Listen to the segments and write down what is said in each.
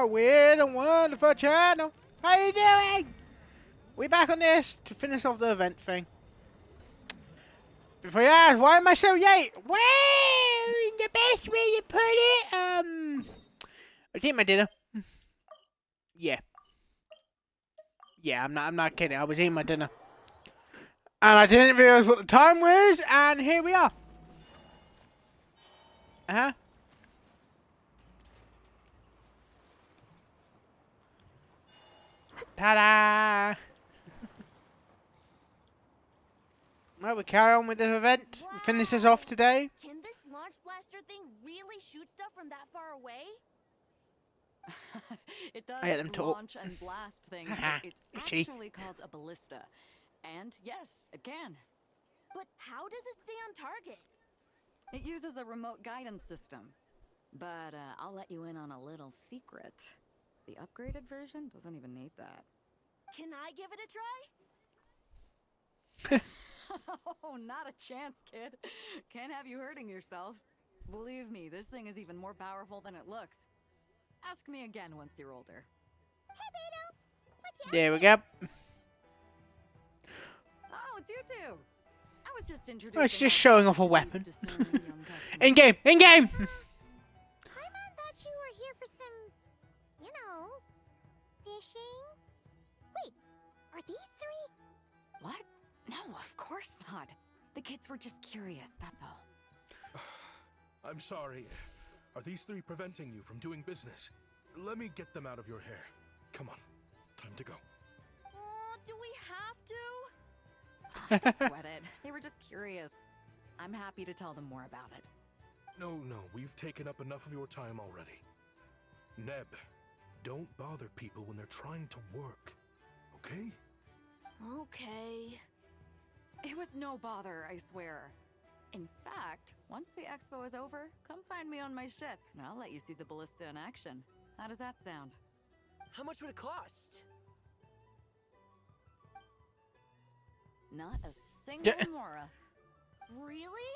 my weird and wonderful channel. How you doing? We back on this to finish off the event thing. Before you ask, why am I so late? Well, the best way to put it, I was eating my dinner. Yeah. Yeah, I'm not kidding. I was eating my dinner. And I didn't realize what the time was, and here we are. Uh-huh. Ta-da! Well, we carry on with this event. We finish this off today. Can this launch blaster thing really shoot stuff from that far away? It does I had them talk. launch and blast things, but it's actually called a ballista. And yes, it can. But how does it stay on target? It uses a remote guidance system. But I'll let you in on a little secret. The upgraded version doesn't even need that. Can I give it a try? Oh, not a chance, kid. Can't have you hurting yourself. Believe me, this thing is even more powerful than it looks. Ask me again once you're older. Hey, Beto! What you There we go. Oh, it's you two. I was just introducing. Oh, it's just showing off a weapon. In game. game, in game. Paimon thought you were here for some, you know, fishing. Wait, are these three? What? No, of course not. The kids were just curious, that's all. I'm sorry. Are these three preventing you from doing business? Let me get them out of your hair. Come on, time to go. Do we have to? Don't sweat it. They were just curious. I'm happy to tell them more about it. No, we've taken up enough of your time already. Neb, don't bother people when they're trying to work, okay? Okay. It was no bother, I swear. In fact, once the expo is over, come find me on my ship, and I'll let you see the ballista in action. How does that sound? How much would it cost? Not a single mora. Really?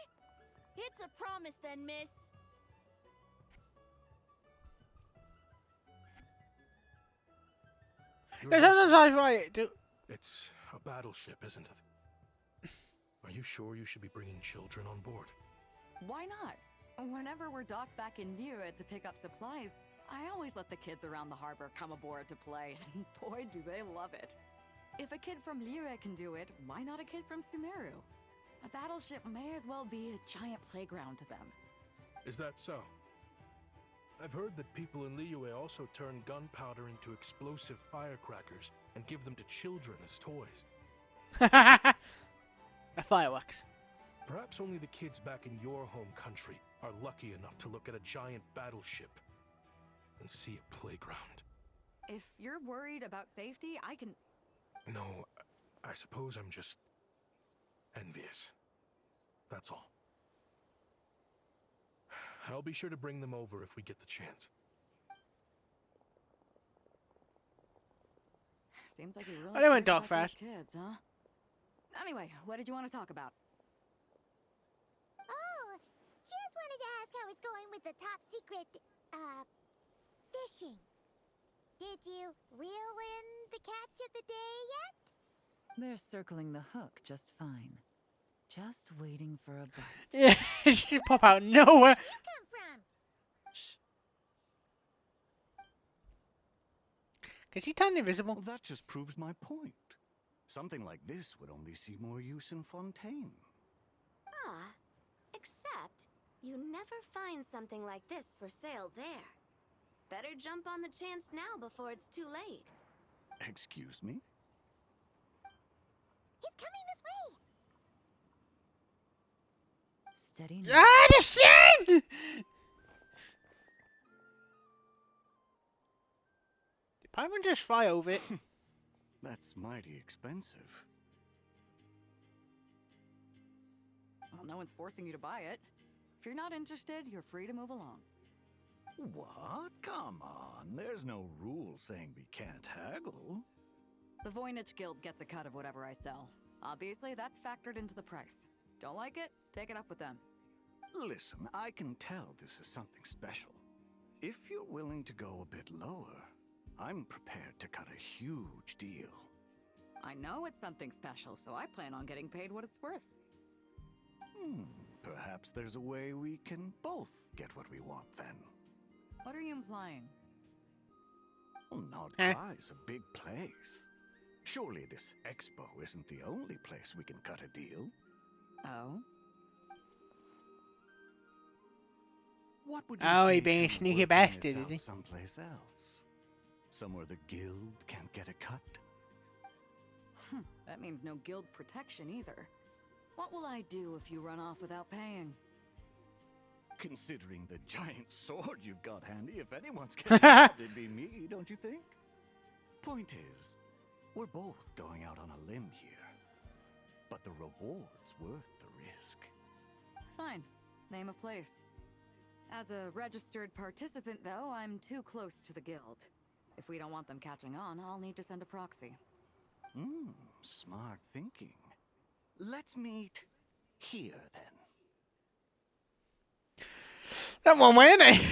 It's a promise then, miss. It's a battleship, isn't it? Are you sure you should be bringing children on board? Why not? Whenever we're docked back in Liyue to pick up supplies, I always let the kids around the harbor come aboard to play. Boy, do they love it. If a kid from Liyue can do it, why not a kid from Sumeru? A battleship may as well be a giant playground to them. Is that so? I've heard that people in Liyue also turn gunpowder into explosive firecrackers and give them to children as toys. Fireworks. Perhaps only the kids back in your home country are lucky enough to look at a giant battleship and see a playground. If you're worried about safety, I can... No, I suppose I'm just envious. That's all. I'll be sure to bring them over if we get the chance. Seems like you really I don't want care dog about fat. these kids, huh? Anyway, what did you want to talk about? Oh, just wanted to ask how it's going with the top secret, fishing. Did you reel in the catch of the day yet? They're circling the hook just fine. Just waiting for a bite. Yeah, she pop out of nowhere. Where'd you come from? Shh. Can she turn invisible? Well, that just proves my point. Something like this would only see more use in Fontaine. Ah, except you never find something like this for sale there. Better jump on the chance now before it's too late. Excuse me? He's coming this way. Steady now. Ah, the shit! Did Paimon just fly over it? That's mighty expensive. Well, no one's forcing you to buy it. If you're not interested, you're free to move along. What? Come on. There's no rule saying we can't haggle. The Voynich Guild gets a cut of whatever I sell. Obviously, that's factored into the price. Don't like it? Take it up with them. Listen, I can tell this is something special. If you're willing to go a bit lower, I'm prepared to cut a huge deal. I know it's something special, so I plan on getting paid what it's worth. Perhaps there's a way we can both get what we want then. What are you implying? Well, Nodcry's a big place. Surely this expo isn't the only place we can cut a deal. Oh? What would you Oh, say he being a to sneaky working bastard, this is out he? someplace else? Somewhere the guild can't get a cut? That means no guild protection either. What will I do if you run off without paying? Considering the giant sword you've got handy, if anyone's getting robbed, it'd be me, don't you think? Point is, we're both going out on a limb here. But the reward's worth the risk. Fine. Name a place. As a registered participant, though, I'm too close to the guild. If we don't want them catching on, I'll need to send a proxy. Smart thinking. Let's meet here, then. That one way, isn't it?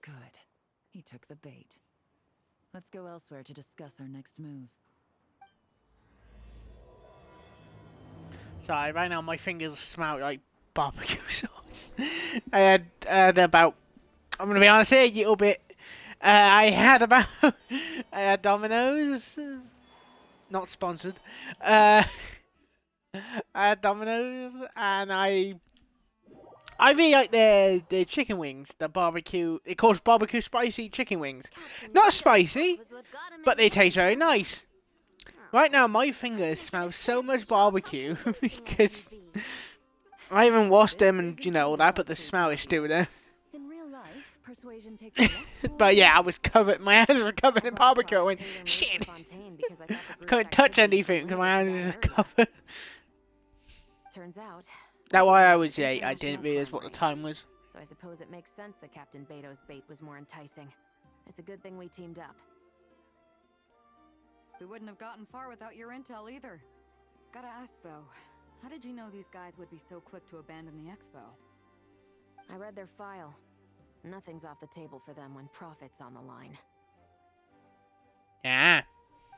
Good. He took the bait. Let's go elsewhere to discuss our next move. Sorry, right now my fingers smell like barbecue sauce. I had about, I'm gonna be honest here, a little bit. I had Domino's, not sponsored. I had Domino's, and I really like the chicken wings, the barbecue. It calls barbecue spicy chicken wings. Not spicy, but they taste very nice. Right now, my fingers smell so much barbecue because I haven't washed them and, you know, all that, but the smell is still there. In real life, persuasion takes a lot But yeah, I was covered, my hands were covered in barbecue. I went, shit! Couldn't touch anything because my hands were just covered. Turns out, That's why I was late. I didn't realize what the time was. so I suppose it makes sense that Captain Beto's bait was more enticing. It's a good thing we teamed up. We wouldn't have gotten far without your intel either. Gotta ask, though, how did you know these guys would be so quick to abandon the expo? I read their file. Nothing's off the table for them when profit's on the line. Yeah.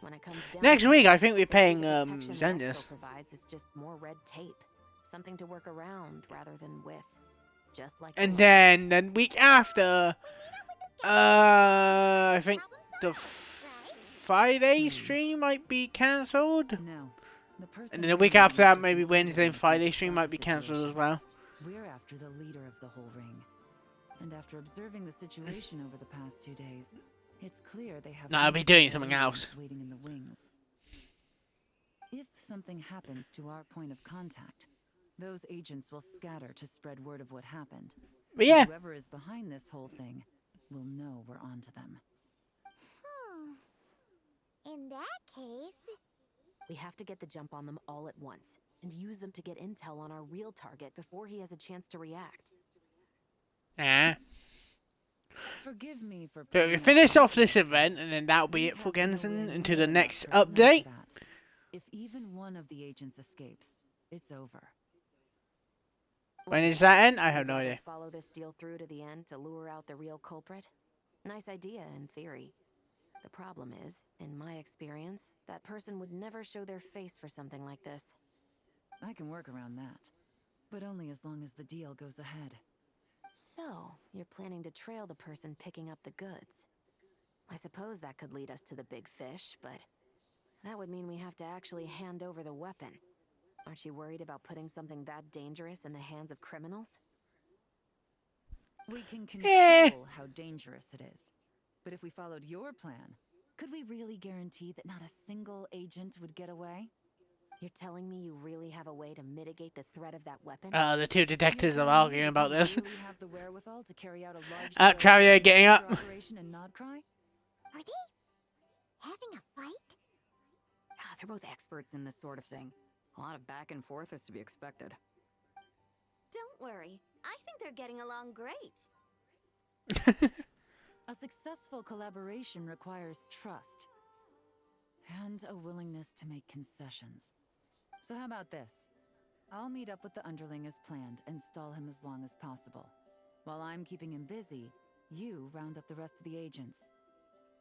When it comes down Next to week, it, I think we're the paying legal protection the Zendis. Expo provides is just more red tape, something to work around rather than with. Just like And the then the week after, I think the Friday stream might be cancelled. No. The person And then the week running after is that, just maybe one Wednesday and person Friday in stream that might be cancelled as situation. well. We're after the leader of the whole ring. And after observing the situation over the past 2 days, it's clear they have No, I'll be multiple doing something agents else. waiting in the wings. If something happens to our point of contact, those agents will scatter to spread word of what happened. But yeah, Whoever is behind this whole thing will know we're onto them. In that case, We have to get the jump on them all at once, and use them to get intel on our real target before he has a chance to react. yeah. Forgive me for So we finish off this event, and then that'll be it for Genshin until the next update. If even one of the agents escapes, it's over. When does that end? I have no idea. Follow this deal through to the end to lure out the real culprit? Nice idea in theory. The problem is, in my experience, that person would never show their face for something like this. I can work around that, but only as long as the deal goes ahead. So, you're planning to trail the person picking up the goods. I suppose that could lead us to the big fish, but that would mean we have to actually hand over the weapon. Aren't you worried about putting something that dangerous in the hands of criminals? We can control how dangerous it is. But if we followed your plan, could we really guarantee that not a single agent would get away? You're telling me you really have a way to mitigate the threat of that weapon? The two detectives are arguing about this. Really have the wherewithal to carry out a large-scale Travier getting up. operation in Nodcry? are they having a fight? They're both experts in this sort of thing. A lot of back and forth is to be expected. Don't worry. I think they're getting along great. A successful collaboration requires trust and a willingness to make concessions. So how about this? I'll meet up with the underling as planned and stall him as long as possible. While I'm keeping him busy, you round up the rest of the agents.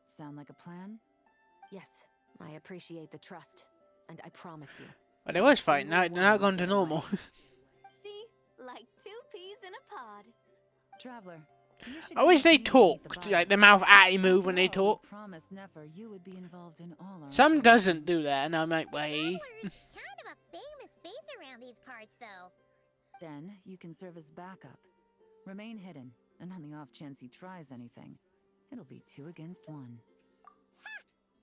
Sound like a plan? Yes, I appreciate the trust, and I promise you. But they was fighting. Now they're not going to normal. See? Like 2 peas in a pod. Traveler, you should I wish they keep meeting me at the talked, bar. like the mouth atty move when they After all, talk. we promised Nefer you would be involved in all our Some doesn't operations. do that, and I'm like, wait. Traveler's kind of a famous face around these parts, though. Then you can serve as backup. Remain hidden, and on the off chance he tries anything, it'll be 2 against 1.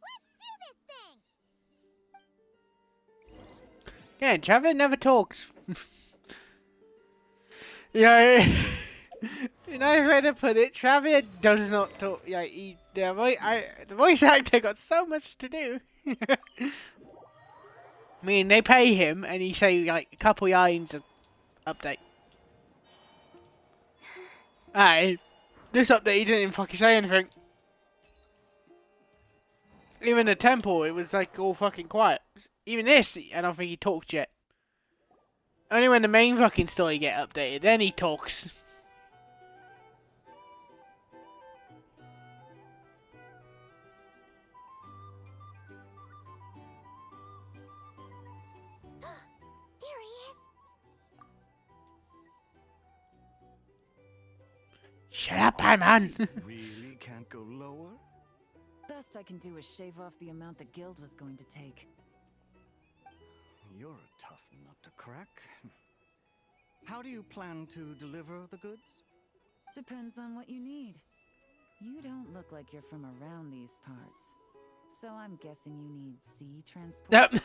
Let's do this thing! Yeah, Trevor never talks. Yeah, you know way to put it. Trevor does not talk. Yeah, the voice actor got so much to do. I mean, they pay him, and he say like a couple lines of update. Alright, this update he didn't even fucking say anything. Even the temple, it was like all fucking quiet. Even this, I don't think he talked yet. Only when the main fucking story get updated, then he talks. There he is! Shut up, Paimon. Really can't go lower? Best I can do is shave off the amount the guild was going to take. You're a tough nut to crack. How do you plan to deliver the goods? Depends on what you need. You don't look like you're from around these parts. So I'm guessing you need sea transport. Yep.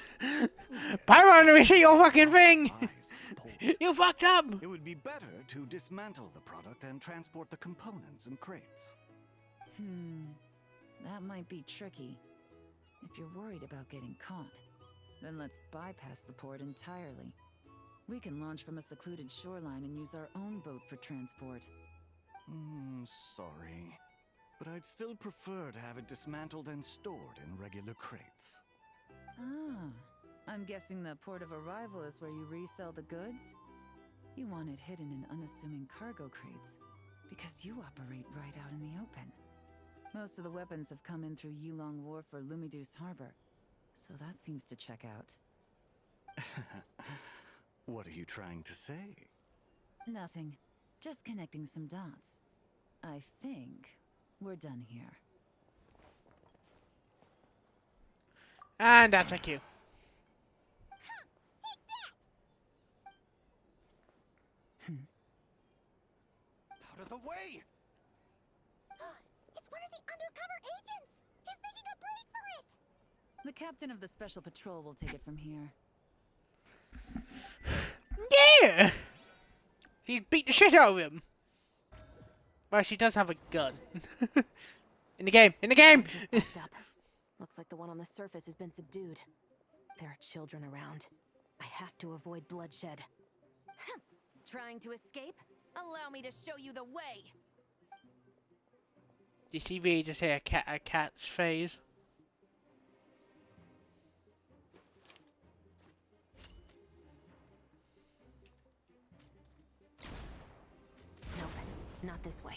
Paimon, let me see your fucking thing. Eyes are pulled. You fucked up. It would be better to dismantle the product and transport the components in crates. That might be tricky. If you're worried about getting caught, then let's bypass the port entirely. We can launch from a secluded shoreline and use our own boat for transport. Sorry. But I'd still prefer to have it dismantled and stored in regular crates. Ah, I'm guessing the port of arrival is where you resell the goods? You want it hidden in unassuming cargo crates, because you operate right out in the open. Most of the weapons have come in through Yulong Wharf or Lumiduce Harbor, so that seems to check out. What are you trying to say? Nothing. Just connecting some dots. I think we're done here. And that's a cue. Out of the way! It's one of the undercover agents! He's making a break for it! The captain of the special patrol will take it from here. Yeah. She beat the shit out of him. Well, she does have a gun. In the game. In the game. Just backed up. Looks like the one on the surface has been subdued. There are children around. I have to avoid bloodshed. Trying to escape? Allow me to show you the way. Do you see me just say a cat's face? Nope, not this way.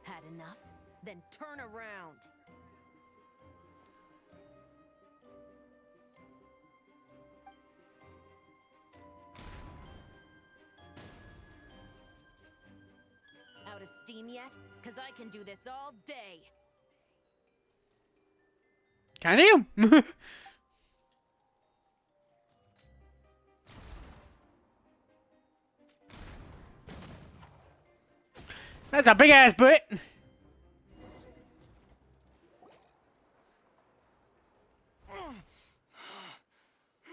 Had enough? Then turn around. Out of steam yet? 'Cause I can do this all day. Can you? That's a big ass butt.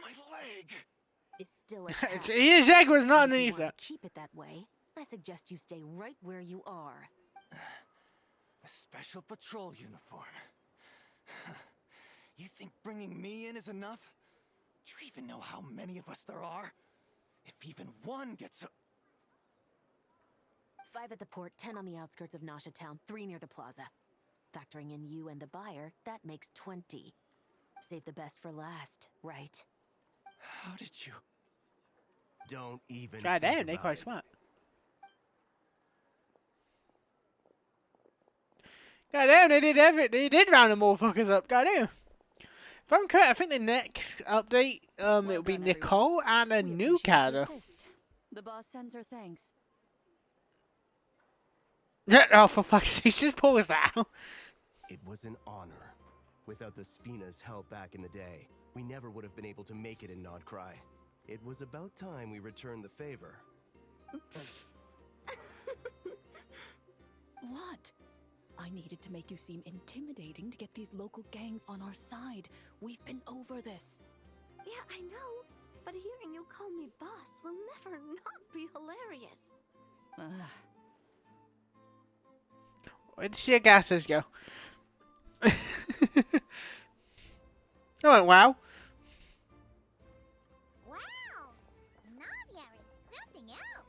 My leg! Is still attached. His egg was not And if you underneath want that. to keep it that way, I suggest you stay right where you are. A special patrol uniform. You think bringing me in is enough? Do you even know how many of us there are? If even one gets a... 5 at the port, 10 on the outskirts of Nasha Town, 3 near the plaza. Factoring in you and the buyer, that makes 20. Save the best for last, right? How did you... Don't even God think damn, they're about quite it. smart. God damn, they did everything. They did round them all fuckers up. God damn. If I'm correct, I think the next update, it'll be Well done, Nicole and a We new appreciate the character. assist. The boss sends her thanks. Oh, for fuck's sake, just pause that. It was an honor. Without the Spina's help back in the day, we never would have been able to make it in Nodcry. It was about time we returned the favor. What? I needed to make you seem intimidating to get these local gangs on our side. We've been over this. Yeah, I know. But hearing you call me boss will never not be hilarious. Ugh. Where did your gases go? Oh, wow. Wow! Navia is something else.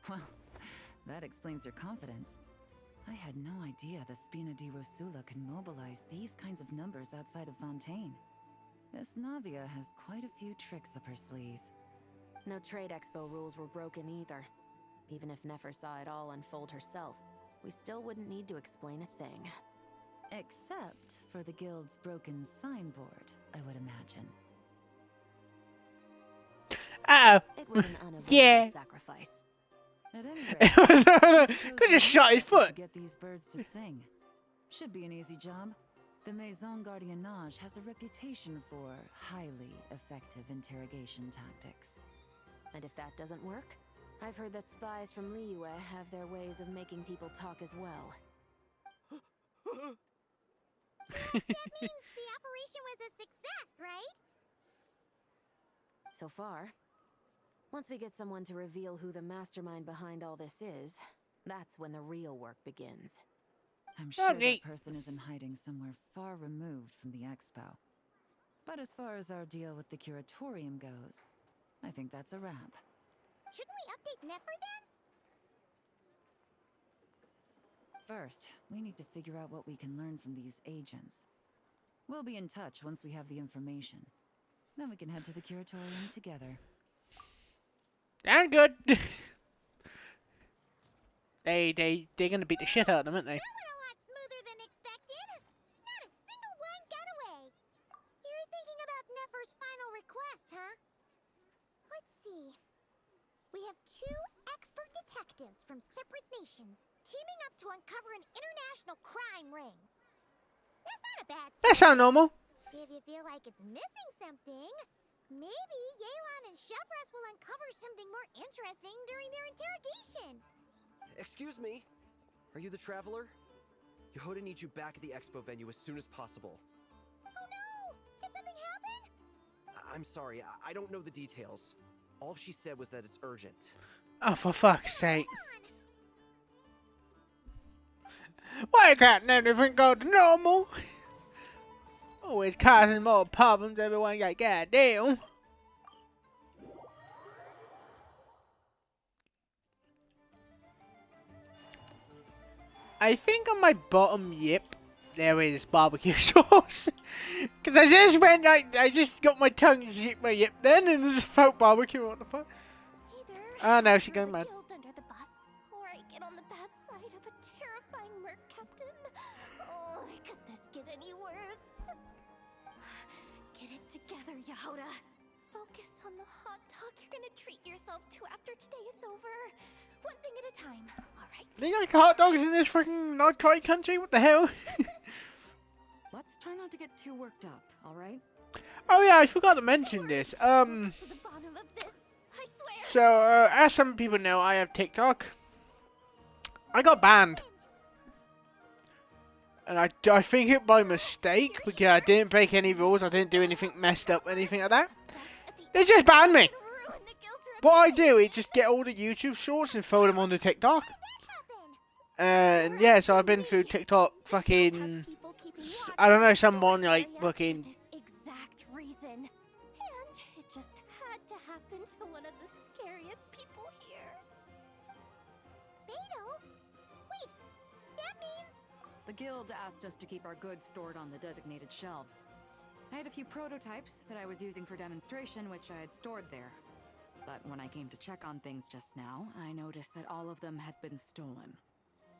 Well, that explains your confidence. I had no idea the Spina di Rosula can mobilize these kinds of numbers outside of Fontaine. This Navia has quite a few tricks up her sleeve. No trade expo rules were broken either. Even if Nefer saw it all unfold herself, we still wouldn't need to explain a thing. Except for the guild's broken signboard, I would imagine. It was an unavoidable Yeah. sacrifice. At any Could just shot his foot. Get these birds to sing. Should be an easy job. The Maison Gardiennage has a reputation for highly effective interrogation tactics. And if that doesn't work, I've heard that spies from Liyue have their ways of making people talk as well. That means the operation was a success, right? So far. Once we get someone to reveal who the mastermind behind all this is, that's when the real work begins. I'm sure neat. that person is in hiding somewhere far removed from the expo. But as far as our deal with the curatorium goes, I think that's a wrap. Shouldn't we update Nefer then? First, we need to figure out what we can learn from these agents. We'll be in touch once we have the information. Then we can head to the curatorium together. Damn good. They're gonna beat the shit out of them, aren't they? That went a lot smoother than expected. Not a single one got away. You're thinking about Nefer's final request, huh? Let's see. We have 2 expert detectives from separate nations teaming up to uncover an international crime ring. That's not a bad That sound normal. If you feel like it's missing something, maybe Yelan and Shevras will uncover something more interesting during their interrogation. Excuse me? Are you the traveler? Yehoda needs you back at the expo venue as soon as possible. Oh no! Did something happen? I'm sorry, I don't know the details. All she said was that it's urgent. Oh, for fuck's sake. Why can't everything go to normal? Always causing more problems, everyone got goddamn. I think on my bottom yip there is barbecue sauce. Cause I just went I just got my tongue to hit my yip then and just felt barbecue. What the fuck? Either Oh no, she's throw going the mad. guild under the bus, or I get on the bad side of a terrifying merc captain. Oh, could this get any worse? Get it together, Yehoda. Focus on the hot dog you're gonna treat yourself to after today is over. One thing at a time, alright? They got hot dogs in this fucking not quite country? What the hell? Let's try not to get too worked up, all right? Oh yeah, I forgot to mention this. To the bottom of this, I swear. So, as some people know, I have TikTok. I got banned. And I think it by mistake, because I didn't break any rules, I didn't do anything messed up, anything like that. They just banned me. Ruin the guild's What I do is just get all the YouTube shorts and throw them onto TikTok. happen. And yeah, so I've been through TikTok fucking I don't know, someone like For fucking. this exact reason. And it just had to happen to one of the scariest people here. Beto? Wait, that means... The guild asked us to keep our goods stored on the designated shelves. I had a few prototypes that I was using for demonstration, which I had stored there. But when I came to check on things just now, I noticed that all of them had been stolen.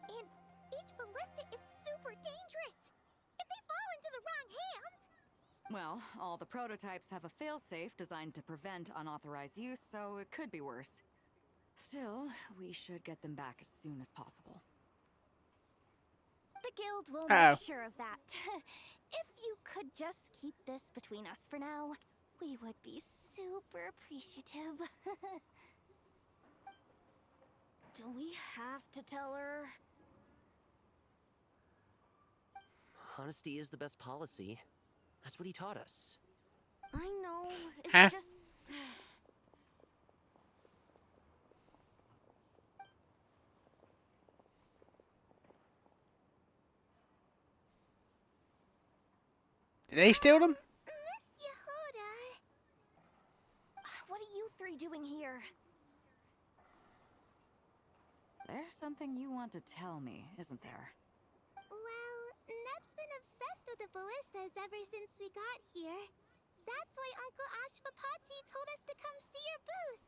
And each ballista is super dangerous. If they fall into the wrong hands... Well, all the prototypes have a failsafe designed to prevent unauthorized use, so it could be worse. Still, we should get them back as soon as possible. The guild will Uh-oh. make sure of that. If you could just keep this between us for now, we would be super appreciative. Do we have to tell her? Honesty is the best policy. That's what he taught us. I know, it's Huh? just... Did they steal them? Miss Yehuda... What are you three doing here? There's something you want to tell me, isn't there? Well, Neb's been obsessed with the ballistas ever since we got here. That's why Uncle Ashvapati told us to come see your booth.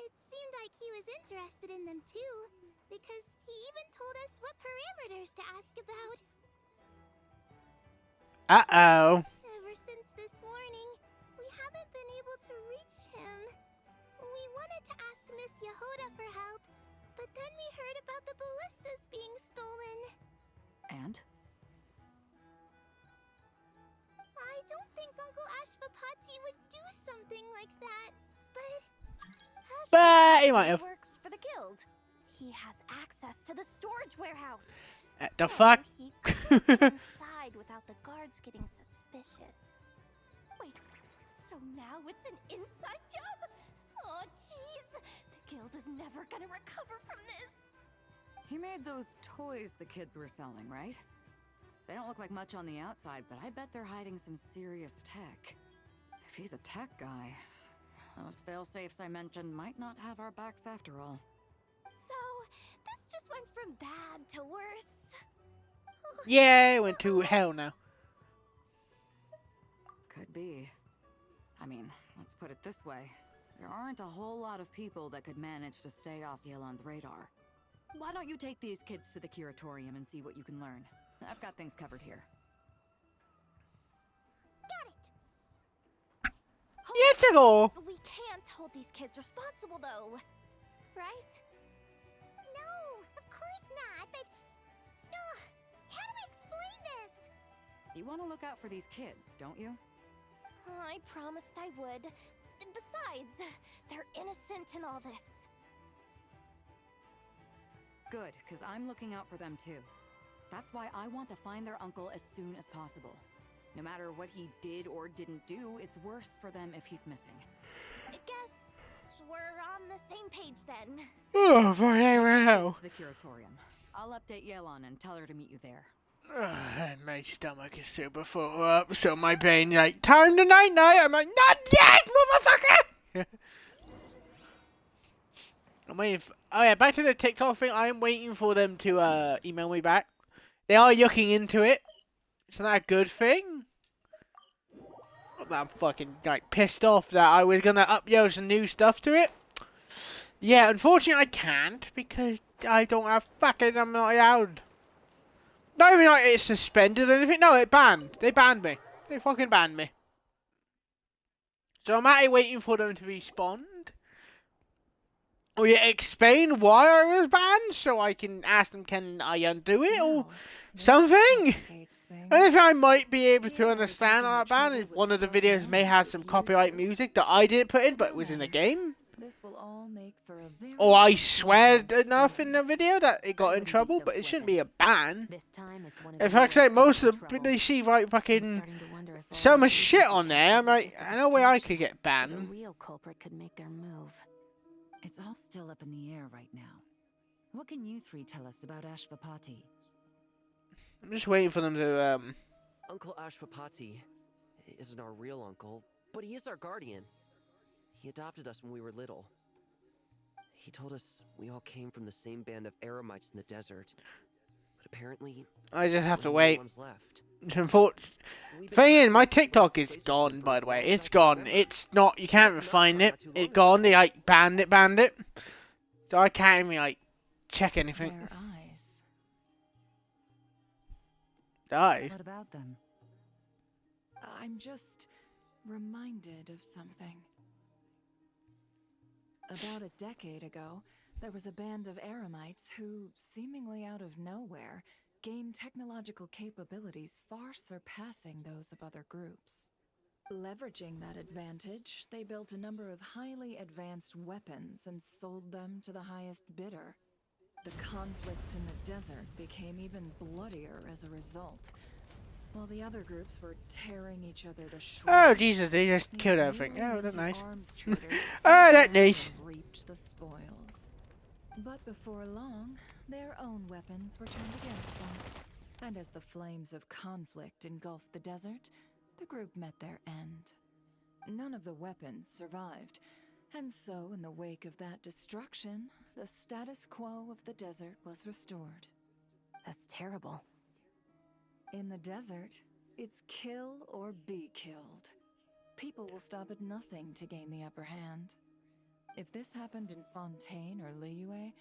It seemed like he was interested in them too, because he even told us what parameters to ask about. Uh-oh. Ever since this morning, we haven't been able to reach him. We wanted to ask Miss Yehuda for help, but then we heard about the ballistas being stolen. And? I don't think Uncle Ashvapati would do something like that, but... But he might have. Works for the guild. He has access to the storage warehouse. The fuck? He could get inside without the guards getting suspicious. Wait, so now it's an inside job? Oh, jeez. The guild is never gonna recover from this. He made those toys the kids were selling, right? They don't look like much on the outside, but I bet they're hiding some serious tech. If he's a tech guy, those fail-safes I mentioned might not have our backs after all. So, this just went from bad to worse. Yeah, it went to hell now. Could be. I mean, let's put it this way. There aren't a whole lot of people that could manage to stay off Yelan's radar. Why don't you take these kids to the curatorium and see what you can learn? I've got things covered here. Got it. Yeah, it's a goal. We can't hold these kids responsible, though. Right? No, of course not, but... how do I explain this? You want to look out for these kids, don't you? I promised I would. Besides, they're innocent in all this. Good, because I'm looking out for them too. That's why I want to find their uncle as soon as possible. No matter what he did or didn't do, it's worse for them if he's missing. Guess we're on the same page then. Oh, for hell. To the curatorium. I'll update Yelan and tell her to meet you there. My stomach is super full up, so my brain's like, time to night-night. I'm like, not yet, motherfucker! I'm waiting for... Oh yeah, back to the TikTok thing. I'm waiting for them to email me back. They are looking into it. Isn't that a good thing? I'm fucking like pissed off that I was gonna upload some new stuff to it. Yeah, unfortunately I can't because I don't have fucking... I'm not allowed. Not even like it's suspended or anything. No, it banned. They banned me. They fucking banned me. So I'm actually waiting for them to respond. Or you explain why I was banned so I can ask them, can I undo it or something? Anything I might be able to understand on that ban is one of the videos may have some copyright music that I didn't put in but it was in the game. This will all make for a very Or I swear enough in the video that it got in trouble, but it shouldn't be a ban. This time it's one of In the fact, say most of trouble. they see like I'm fucking starting to wonder if all so these much shit on there. I'm like, just a I know where I distraction, could get so the banned. real culprit could make their move. It's all still up in the air right now. What can you three tell us about Ashvapati? I'm just waiting for them to Uncle Ashwapati isn't our real uncle, but he is our guardian. He adopted us when we were little. He told us we all came from the same band of eremites in the desert. But apparently, I just have to only wait. one's left. Thing is, my TikTok is gone, by the way. It's gone. It's not, you can't even find it. It's gone. They, like, banned it. So I can't even, like, check anything. Their eyes. Eyes? What about them? I'm just reminded of something. About a decade ago, there was a band of eremites who, seemingly out of nowhere, gained technological capabilities far surpassing those of other groups. Leveraging that advantage, they built a number of highly advanced weapons and sold them to the highest bidder. The conflicts in the desert became even bloodier as a result, while the other groups were tearing each other to shreds. Oh, Jesus, they just These killed everything. newly Oh, that's minted nice. arms traders Oh, that's began nice. to reap the spoils. But before long, their own weapons were turned against them. And as the flames of conflict engulfed the desert, the group met their end. None of the weapons survived, and so in the wake of that destruction, the status quo of the desert was restored. That's terrible. In the desert, it's kill or be killed. People will stop at nothing to gain the upper hand. If this happened in Fontaine or Liyue,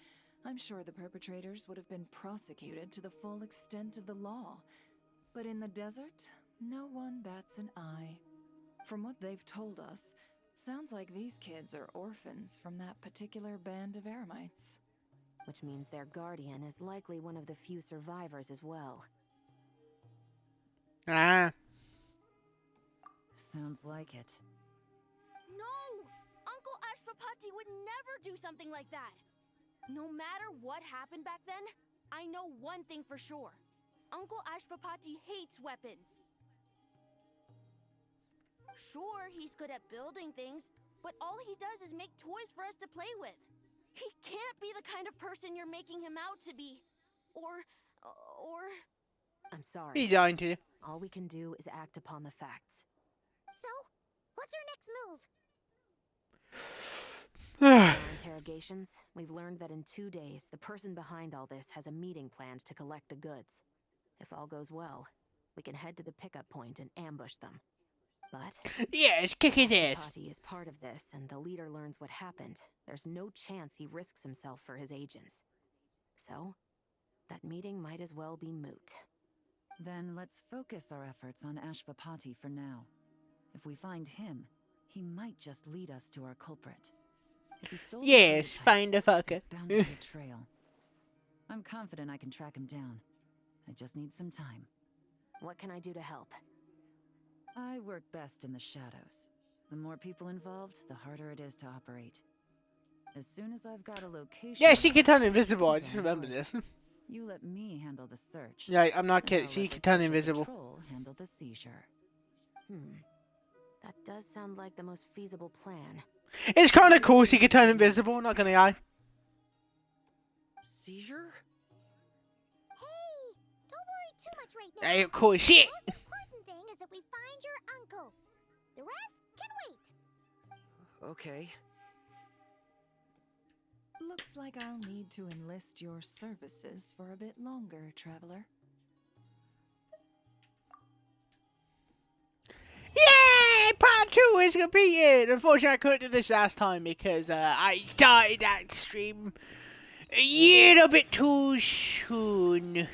I'm sure the perpetrators would have been prosecuted to the full extent of the law. But in the desert, no one bats an eye. From what they've told us, sounds like these kids are orphans from that particular band of eremites. Which means their guardian is likely one of the few survivors as well. Ah. Sounds like it. No! Uncle Ashwapati would never do something like that! No matter what happened back then, I know one thing for sure. Uncle Ashwapati hates weapons. Sure, he's good at building things, but all he does is make toys for us to play with. He can't be the kind of person you're making him out to be. Or... I'm sorry. He's lying to you. All we can do is act upon the facts. So, what's our next move? In our interrogations, we've learned that in 2 days, the person behind all this has a meeting planned to collect the goods. If all goes well, we can head to the pickup point and ambush them. But Yes, kick his ass. Pati is part of this, and the leader learns what happened. There's no chance he risks himself for his agents. So, that meeting might as well be moot. Then let's focus our efforts on Ashwapati for now. If we find him, he might just lead us to our culprit. If he stole the Yes, prototypes, find a fucker. there's bound to be a trail. I'm confident I can track him down. I just need some time. What can I do to help? I work best in the shadows. The more people involved, the harder it is to operate. As soon as I've got a location... Yeah, she can turn invisible. I Of just remember course. this. You let me handle the search. Yeah, I'm not and kidding. I'll She let can the turn special invisible. patrol handle the seizure. That does sound like the most feasible plan. It's kind of cool she can turn invisible, not gonna lie. Seizure? Hey, don't worry too much right now. Hey, cool as shit. The most important thing is that we find your uncle. The rest can wait. Okay. Looks like I'll need to enlist your services for a bit longer, traveler. Yay! Part 2 is completed! Unfortunately, I couldn't do this last time because I died that stream a little bit too soon.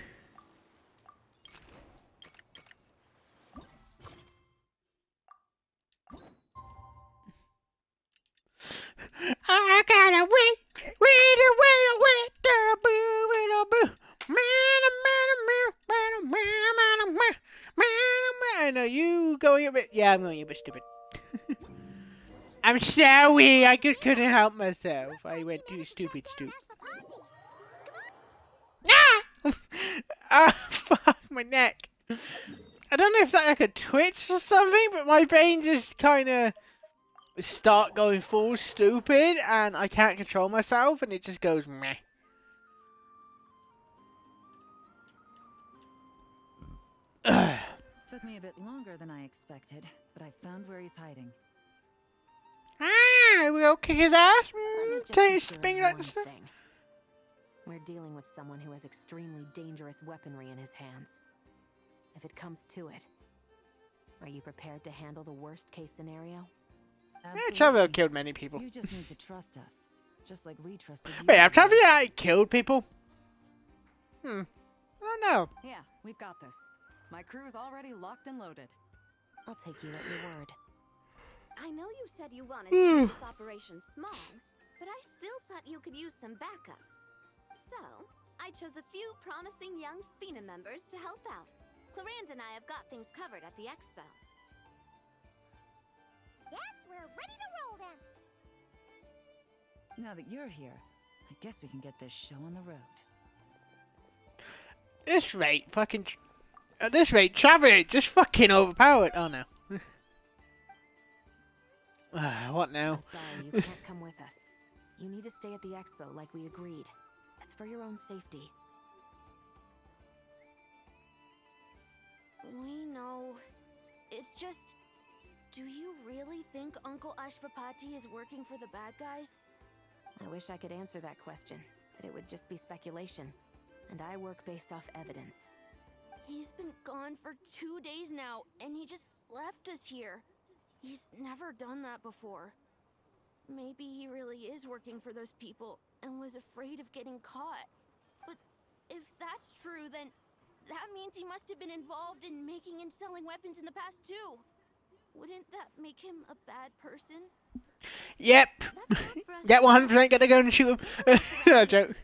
I gotta wait, and are you going a bit? Yeah, I'm going a bit stupid. I'm sorry, I just couldn't help myself. I went too stupid. Ah! Ah, fuck my neck. I don't know if that's like a twitch or something, but my brain just kind of start going full stupid, and I can't control myself, and it just goes meh. Took me a bit longer than I expected, but I found where he's hiding. Ah, we'll kick his ass. Let me just Take be his sure of finger out one the stuff. thing. We're dealing with someone who has extremely dangerous weaponry in his hands. If it comes to it, are you prepared to handle the worst case scenario? Yeah, Chavio killed many people. You just need to trust us, just like we trusted you. Wait, have Chavio actually killed people? I don't know. Yeah, we've got this. My crew's already locked and loaded. I'll take you at your word. I know you said you wanted to keep this operation small, but I still thought you could use some backup. So, I chose a few promising young Spina members to help out. Clarand and I have got things covered at the expo. Yes, we're ready to roll then. Now that you're here, I guess we can get this show on the road. This rate, fucking. At this rate, Chavio just fucking overpowered. Oh no. What now? I'm sorry, you can't come with us. You need to stay at the expo like we agreed. It's for your own safety. We know. It's just... Do you really think Uncle Ashvapati is working for the bad guys? I wish I could answer that question, but it would just be speculation. And I work based off evidence. He's been gone for 2 days now, and he just left us here. He's never done that before. Maybe he really is working for those people and was afraid of getting caught. But if that's true, then that means he must have been involved in making and selling weapons in the past too. Wouldn't that make him a bad person? Yep. Get 100% get to go and shoot him. No joke.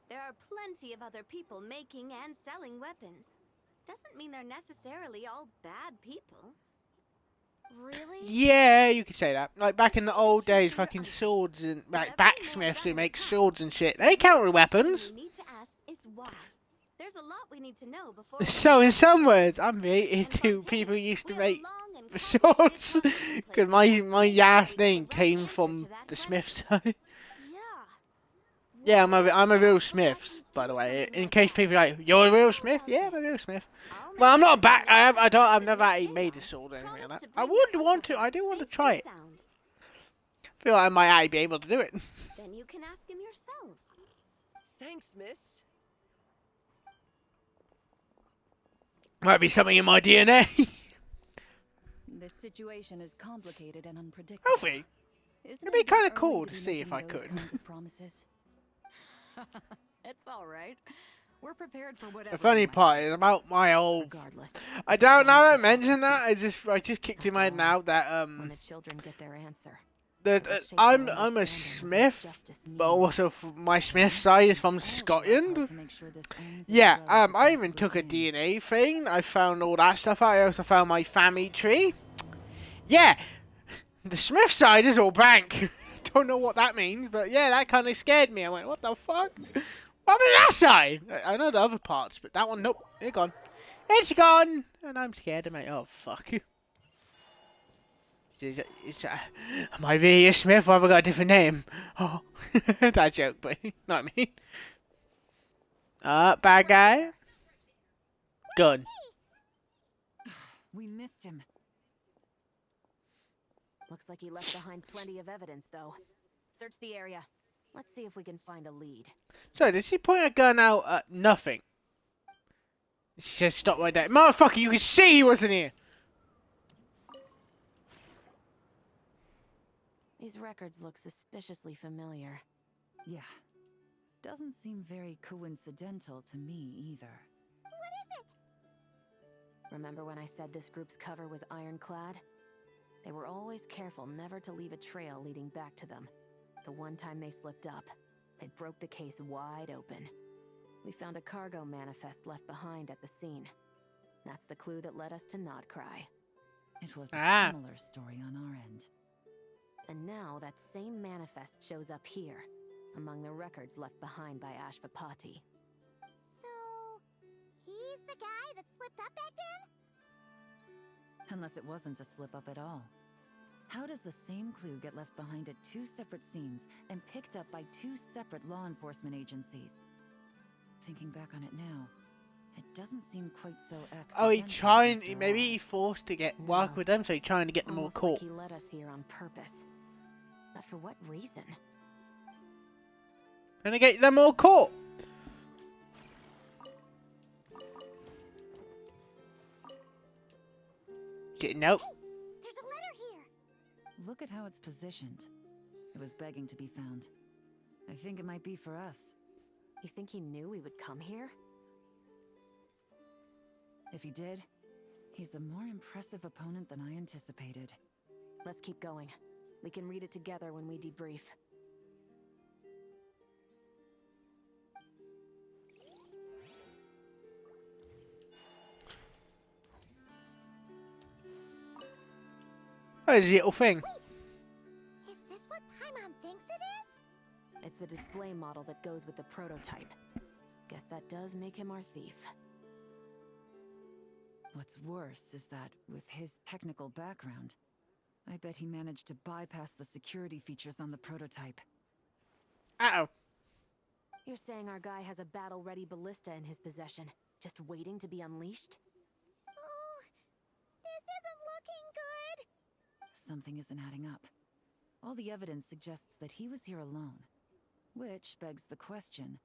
There are plenty of other people making and selling weapons. Doesn't mean they're necessarily all bad people. Really? Yeah, you could say that. Like back in the old days, fucking swords and like blacksmiths who make swords and shit. They counted weapons. We need to ask is why. There's a lot we need to know before. So in some words, I'm related to people who used to make swords. Because my last name came from the Smith side. Yeah, I'm a real Smith, by the way. In case people are like, you're a real Smith? Yeah, I'm a real Smith. Well, I'm not a back. I've never actually made a sword or anything like that. I would want to. I do want to try it. Feel like I might actually be able to do it. Then you can ask him yourselves. Thanks, miss. Might be something in my DNA. This situation is complicated and unpredictable. Hopefully. It'd be kind of cool to see if I could. Promises. It's all right. We're prepared for whatever. The funny part is about my old. Regardless. I don't now that I mention that. I just kicked in my head now that When the children get their answer. I'm a Smith, but also my Smith side is from Scotland. Yeah, I even took a DNA thing. I found all that stuff out. I also found my family tree. Yeah, the Smith side is all blank. Don't know what that means, but yeah, that kind of scared me. I went, what the fuck? What happened to that side? I know the other parts, but that one, nope, it's gone. It's gone, and I'm scared. I'm like, oh fuck. Am I really a Smith or have I got a different name? Oh, that joke, but not me. Bad guy. Gun. We missed him. Looks like he left behind plenty of evidence, though. Search the area. Let's see if we can find a lead. So, did she point a gun out at nothing? She said stop right there. Motherfucker, you can see he wasn't here. These records look suspiciously familiar. Yeah. Doesn't seem very coincidental to me either. What is it? Remember when I said this group's cover was ironclad? They were always careful never to leave a trail leading back to them. The one time they slipped up, it broke the case wide open. We found a cargo manifest left behind at the scene. That's the clue that led us to Nodcry. It was a similar story on our end. And now that same manifest shows up here, among the records left behind by Ashvapati. So, he's the guy that slipped up back then? Unless it wasn't a slip-up at all. How does the same clue get left behind at two separate scenes and picked up by two separate law enforcement agencies? Thinking back on it now, It doesn't seem quite so Oh, he accidental trying. after Maybe all. he forced to get work with them, so he's trying to get them all Almost caught. like he led us here on purpose. But for what reason? Trying to get them all caught. Nope. There's a letter here. Look at how it's positioned. It was begging to be found. I think it might be for us. You think he knew we would come here? If he did, he's a more impressive opponent than I anticipated. Let's keep going. We can read it together when we debrief. Oh, there's a little thing. Is this what Paimon thinks it is? It's the display model that goes with the prototype. Guess that does make him our thief. What's worse is that, with his technical background, I bet he managed to bypass the security features on the prototype. Uh-oh. You're saying our guy has a battle-ready ballista in his possession, just waiting to be unleashed? Oh, this isn't looking good. Something isn't adding up. All the evidence suggests that he was here alone. Which begs the question,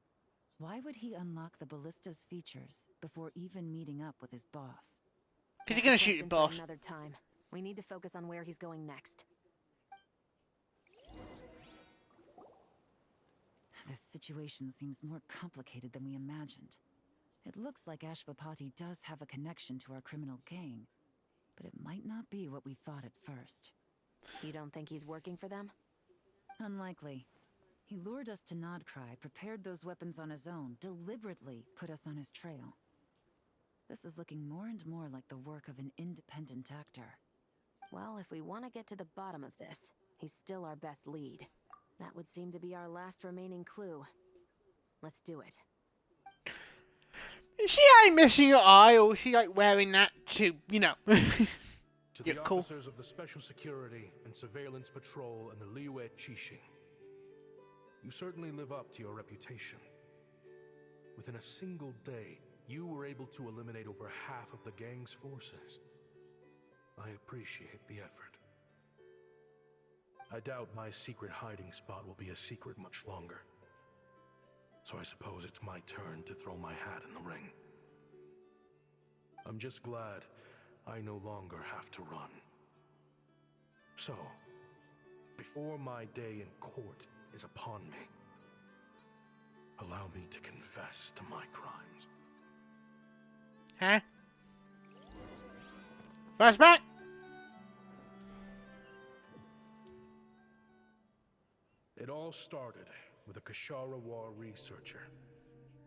why would he unlock the ballista's features before even meeting up with his boss? Because he's going to shoot your Question for boss. another time. We need to focus on where he's going next. This situation seems more complicated than we imagined. It looks like Ashvapati does have a connection to our criminal gang, but it might not be what we thought at first. You don't think he's working for them? Unlikely. He lured us to Nodcry, prepared those weapons on his own, deliberately put us on his trail. This is looking more and more like the work of an independent actor. Well, if we want to get to the bottom of this, he's still our best lead. That would seem to be our last remaining clue. Let's do it. She ain't missing her eye, or she like wearing that to, you know. To Yeah, the cool. officers of the Special Security and Surveillance Patrol and the Liyue Qixing, you certainly live up to your reputation. Within a single day, you were able to eliminate over half of the gang's forces. I appreciate the effort. I doubt my secret hiding spot will be a secret much longer. So I suppose it's my turn to throw my hat in the ring. I'm just glad I no longer have to run. So, before my day in court is upon me, allow me to confess to my crimes. Huh? Flashback? It all started with a Kashara War researcher,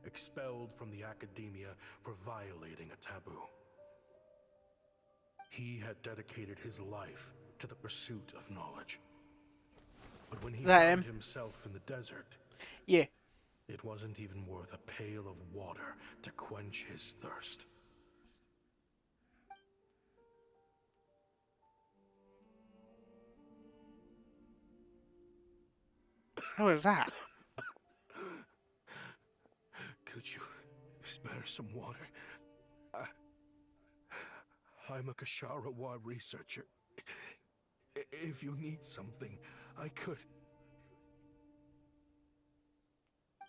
expelled from the academia for violating a taboo. He had dedicated his life to the pursuit of knowledge. But when he That found him? himself in the desert, Yeah. it wasn't even worth a pail of water to quench his thirst. How was that? Could you spare some water? I'm a Kashara researcher. If you need something, I could.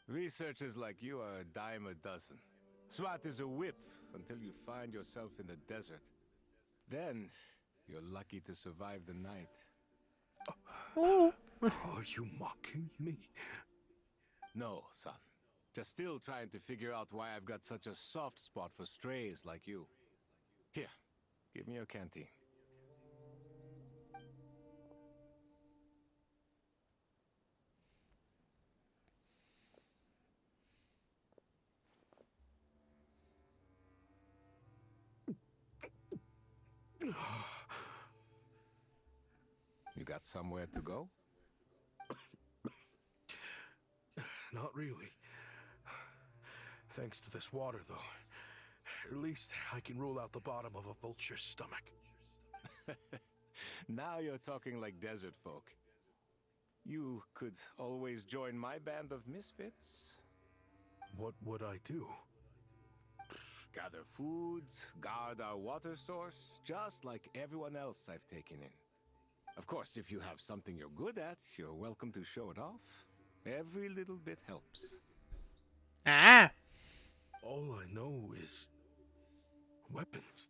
Researchers like you are a dime a dozen. Smart as a whip until you find yourself in the desert. Then, you're lucky to survive the night. Oh. Are you mocking me? No, son. Just still trying to figure out why I've got such a soft spot for strays like you. Here, give me your canteen. You got somewhere to go? Not really. Thanks to this water, though. At least I can rule out the bottom of a vulture's stomach. Now you're talking like desert folk. You could always join my band of misfits. What would I do? gather food, guard our water source, just like everyone else I've taken in. Of course, if you have something you're good at, you're welcome to show it off. Every little bit helps. Ah. All I know is weapons.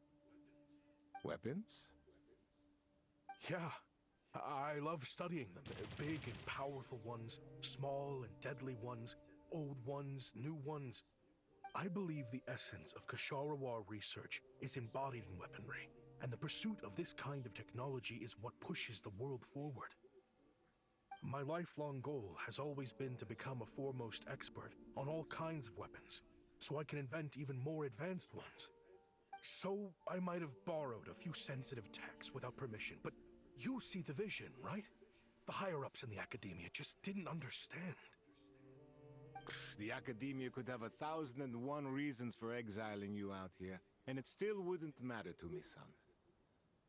Weapons? Yeah, I love studying them. Big and powerful ones, small and deadly ones, old ones, new ones. I believe the essence of Kasharawa research is embodied in weaponry, and the pursuit of this kind of technology is what pushes the world forward. My lifelong goal has always been to become a foremost expert on all kinds of weapons, so I can invent even more advanced ones. So I might have borrowed a few sensitive techs without permission, but you see the vision, right? The higher-ups in the academia just didn't understand. The academia could have 1,001 reasons for exiling you out here, and it still wouldn't matter to me, son.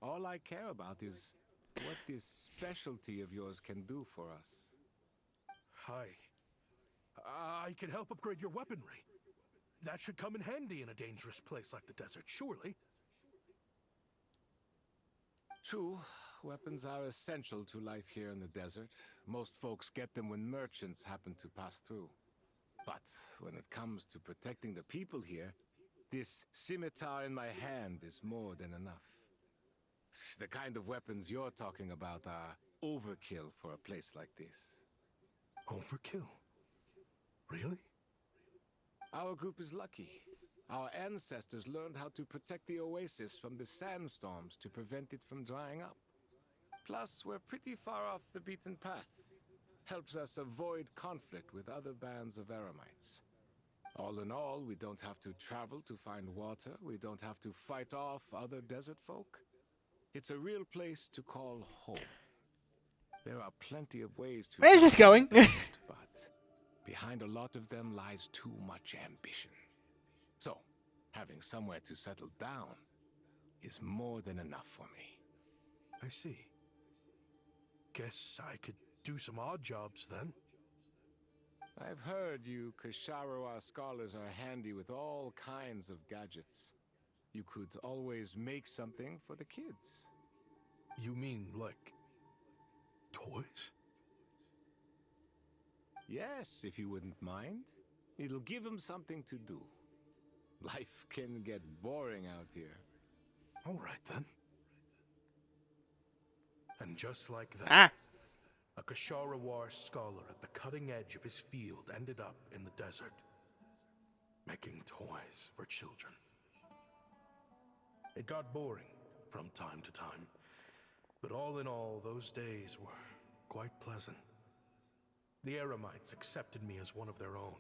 All I care about is what this specialty of yours can do for us. I can help upgrade your weaponry. That should come in handy in a dangerous place like the desert, surely. True, weapons are essential to life here in the desert. Most folks get them when merchants happen to pass through. But when it comes to protecting the people here, this scimitar in my hand is more than enough. The kind of weapons you're talking about are overkill for a place like this. Overkill? Really? Our group is lucky. Our ancestors learned how to protect the oasis from the sandstorms to prevent it from drying up. Plus, we're pretty far off the beaten path. Helps us avoid conflict with other bands of Eremites. All in all, we don't have to travel to find water. We don't have to fight off other desert folk. It's a real place to call home. There are plenty of ways to... Where's this going? but behind a lot of them lies too much ambition. So, having somewhere to settle down is more than enough for me. I see. Guess I could do some odd jobs then. I've heard you Kasharawa scholars are handy with all kinds of gadgets. You could always make something for the kids. You mean, like, toys? Yes, if you wouldn't mind. It'll give them something to do. Life can get boring out here. All right, then. And just like that, a Kasharawar scholar at the cutting edge of his field ended up in the desert, making toys for children. It got boring from time to time, but all in all, those days were quite pleasant. The Eremites accepted me as one of their own,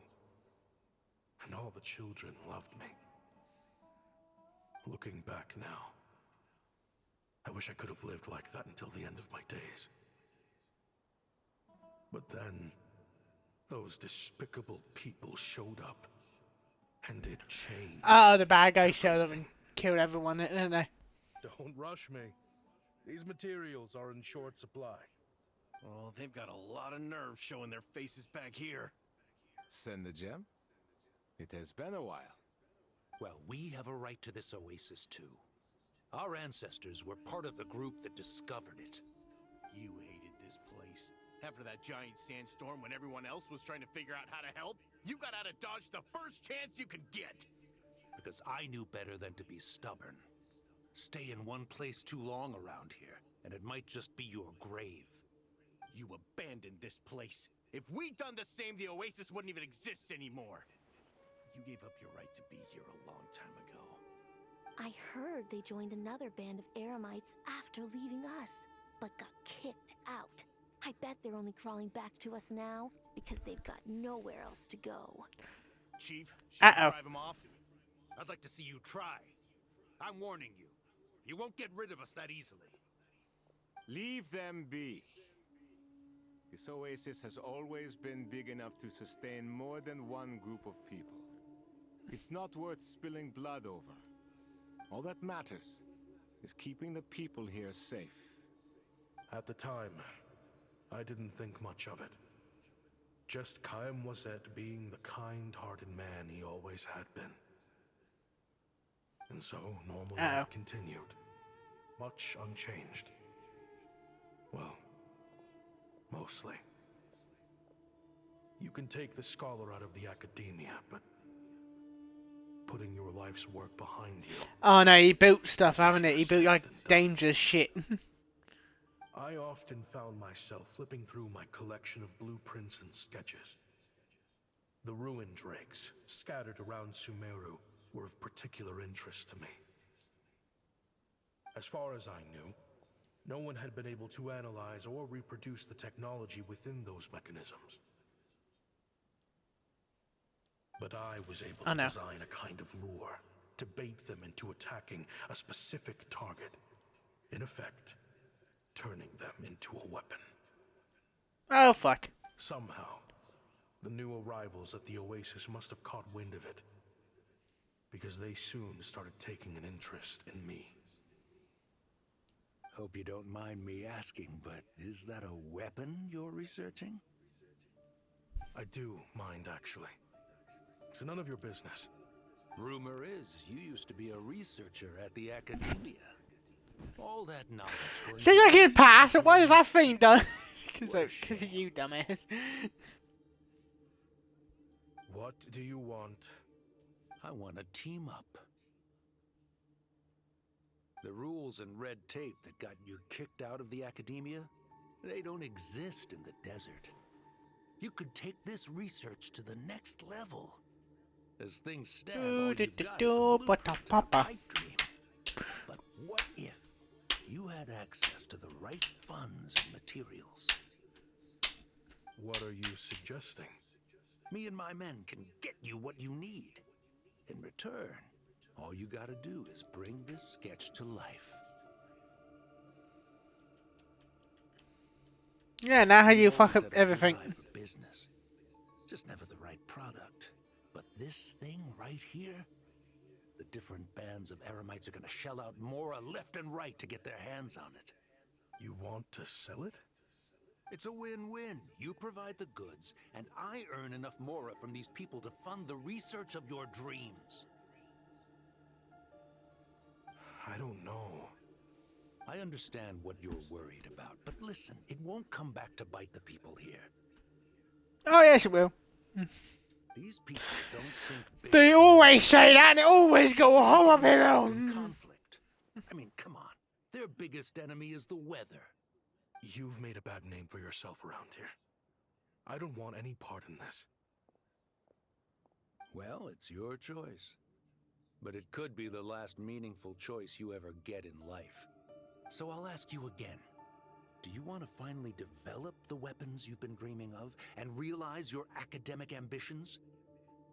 and all the children loved me. Looking back now, I wish I could have lived like that until the end of my days. But then, those despicable people showed up, and it changed. Oh, the bad guys showed up and killed everyone, didn't they? Don't rush me. These materials are in short supply. Oh, they've got a lot of nerve showing their faces back here. Send the gem? It has been a while. Well, we have a right to this oasis too. Our ancestors were part of the group that discovered it. You hated this place. After that giant sandstorm when everyone else was trying to figure out how to help, you got out of Dodge the first chance you could get. Because I knew better than to be stubborn. Stay in one place too long around here, and it might just be your grave. You abandoned this place. If we'd done the same, the oasis wouldn't even exist anymore. You gave up your right to be here a long time ago. I heard they joined another band of Eremites after leaving us, but got kicked out. I bet they're only crawling back to us now because they've got nowhere else to go. Chief, should we drive them off? I'd like to see you try. I'm warning you. You won't get rid of us that easily. Leave them be. This oasis has always been big enough to sustain more than one group of people. It's not worth spilling blood over. All that matters is keeping the people here safe. At the time, I didn't think much of it. Just Chaim Wazet being the kind-hearted man he always had been. And so, normal Uh-oh. life continued. Much unchanged. Well, mostly. You can take the scholar out of the academia, but putting your life's work behind you. Oh no, he built stuff, haven't it? He built like dangerous shit. I often found myself flipping through my collection of blueprints and sketches. The ruined drakes, scattered around Sumeru, were of particular interest to me. As far as I knew, no one had been able to analyze or reproduce the technology within those mechanisms. But I was able to design a kind of lure to bait them into attacking a specific target. In effect, turning them into a weapon. Oh fuck. Somehow, the new arrivals at the Oasis must have caught wind of it, because they soon started taking an interest in me. Hope you don't mind me asking, but is that a weapon you're researching? I do mind, actually. It's none of your business. Rumor is you used to be a researcher at the academia. All that knowledge. Seems like he'd pass. Why is that thing done? Because of you, dumbass. What do you want? I want to team up. The rules and red tape that got you kicked out of the academia, they don't exist in the desert. You could take this research to the next level. As things stand, all you've got is a blueprint to the pipe dream. But what if you had access to the right funds and materials? What are you suggesting? Me and my men can get you what you need. In return, all you gotta do is bring this sketch to life. Yeah, now how you fuck up everything. Business. Just never the right product. But this thing right here, the different bands of Eremites are gonna shell out Mora left and right to get their hands on it. You want to sell it? It's a win-win. You provide the goods, and I earn enough Mora from these people to fund the research of your dreams. I don't know. I understand what you're worried about, but listen, it won't come back to bite the people here. Oh yes, it will. These people don't think big. They always say that, and it always go horribly wrong. Conflict. I mean, come on. Their biggest enemy is the weather. You've made a bad name for yourself around here. I don't want any part in this. Well, it's your choice. But it could be the last meaningful choice you ever get in life. So I'll ask you again. Do you want to finally develop the weapons you've been dreaming of and realize your academic ambitions?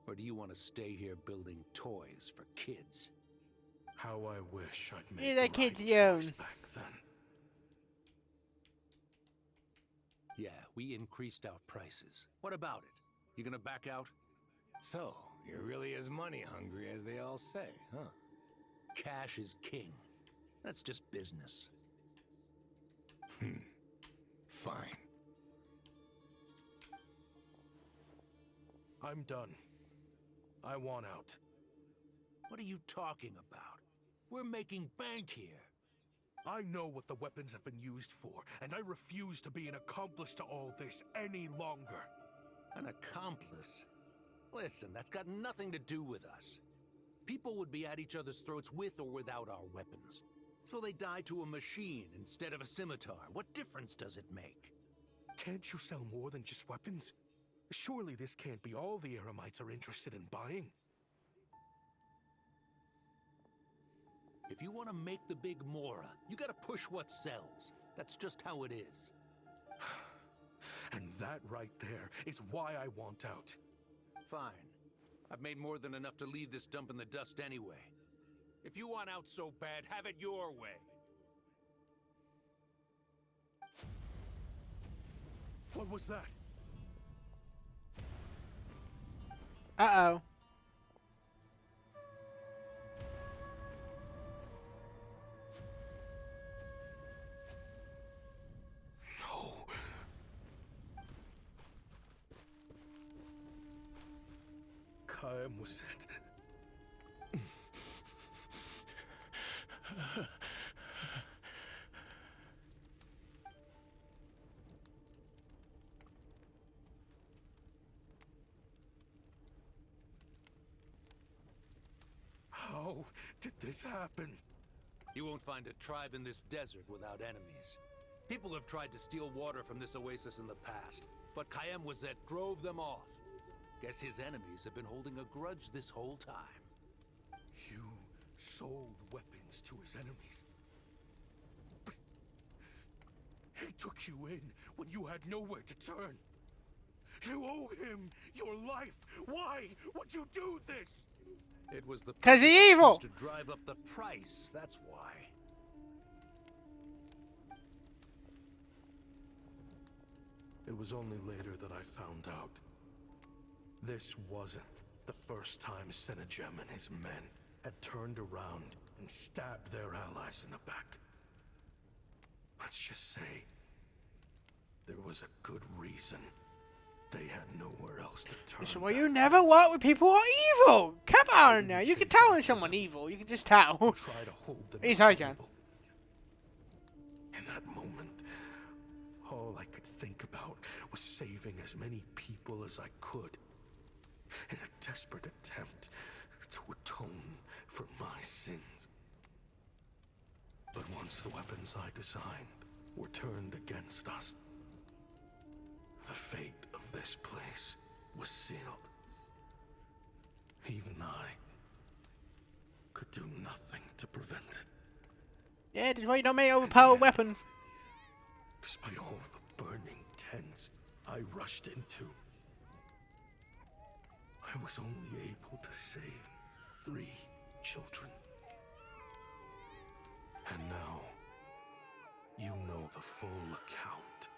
Or do you want to stay here building toys for kids? How I wish I'd made Yeah, the that kid's right young. choice back then. Yeah, we increased our prices. What about it? You gonna back out? So, you're really as money hungry as they all say, huh? Cash is king. That's just business. Fine. I'm done. I want out. What are you talking about? We're making bank here. I know what the weapons have been used for, and I refuse to be an accomplice to all this any longer. An accomplice? Listen, that's got nothing to do with us. People would be at each other's throats with or without our weapons. So they die to a machine instead of a scimitar. What difference does it make? Can't you sell more than just weapons? Surely this can't be all the Eremites are interested in buying. If you want to make the big Mora, you gotta push what sells. That's just how it is. And that right there is why I want out. Fine. I've made more than enough to leave this dump in the dust anyway. If you want out so bad, have it your way. What was that? Uh-oh. No. Kaem was it. did this happen? You won't find a tribe in this desert without enemies. People have tried to steal water from this oasis in the past, but Kayem Wazet drove them off. Guess his enemies have been holding a grudge this whole time. You sold weapons to his enemies. But he took you in when you had nowhere to turn. You owe him your life. Why would you do this? It was the 'Cause he evil. to drive up the price, that's why. It was only later that I found out. This wasn't the first time Senejem and his men had turned around and stabbed their allies in the back. Let's just say there was a good reason. They had nowhere else to turn. So, well, you never work with people who are evil. Come on now. You can tell when someone's evil. You can just tell. Try to hold them Yes, I can. accountable. In that moment, all I could think about was saving as many people as I could in a desperate attempt to atone for my sins. But once the weapons I designed were turned against us, the fate of this place was sealed. Even I could do nothing to prevent it. Yeah, that's why you don't make overpowered weapons. Despite all the burning tents I rushed into, I was only able to save 3 children. And now, you know the full account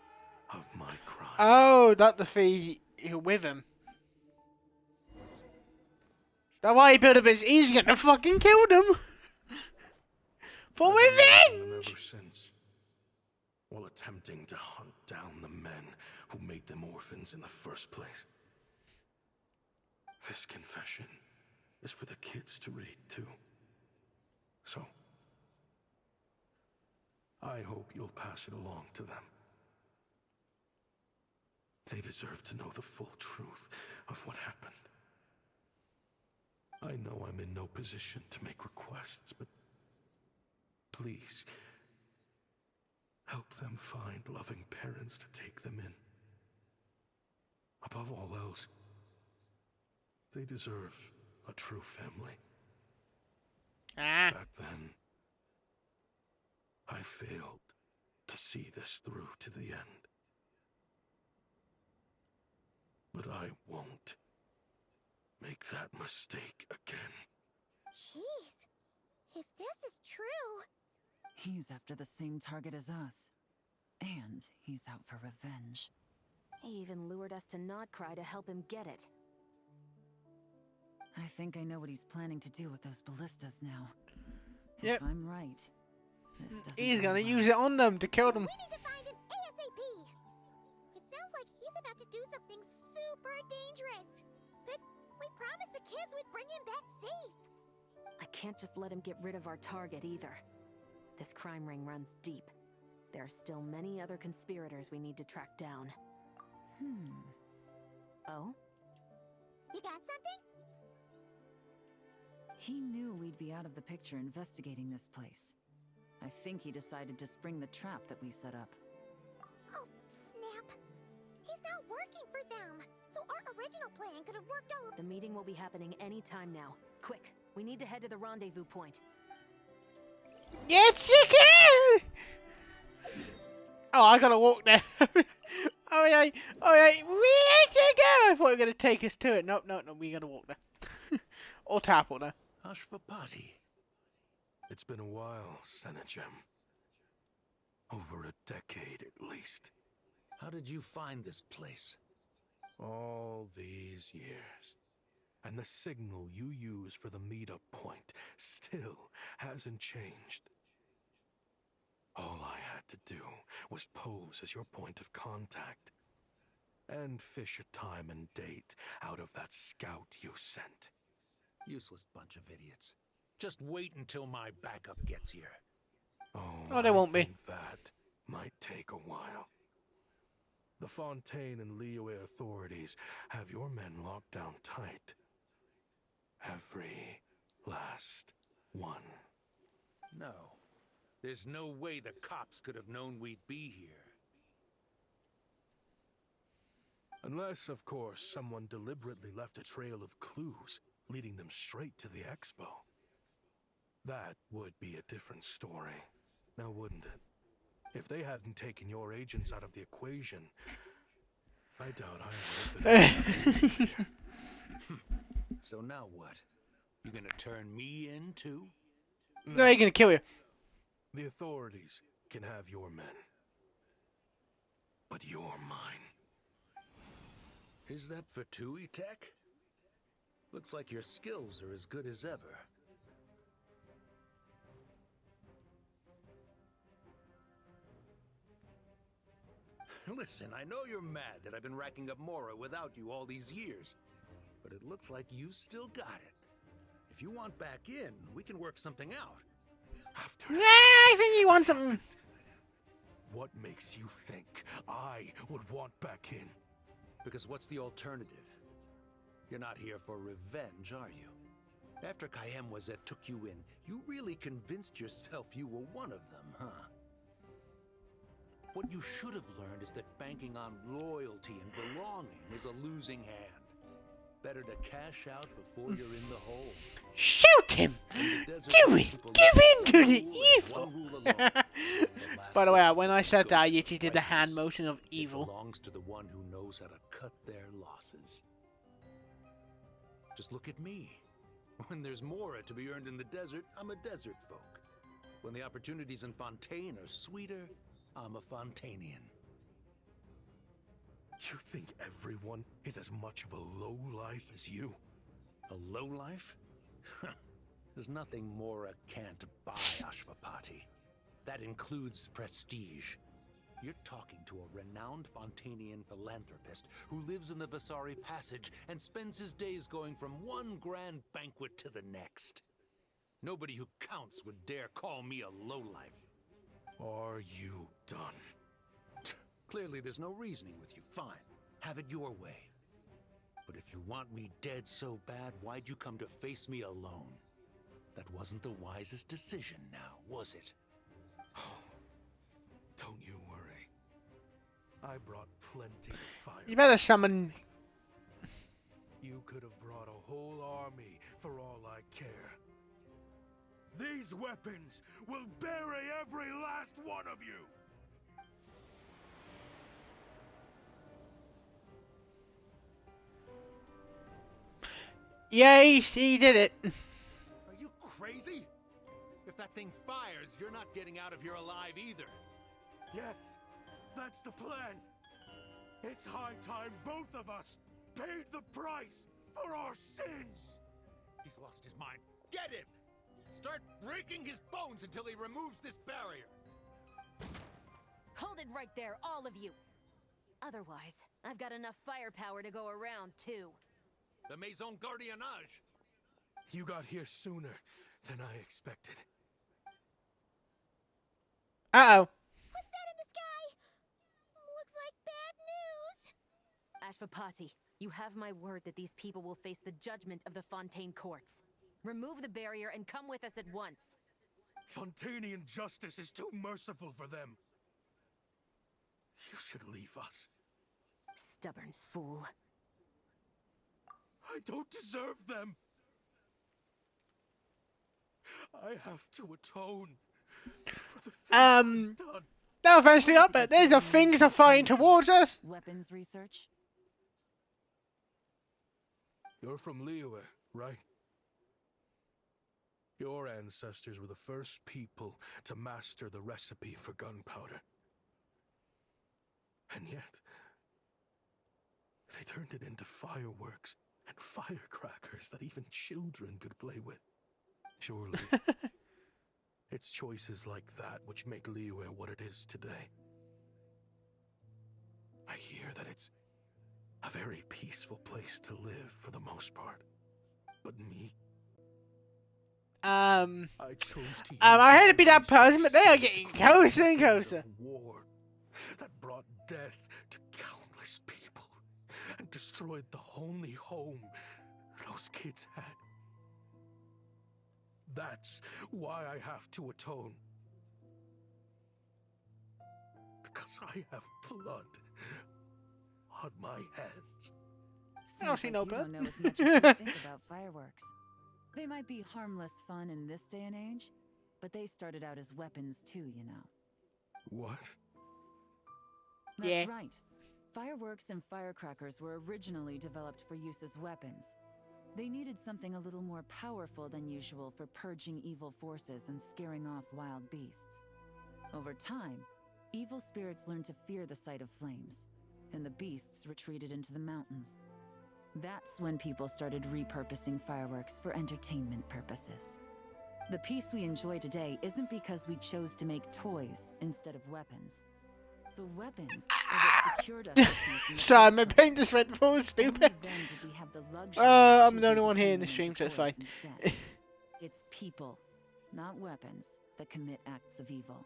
of my crime. Oh, that the fee with him. That's why he built up his. He's gonna fucking kill them. For revenge! Ever since, while attempting to hunt down the men who made them orphans in the first place. This confession is for the kids to read too. So, I hope you'll pass it along to them. They deserve to know the full truth of what happened. I know I'm in no position to make requests, but please, help them find loving parents to take them in. Above all else, they deserve a true family. Back then, I failed to see this through to the end. But I won't make that mistake again. Jeez. If this is true... He's after the same target as us. And he's out for revenge. He even lured us to Nodcry to help him get it. I think I know what he's planning to do with those ballistas now. Yep. If I'm right, this doesn't He's go gonna well. use it on them to kill them. We need to find him ASAP! It sounds like he's about to do something super dangerous. But we promised the kids we'd bring him back safe. I can't just let him get rid of our target either. This crime ring runs deep. There are still many other conspirators we need to track down. Oh? You got something? He knew we'd be out of the picture investigating this place. I think he decided to spring the trap that we set up. Oh, snap. He's not working for them. So our original plan could have worked all... The meeting will be happening any time now. Quick, we need to head to the rendezvous point. Yes, you can! Oh, I gotta walk there. Oh yeah, we have to go! I thought you were gonna take us to it. Nope, we gotta walk there. Or teleport there. Ashvapati. It's been a while, Senejem. Over a decade at least. How did you find this place? All these years. And the signal you use for the meetup point still hasn't changed. All I had to do was pose as your point of contact. And fish a time and date out of that scout you sent. Useless bunch of idiots. Just wait until my backup gets here. Oh, there won't be. I think that might take a while. The Fontaine and Liyue authorities have your men locked down tight. Every last one. No. There's no way the cops could have known we'd be here. Unless, of course, someone deliberately left a trail of clues, leading them straight to the expo. That would be a different story, now wouldn't it? If they hadn't taken your agents out of the equation, I doubt I would have been. So now what? You gonna turn me in too? No, he's gonna kill you. The authorities can have your men, but you're mine. Is that for Tui Tech? Looks like your skills are as good as ever. Listen, I know you're mad that I've been racking up Mora without you all these years, but it looks like you still got it. If you want back in, we can work something out. Nah, I think you want something. What makes you think I would want back in? Because what's the alternative? You're not here for revenge, are you? After Kayemwazet took you in, you really convinced yourself you were one of them, huh? What you should have learned is that banking on loyalty and belonging is a losing hand. Better to cash out before you're in the hole. Shoot him! Do it! Give in to the evil! By the way, when I said that, I actually did the hand motion of evil. It belongs to the one who knows how to cut their losses. Just look at me. When there's Mora to be earned in the desert, I'm a desert folk. When the opportunities in Fontaine are sweeter, I'm a Fontanian. You think everyone is as much of a lowlife as you? A lowlife? There's nothing Mora can't buy, Ashvapati. That includes prestige. You're talking to a renowned Fontanian philanthropist who lives in the Vasari Passage and spends his days going from one grand banquet to the next. Nobody who counts would dare call me a lowlife. Are you done? Clearly there's no reasoning with you. Fine. Have it your way. But if you want me dead so bad, why'd you come to face me alone? That wasn't the wisest decision now, was it? Don't you worry. I brought plenty of fire. You better summon... You could have brought a whole army for all I care. These weapons will bury every last one of you! Yeah, he did it. Are you crazy? If that thing fires, you're not getting out of here alive either. Yes, that's the plan. It's high time both of us paid the price for our sins. He's lost his mind. Get him! Start breaking his bones until he removes this barrier. Hold it right there, all of you. Otherwise, I've got enough firepower to go around, too. The Maison Gardiennage. You got here sooner than I expected. Uh-oh. What's that in the sky? Looks like bad news. Ashvapati, you have my word that these people will face the judgment of the Fontaine courts. Remove the barrier and come with us at once. Fontanian justice is too merciful for them. You should leave us. Stubborn fool. I don't deserve them. I have to atone for the things I've done. No offense to you, but there's a things are flying towards us. Weapons research? You're from Liyue, right? Your ancestors were the first people to master the recipe for gunpowder. And yet, they turned it into fireworks and firecrackers that even children could play with. Surely, it's choices like that which make Liyue what it is today. I hear that it's a very peaceful place to live for the most part. But me, I chose to I hate to be that person, but they are getting closer and closer. War that brought death to countless people and destroyed the only home those kids had. That's why I have to atone. Because I have blood on my hands. Seems she like know you better. don't know as much as you think about fireworks. They might be harmless fun in this day and age, but they started out as weapons too, you know. What? That's Yeah. right. Fireworks and firecrackers were originally developed for use as weapons. They needed something a little more powerful than usual for purging evil forces and scaring off wild beasts. Over time, evil spirits learned to fear the sight of flames, and the beasts retreated into the mountains. That's when people started repurposing fireworks for entertainment purposes. The peace we enjoy today isn't because we chose to make toys instead of weapons. The weapons are what secured us the peace in the Sorry, first my place. brain just went full stupid. Only then did we have the luxury of I'm the choosing only to one here in turn the them stream, into so it's fine. toys instead. It's people, not weapons, that commit acts of evil.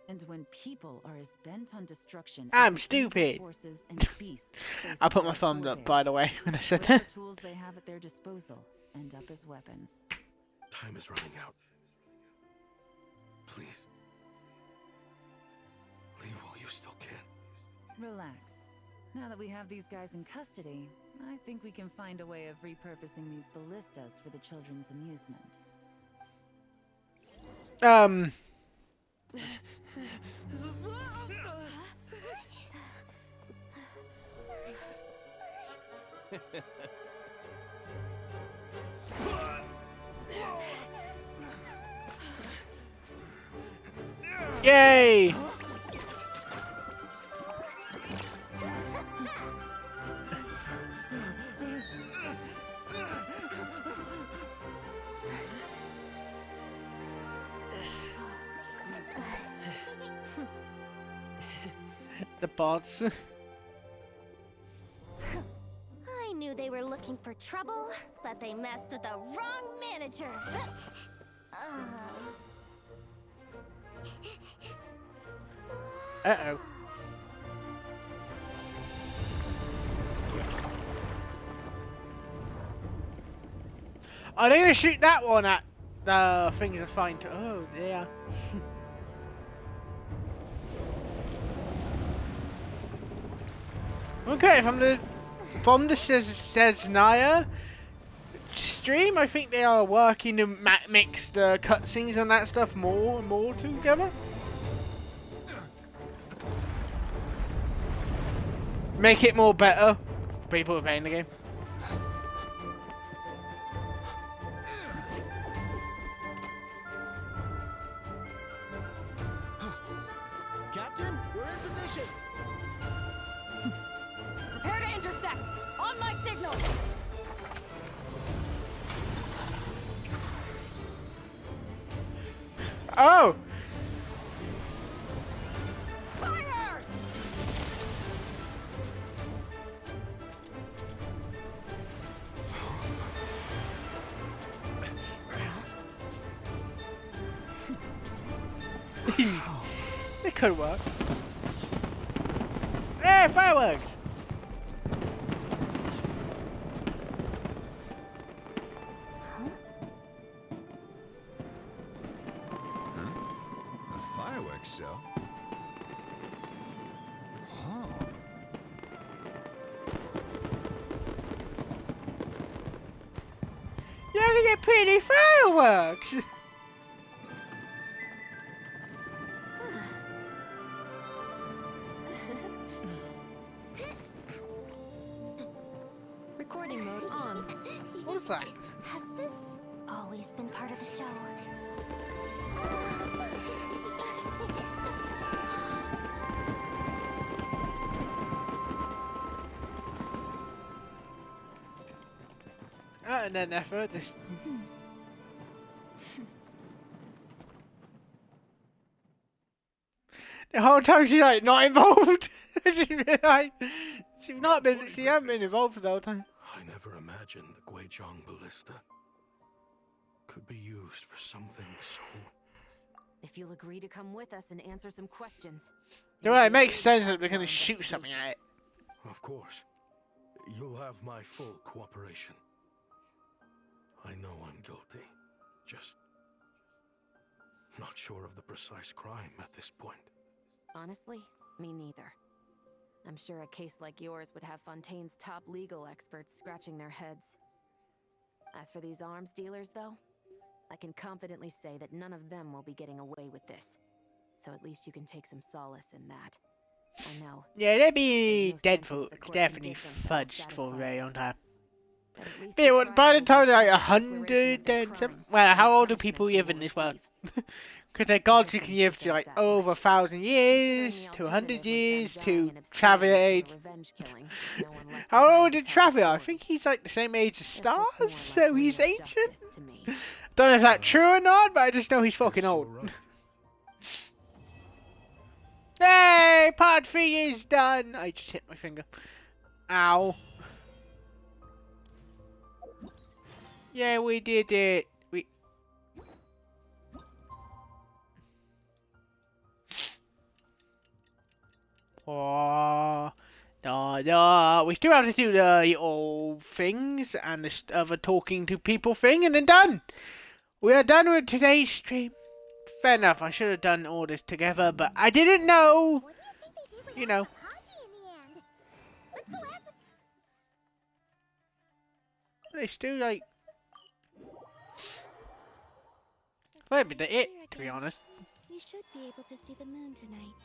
And when people are as bent on destruction as I'm the evil stupid. forces and beasts faced I put by my our thumb up, by the forebears, way, when I said whatever that. tools they have at their disposal end up as weapons. Time is running out. Please. Leave while you still can. Relax. Now that we have these guys in custody, I think we can find a way of repurposing these ballistas for the children's amusement. Yay! The bots. I knew they were looking for trouble, but they messed with the wrong manager. Uh-oh. Are they gonna shoot that one at the things are fine to? Oh, yeah. Okay, from the Cesnaya stream, I think they are working to mix the cutscenes and that stuff more and more together. Make it more better for people who are playing the game. Captain, we're in position. Prepare to intersect! On my signal! Oh! Fire! It could work. Hey, fireworks! A fireworks show? Oh. You're gonna get pretty fireworks! Recording mode on. What's that? Has this always been part of the show? And then effort, this. The whole time she's like not involved. She's been like, she's not been, she hasn't been involved for the whole time. I never imagined the Guizhong ballista could be used for something so... If you'll agree to come with us and answer some questions. Yeah, well, it makes sense that they're gonna shoot something at it. Of course. You'll have my full cooperation. I know I'm guilty. Just Not sure of the precise crime at this point. Honestly, me neither. I'm sure a case like yours would have Fontaine's top legal experts scratching their heads. As for these arms dealers, though, I can confidently say that none of them will be getting away with this. So at least you can take some solace in that. I know. Yeah, they'd be no dead sentence for the court can definitely give them that'll fudged for a satisfy very them. long time. But at least Yeah, well, by the time they're like declaration 100, of their then some. crimes Well, and how the old do punishment people they live will in this world? receive. Because they're gods who If can things live get to like that over way, 1,000 years, considering to the 100 alternative was them years, dying to in obscurity Travis until age. a revenge killing, with no one left How behind old to is tell the Travis? I story. think he's like the same age as This looks more Stars, so like he's real ancient. justice to me. Don't know if that's true or not, but I just know he's fucking Guess old. you're right. Hey, part 3 is done. I just hit my finger. Ow. Yeah, we did it. We. Oh, da da. We still have to do the little things and the other talking to people thing, and then done. We are done with today's stream. Fair enough. I should have done all this together, but I didn't know. What do you think they did with You know. Haji in the end? Let's go ask them. They still like. That'd be it, to be honest. You should be able to see the moon tonight.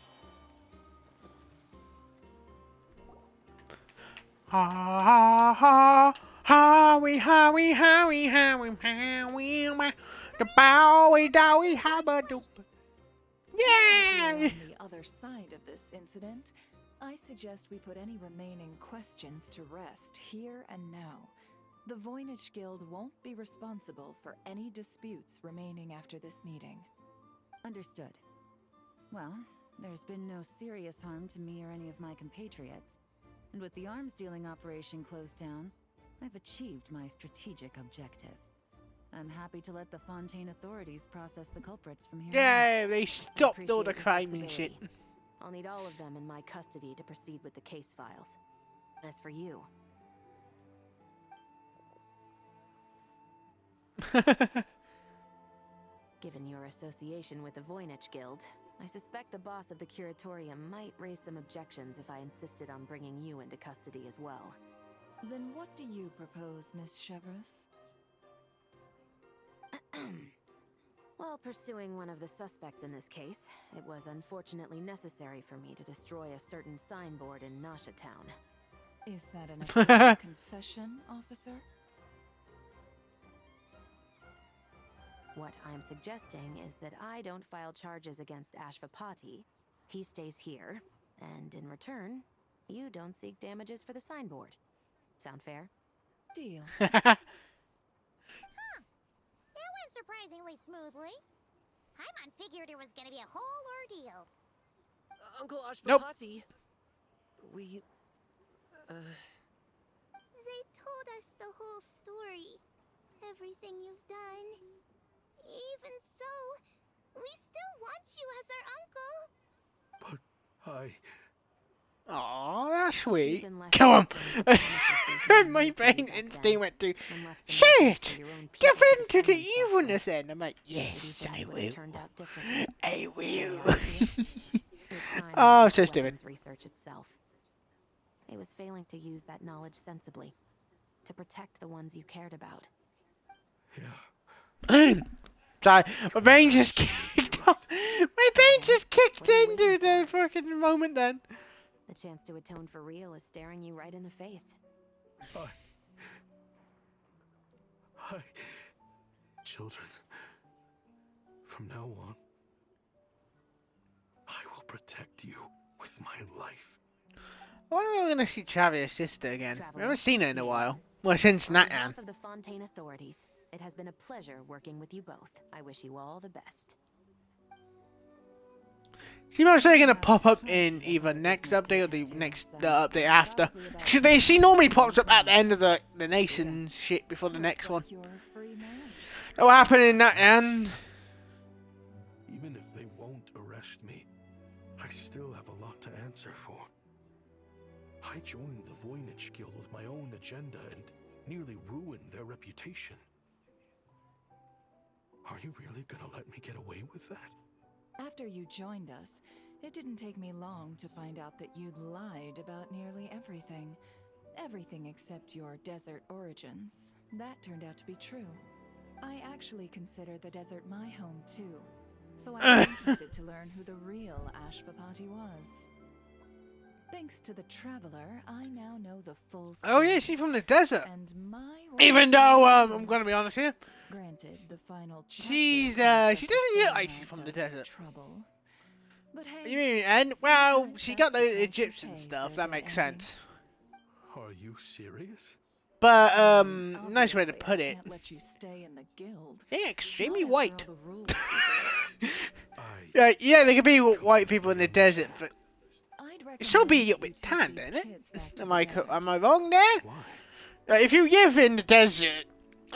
Ha ha ha. Howie, howie, howie, howie, howie, howie. The bowie, dowie, habba doop. Now that Yeah! we're on the other side of this incident, I suggest we put any remaining questions to rest here and now. The Voynich Guild won't be responsible for any disputes remaining after this meeting. Understood. Well, there's been no serious harm to me or any of my compatriots. And with the arms dealing operation closed down, I've achieved my strategic objective. I'm happy to let the Fontaine authorities process the culprits from here on. Yeah, they stopped all the Appreciate your crime and shit. flexibility. I'll need all of them in my custody to proceed with the case files. As for you, given your association with the Voynich Guild, I suspect the boss of the Curatorium might raise some objections if I insisted on bringing you into custody as well. Then what do you propose, Miss Chevreuse? While pursuing one of the suspects in this case, it was unfortunately necessary for me to destroy a certain signboard in Nasha Town. Is that an official confession, officer? What I'm suggesting is that I don't file charges against Ashvapati, he stays here, and in return, you don't seek damages for the signboard. Sound fair? Deal. That went surprisingly smoothly. Paimon figured it was gonna be a whole ordeal. Uncle Nope. Ashvapati, we... They told us the whole story. Everything you've done. Even so, we still want you as our uncle. But Aw, that's sweet. Even less Kill him! interesting than the promises we've My made brain back then, instinct went to, and left some shit! evidence for your own people Give to in to the defend themselves with. evilness then. I'm like, Maybe yes, things I would have will. turned out differently. I will. Your crime Oh, wasn't so the stupid. weapons research itself. It was failing to use that knowledge sensibly, to protect the ones you cared about. yeah, Sorry, my brain just kicked off. My brain just kicked into the fucking moment then. The chance to atone for real is staring you right in the face. children, from now on, I will protect you with my life. I wonder if we're gonna see Travis' sister again. We Traveler, haven't seen her in a meeting. while. Well, since On Natan. behalf of the Fontaine authorities, it has been a pleasure working with you both. I wish you all the best. She must say gonna pop up in either next update or the update after. She normally pops up at the end of the nation shit before the next one. You're a free man. That'll happen in Natan. Even if they won't arrest me, I still have a lot to answer for. I joined the Voynich Guild with my own agenda and nearly ruined their reputation. Are you really gonna let me get away with that? After you joined us, it didn't take me long to find out that you'd lied about nearly everything. Everything except your desert origins. That turned out to be true. I actually consider the desert my home too. So I was interested to learn who the real Ashvapati was. Thanks to the Traveler, I now know the full story. Oh yeah, she's from the desert. And my Even though I'm gonna be honest here, granted, the final she chapter doesn't look like she's from the desert. trouble. But hey, You mean, and well, sometimes she got that's the price you Egyptian pay stuff. for That a makes good ending. sense. Are you serious? But nice way to Obviously, put I it. can't let you stay in the guild. Yeah, extremely Not after white. all the rules you Yeah, there could be white people in the desert, but I'd it still be a recommend little you bit take tanned, these isn't it? kids back to Am the I desert. am I wrong there? Why? If you live in the desert,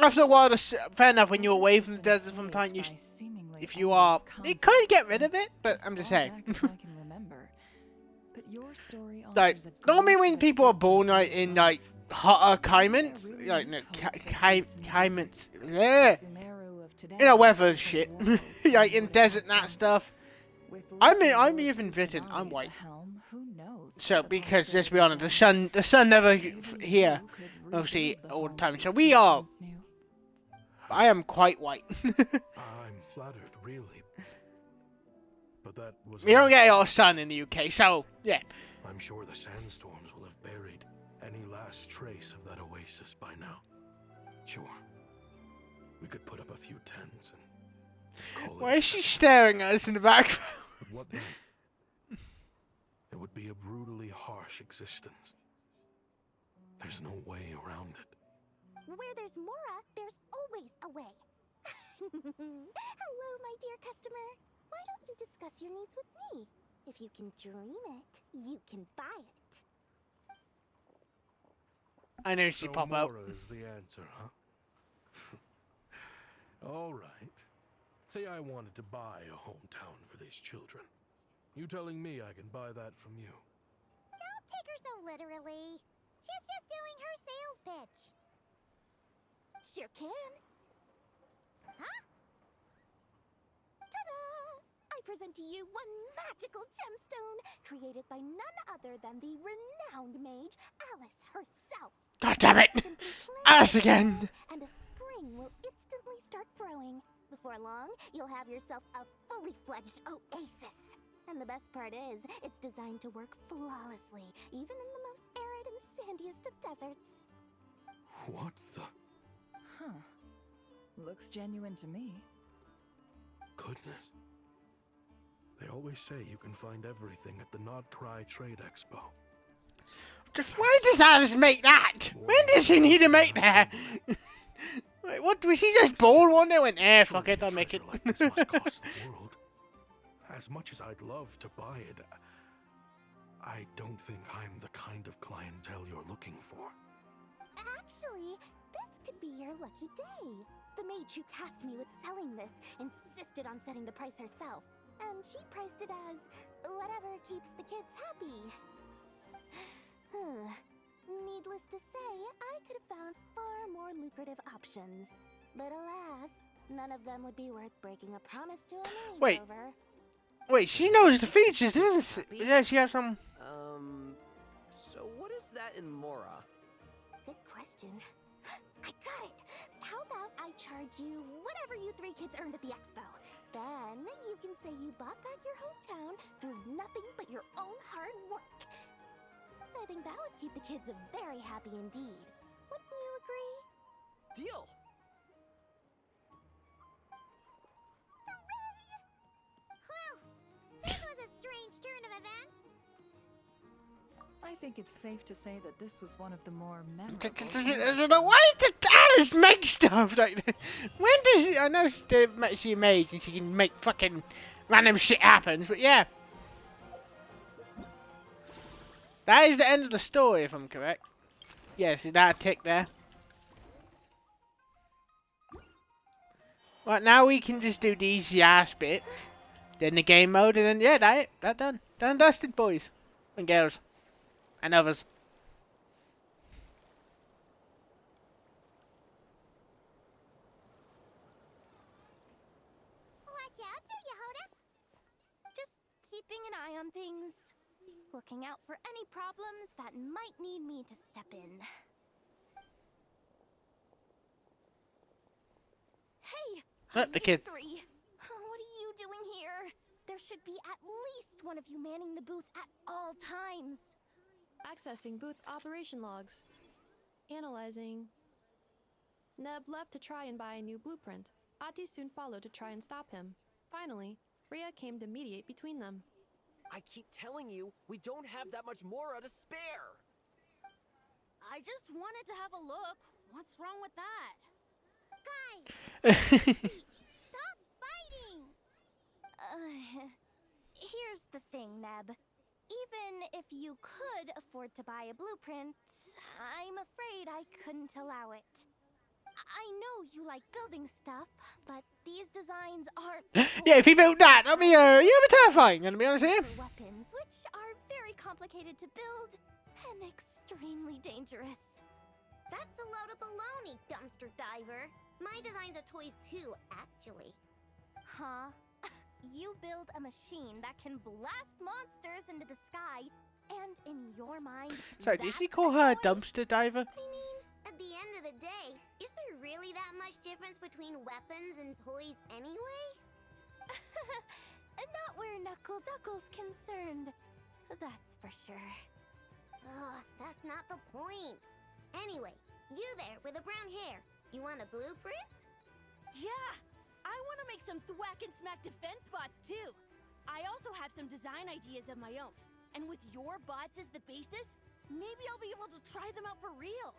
after a while, fair enough. When you're away from the desert from time, you, if you are, you could get rid of it. But I'm just saying. Like, normally when people are born like in like hotter climates, like no, climates, yeah, you know, weather shit, like in desert and that stuff. I'm even Britain. I'm white. So because let's be honest, the sun never here, obviously all the time. So we are. I am quite white. I'm flattered, really. But that was. We don't get a lot of sun in the UK, so yeah. I'm sure the sandstorms will have buried any last trace of that oasis by now. Sure. We could put up a few tents and call Why is she staring at us in the background? What then? It would be a brutally harsh existence. There's no way around it. Where there's Mora, there's always a way. Hello, my dear customer. Why don't you discuss your needs with me? If you can dream it, you can buy it. I know she So pop out. Mora is the answer, huh? All right. Say I wanted to buy a hometown for these children. You telling me I can buy that from you? Don't take her so literally. She's just doing her sales pitch. Sure can. Huh? Ta-da! I present to you one magical gemstone created by none other than the renowned mage Alice herself. God damn it! Alice again! And a spring will instantly start growing. Before long, you'll have yourself a fully fledged oasis. And the best part is, it's designed to work flawlessly, even in the most arid and sandiest of deserts. What the? Huh. Looks genuine to me. Goodness. They always say you can find everything at the Not Cry Trade Expo. Just why does Alice make that? When does she need to make that? Wait, what? Was she just bored one day? Went, fuck it, I'll make it. Like this must cost the world. As much as I'd love to buy it, I don't think I'm the kind of clientele you're looking for. Actually, this could be your lucky day. The mage who tasked me with selling this insisted on setting the price herself, and she priced it as whatever keeps the kids happy. Needless to say, I could have found far more lucrative options. But alas, none of them would be worth breaking a promise to a mage Wait. over. Wait, she knows the features, doesn't she? Yeah, she has some. So what is that in Mora? Good question. I got it! How about I charge you whatever you three kids earned at the expo? Then you can say you bought back your hometown through nothing but your own hard work. I think that would keep the kids very happy indeed. Wouldn't you agree? Deal! Well, this was a strange turn of events. I think it's safe to say that this was one of the more I why does Alice make stuff like that? When does she? I know she's amazing and she can make fucking random shit happen, but yeah. That is the end of the story, if I'm correct. Yes, is that a tick there? Right, now we can just do these ass bits. Then the game mode, and then, yeah, that done. Done and dusted, boys. And girls. And others. Watch out, Yehoda. Just keeping an eye on things. Looking out for any problems that might need me to step in. Hey! The kids. Three. What are you doing here? There should be at least one of you manning the booth at all times. Accessing booth operation logs. Analyzing. Neb left to try and buy a new blueprint. Ati soon followed to try and stop him. Finally, Rhea came to mediate between them. I keep telling you, we don't have that much Mora to spare! I just wanted to have a look. What's wrong with that? Guys! Stop fighting! Here's the thing, Neb. Even if you could afford to buy a blueprint, I'm afraid I couldn't allow it. I know you like building stuff, but these designs aren't... Yeah, if you built that, that'd be terrifying, gonna be honest here. Weapons, which are very complicated to build and extremely dangerous. That's a load of baloney, dumpster diver. My designs are toys too, actually. Huh? You build a machine that can blast monsters into the sky, and in your mind, Sorry, did she call her a dumpster diver? I mean, at the end of the day, is there really that much difference between weapons and toys anyway? Not where Knuckle Duckle's concerned. That's for sure. That's not the point. Anyway, you there with the brown hair, you want a blueprint? Yeah! I want to make some thwack and smack defense bots too. I also have some design ideas of my own. And with your bots as the basis, maybe I'll be able to try them out for real.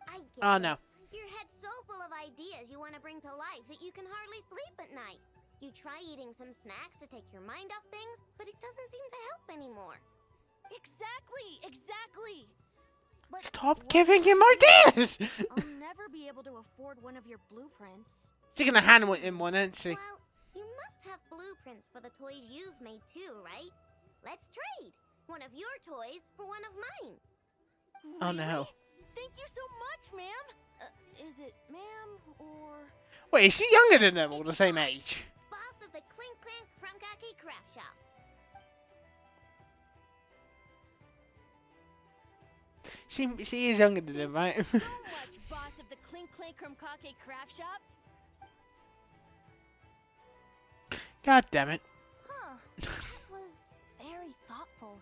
I get Oh, it. no. Your head's so full of ideas you want to bring to life that you can hardly sleep at night. You try eating some snacks to take your mind off things, but it doesn't seem to help anymore. Exactly! But Stop giving him ideas! I'll never be able to afford one of your blueprints. She's gonna hand him one, isn't she? Well, you must have blueprints for the toys you've made too, right? Let's trade. One of your toys for one of mine. Oh no. Thank you so much, ma'am. Is it ma'am or... Wait, is she younger than them or the same age? Boss of the Clink Clank Krumkaki Craft Shop. She is younger than them, right? So much, boss of the Clink Clank Krumkaki Craft Shop. God damn it. Huh. That was very thoughtful.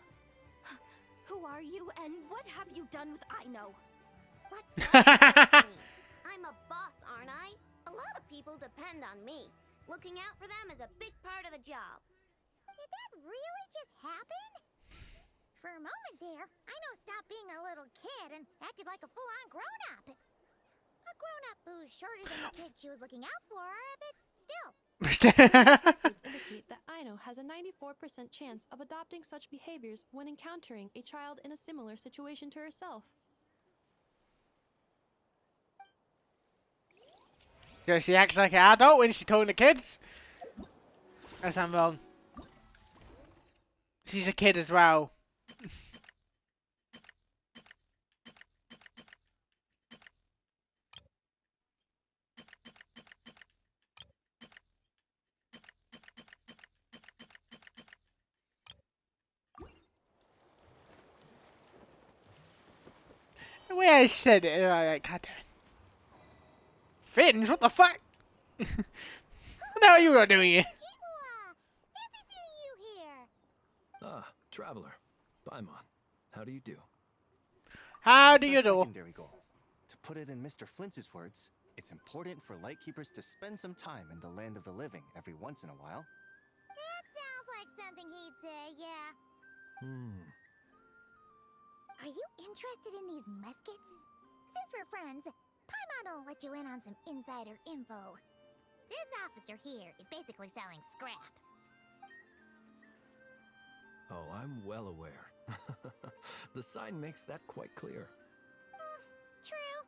Who are you and what have you done with Aino? What's wrong with me? I'm a boss, aren't I? A lot of people depend on me. Looking out for them is a big part of the job. Did that really just happen? For a moment there, Aino stopped being a little kid and acted like a full-on grown-up. A grown-up who's shorter than the kid she was looking out for, but still. Indicate that Aino has a 94% chance of adopting such behaviors when encountering a child in a similar situation to herself. So she acts like an adult when she's talking to kids? Unless I'm wrong. She's a kid as well. The way I said it, like, God damn it. Fins, what the fuck? What the hell are you doing here? Fancy seeing you here. Ah, traveler. Paimon, how do you do? How do That's you our do? Secondary goal. To put it in Mr. Flintz's words, it's important for Lightkeepers to spend some time in the land of the living every once in a while. That sounds like something he'd say, yeah. Are you interested in these muskets? Since we're friends, Paimon will let you in on some insider info. This officer here is basically selling scrap. Oh, I'm well aware. The sign makes that quite clear. True.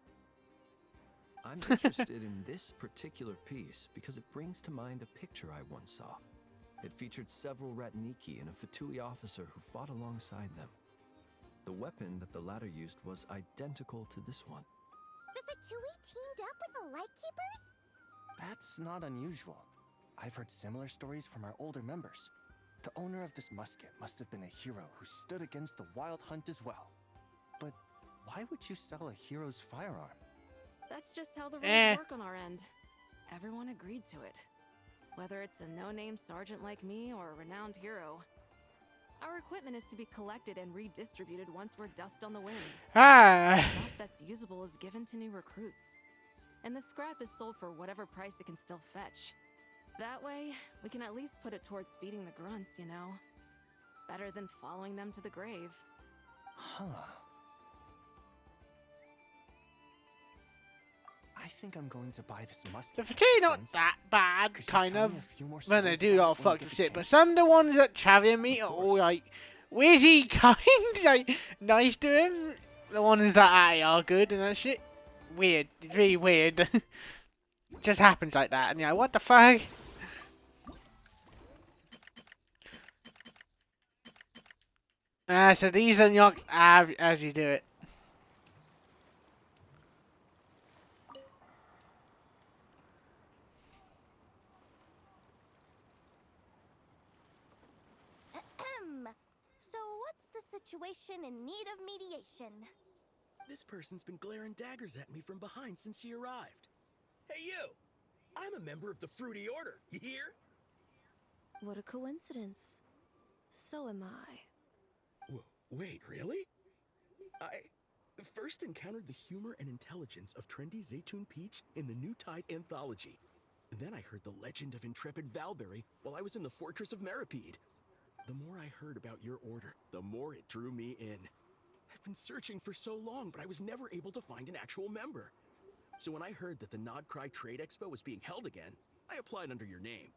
I'm interested in this particular piece because it brings to mind a picture I once saw. It featured several Ratniki and a Fatui officer who fought alongside them. The weapon that the latter used was identical to this one. The Fatui teamed up with the Lightkeepers? That's not unusual. I've heard similar stories from our older members. The owner of this musket must have been a hero who stood against the wild hunt as well. But why would you sell a hero's firearm? That's just how the rules work on our end. Everyone agreed to it. Whether it's a no-name sergeant like me or a renowned hero. Our equipment is to be collected and redistributed once we're dust on the wind. Stuff that's usable is given to new recruits. And the scrap is sold for whatever price it can still fetch. That way, we can at least put it towards feeding the grunts, you know? Better than following them to the grave. Huh. I think I'm going to buy this musket. The fatigue not that bad, kind of. When they do all fucked up shit, but some of the ones that Travian meet are all like, whizzy kind, like nice to him. The ones that are good and that shit. Weird, it's really weird. Just happens like that, and you're like, what the fuck? So these unlocks as you do it. So what's the situation in need of mediation? This person's been glaring daggers at me from behind since she arrived. Hey, you! I'm a member of the Fruity Order, you hear? What a coincidence. So am I. Wait, really? I first encountered the humor and intelligence of trendy Zaytune Peach in the New Tide anthology. Then I heard the legend of intrepid Valberry while I was in the Fortress of Meripede. The more I heard about your order, the more it drew me in. I've been searching for so long, but I was never able to find an actual member. So when I heard that the Nodcry Trade Expo was being held again, I applied under your name.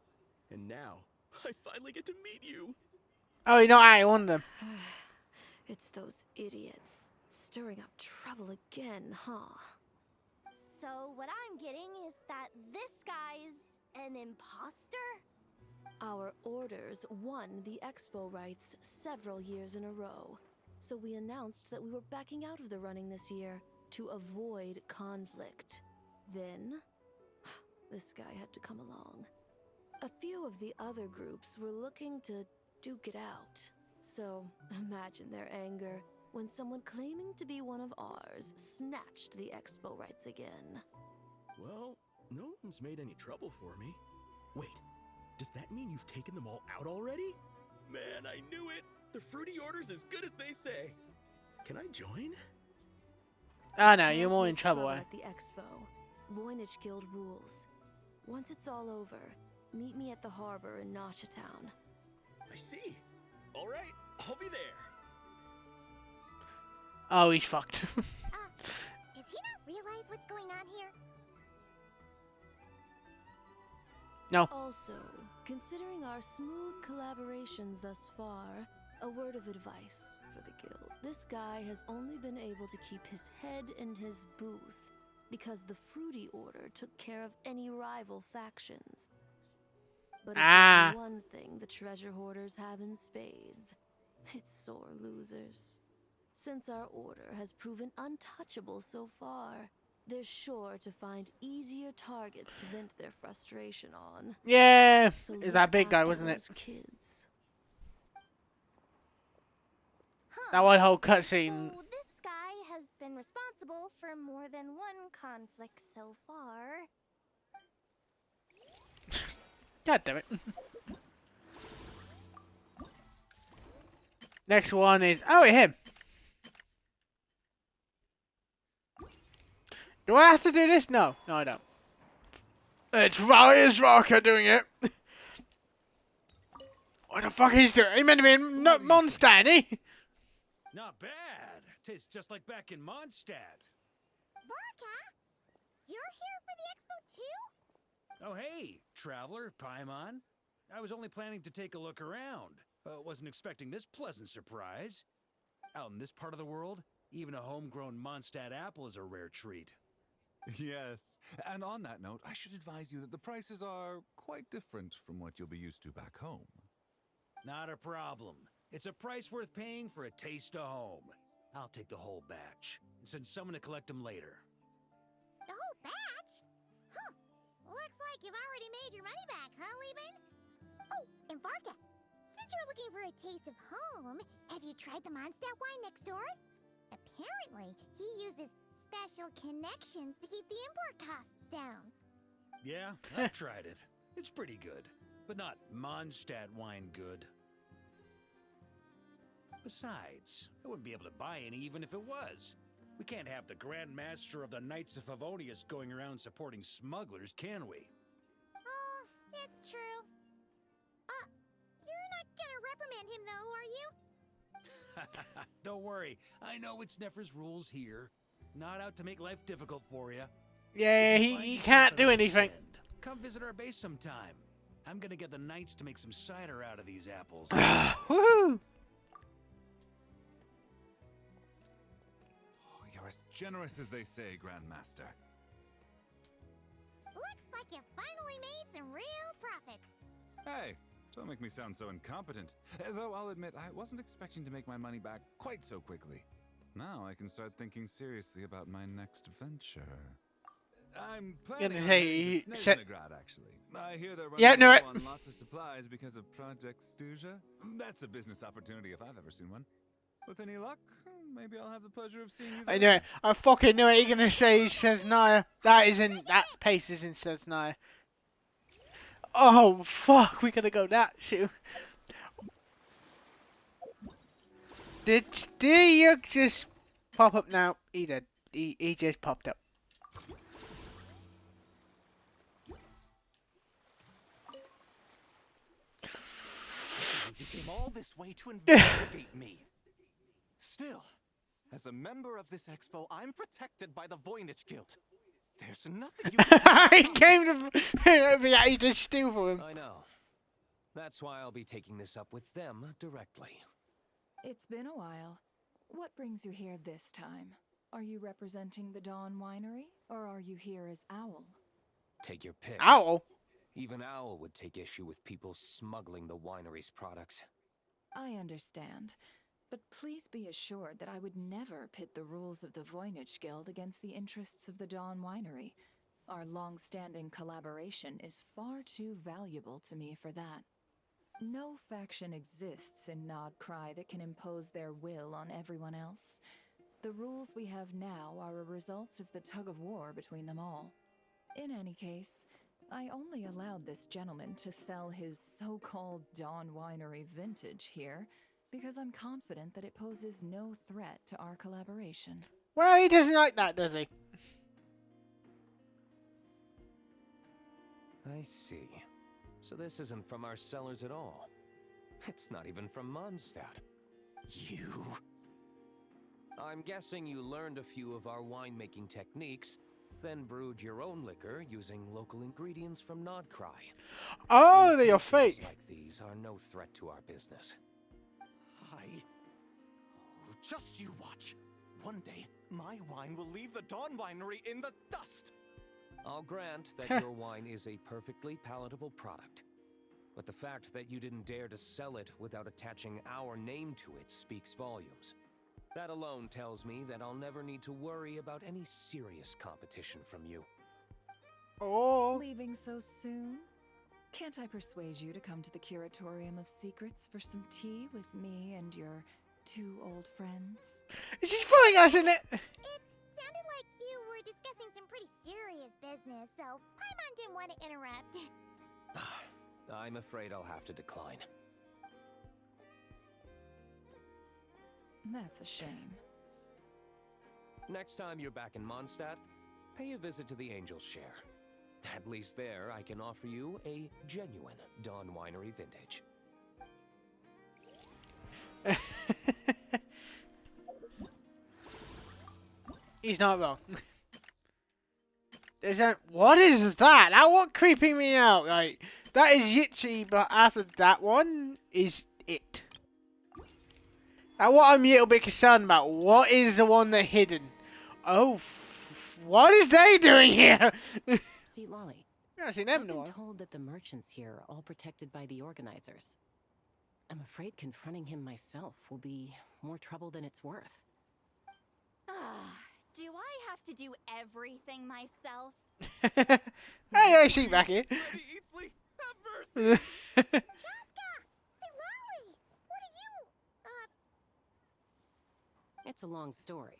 And now, I finally get to meet you. Oh, you know, I won them. It's those idiots. Stirring up trouble again, huh? So what I'm getting is that this guy's an imposter? Our orders won the expo rights several years in a row. So we announced that we were backing out of the running this year to avoid conflict. Then, this guy had to come along. A few of the other groups were looking to duke it out. So imagine their anger when someone claiming to be one of ours snatched the expo rights again. Well, no one's made any trouble for me. Wait, does that mean you've taken them all out already? Man, I knew it! The Fruity Order's as good as they say. Can I join? Oh no, you're more in trouble. At the expo, Voynich Guild rules. Once it's all over, meet me at the harbor in Nasha Town. I see. All right, I'll be there. Oh, he's fucked. Does he not realize what's going on here? No. Also, considering our smooth collaborations thus far, a word of advice for the guild. This guy has only been able to keep his head in his booth because the Fruity Order took care of any rival factions. But if there's one thing the treasure hoarders have in spades, it's sore losers. Since our order has proven untouchable so far, they're sure to find easier targets to vent their frustration on. Yeah, so is that big guy, wasn't it? Kids. That one whole cutscene. So this guy has been responsible for more than one conflict so far. God damn it. Next one is him. Do I have to do this? No, I don't. It's Raka doing it. What the fuck is doing? He meant to be in Mondstadt, ain't he? Not bad. Tastes just like back in Mondstadt. Varka, you're here for the expo too? Oh hey, traveler, Paimon. I was only planning to take a look around. Wasn't expecting this pleasant surprise. Out in this part of the world, even a homegrown Mondstadt apple is a rare treat. Yes, and on that note, I should advise you that the prices are quite different from what you'll be used to back home. Not a problem. It's a price worth paying for a taste of home. I'll take the whole batch and send someone to collect them later. The whole batch? Huh. Looks like like you've already made your money back, huh, Lieben? Oh, and Varga, since you're looking for a taste of home, have you tried the Mondstadt wine next door? Apparently, he uses special connections to keep the import costs down. Yeah, I've tried it. It's pretty good, but not Mondstadt wine good. Besides, I wouldn't be able to buy any even if it was. We can't have the Grand Master of the Knights of Favonius going around supporting smugglers, can we? Oh, that's true. You're not gonna reprimand him though, are you? Don't worry, I know it's Nefer's rules here. Not out to make life difficult for you. Yeah, he can't do anything. Come visit our base sometime. I'm gonna get the Knights to make some cider out of these apples. Woohoo! Oh, you're as generous as they say, Grandmaster. Looks like you finally made some real profit. Hey, don't make me sound so incompetent. Though I'll admit, I wasn't expecting to make my money back quite so quickly. Now I can start thinking seriously about my next venture. I'm planning on heading to Snezhnegrad, actually. I hear they're running low on lots of supplies because of Project Stuja. That's a business opportunity if I've ever seen one. With any luck, maybe I'll have the pleasure of seeing you there. I know it. I fucking knew it. You're gonna say Snezhnaya. That pace is in Snezhnaya. Oh fuck, we're gonna go that soon. Did you just pop up now? He did. He just popped up. You came all this way to investigate me. Still, as a member of this expo, I'm protected by the Voynich Guild. There's nothing you can He came to he just steal for him. I know. That's why I'll be taking this up with them directly. It's been a while. What brings you here this time? Are you representing the Dawn Winery, or are you here as Owl? Take your pick. Owl? Even Owl would take issue with people smuggling the winery's products. I understand. But please be assured that I would never pit the rules of the Voynich Guild against the interests of the Dawn Winery. Our long-standing collaboration is far too valuable to me for that. No faction exists in Nodcry that can impose their will on everyone else. The rules we have now are a result of the tug-of-war between them all. In any case, I only allowed this gentleman to sell his so-called Dawn Winery vintage here because I'm confident that it poses no threat to our collaboration. Well, he doesn't like that, does he? I see. So this isn't from our cellars at all. It's not even from Mondstadt. You... I'm guessing you learned a few of our winemaking techniques, then brewed your own liquor using local ingredients from Nodcry. Oh, they're your fake. Like these are no threat to our business. Just you watch. One day, my wine will leave the Dawn Winery in the dust. I'll grant that your wine is a perfectly palatable product. But the fact that you didn't dare to sell it without attaching our name to it speaks volumes. That alone tells me that I'll never need to worry about any serious competition from you. Oh. Leaving so soon? Can't I persuade you to come to the Curatorium of Secrets for some tea with me and your 2 old friends? Is she fooling us, isn't it? It sounded like you were discussing some pretty serious business, so Paimon didn't want to interrupt. I'm afraid I'll have to decline. That's a shame. Next time you're back in Mondstadt, pay a visit to the Angel's Share. At least there, I can offer you a genuine Dawn Winery vintage. He's not wrong. What is that? That one creeping me out. Like, that is Yitchy, but after that one is it. Now, what I'm a little bit concerned about, what is the one that's hidden? Oh, what is they doing here? See, Lolly, Yeah, seen them I've no been one. told that the merchants here are all protected by the organizers. I'm afraid confronting him myself will be more trouble than it's worth. Ah, Do I have to do everything myself? Hey, she back here. Chaska! Say, Lolly! What are you, It's a long story.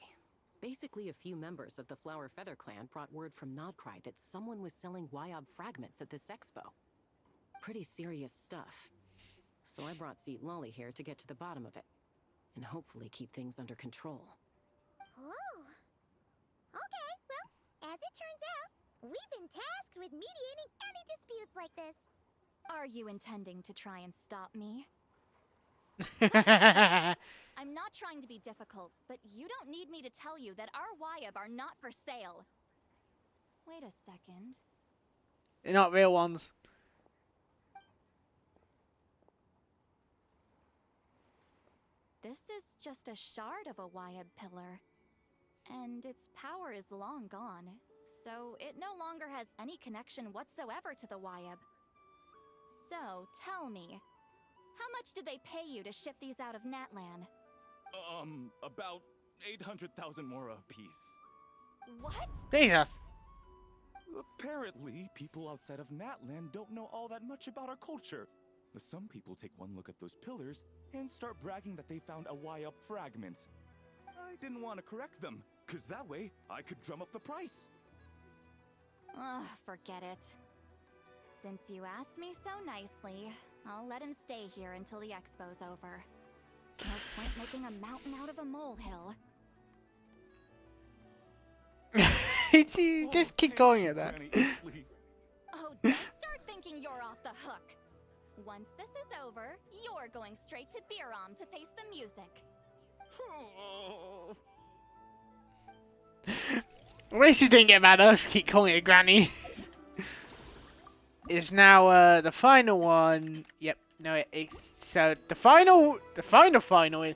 Basically, a few members of the Flower Feather clan brought word from Nodcry that someone was selling Wyob fragments at this expo. Pretty serious stuff. So I brought Seat Lolly here to get to the bottom of it, and hopefully keep things under control. Oh. Okay, well, as it turns out, we've been tasked with mediating any disputes like this. Are you intending to try and stop me? I'm not trying to be difficult, but you don't need me to tell you that our Wyob are not for sale. Wait a second. They're not real ones. This is just a shard of a Wyob pillar. And its power is long gone, so it no longer has any connection whatsoever to the Wyob. So, tell me, how much did they pay you to ship these out of Natlan? About 800,000 more a piece. What? Jesus. Apparently, people outside of Natlan don't know all that much about our culture. Some people take one look at those pillars and start bragging that they found a Wyob fragment. I didn't want to correct them, because that way I could drum up the price. Ugh, forget it. Since you asked me so nicely, I'll let him stay here until the expo's over. No point making a mountain out of a molehill. Just keep going at that. Oh, don't start thinking you're off the hook. Once this is over, you're going straight to Biram to face the music. At least she didn't get mad at us for keep calling her Granny. It's now the final one. Yep. No, it's so the final is.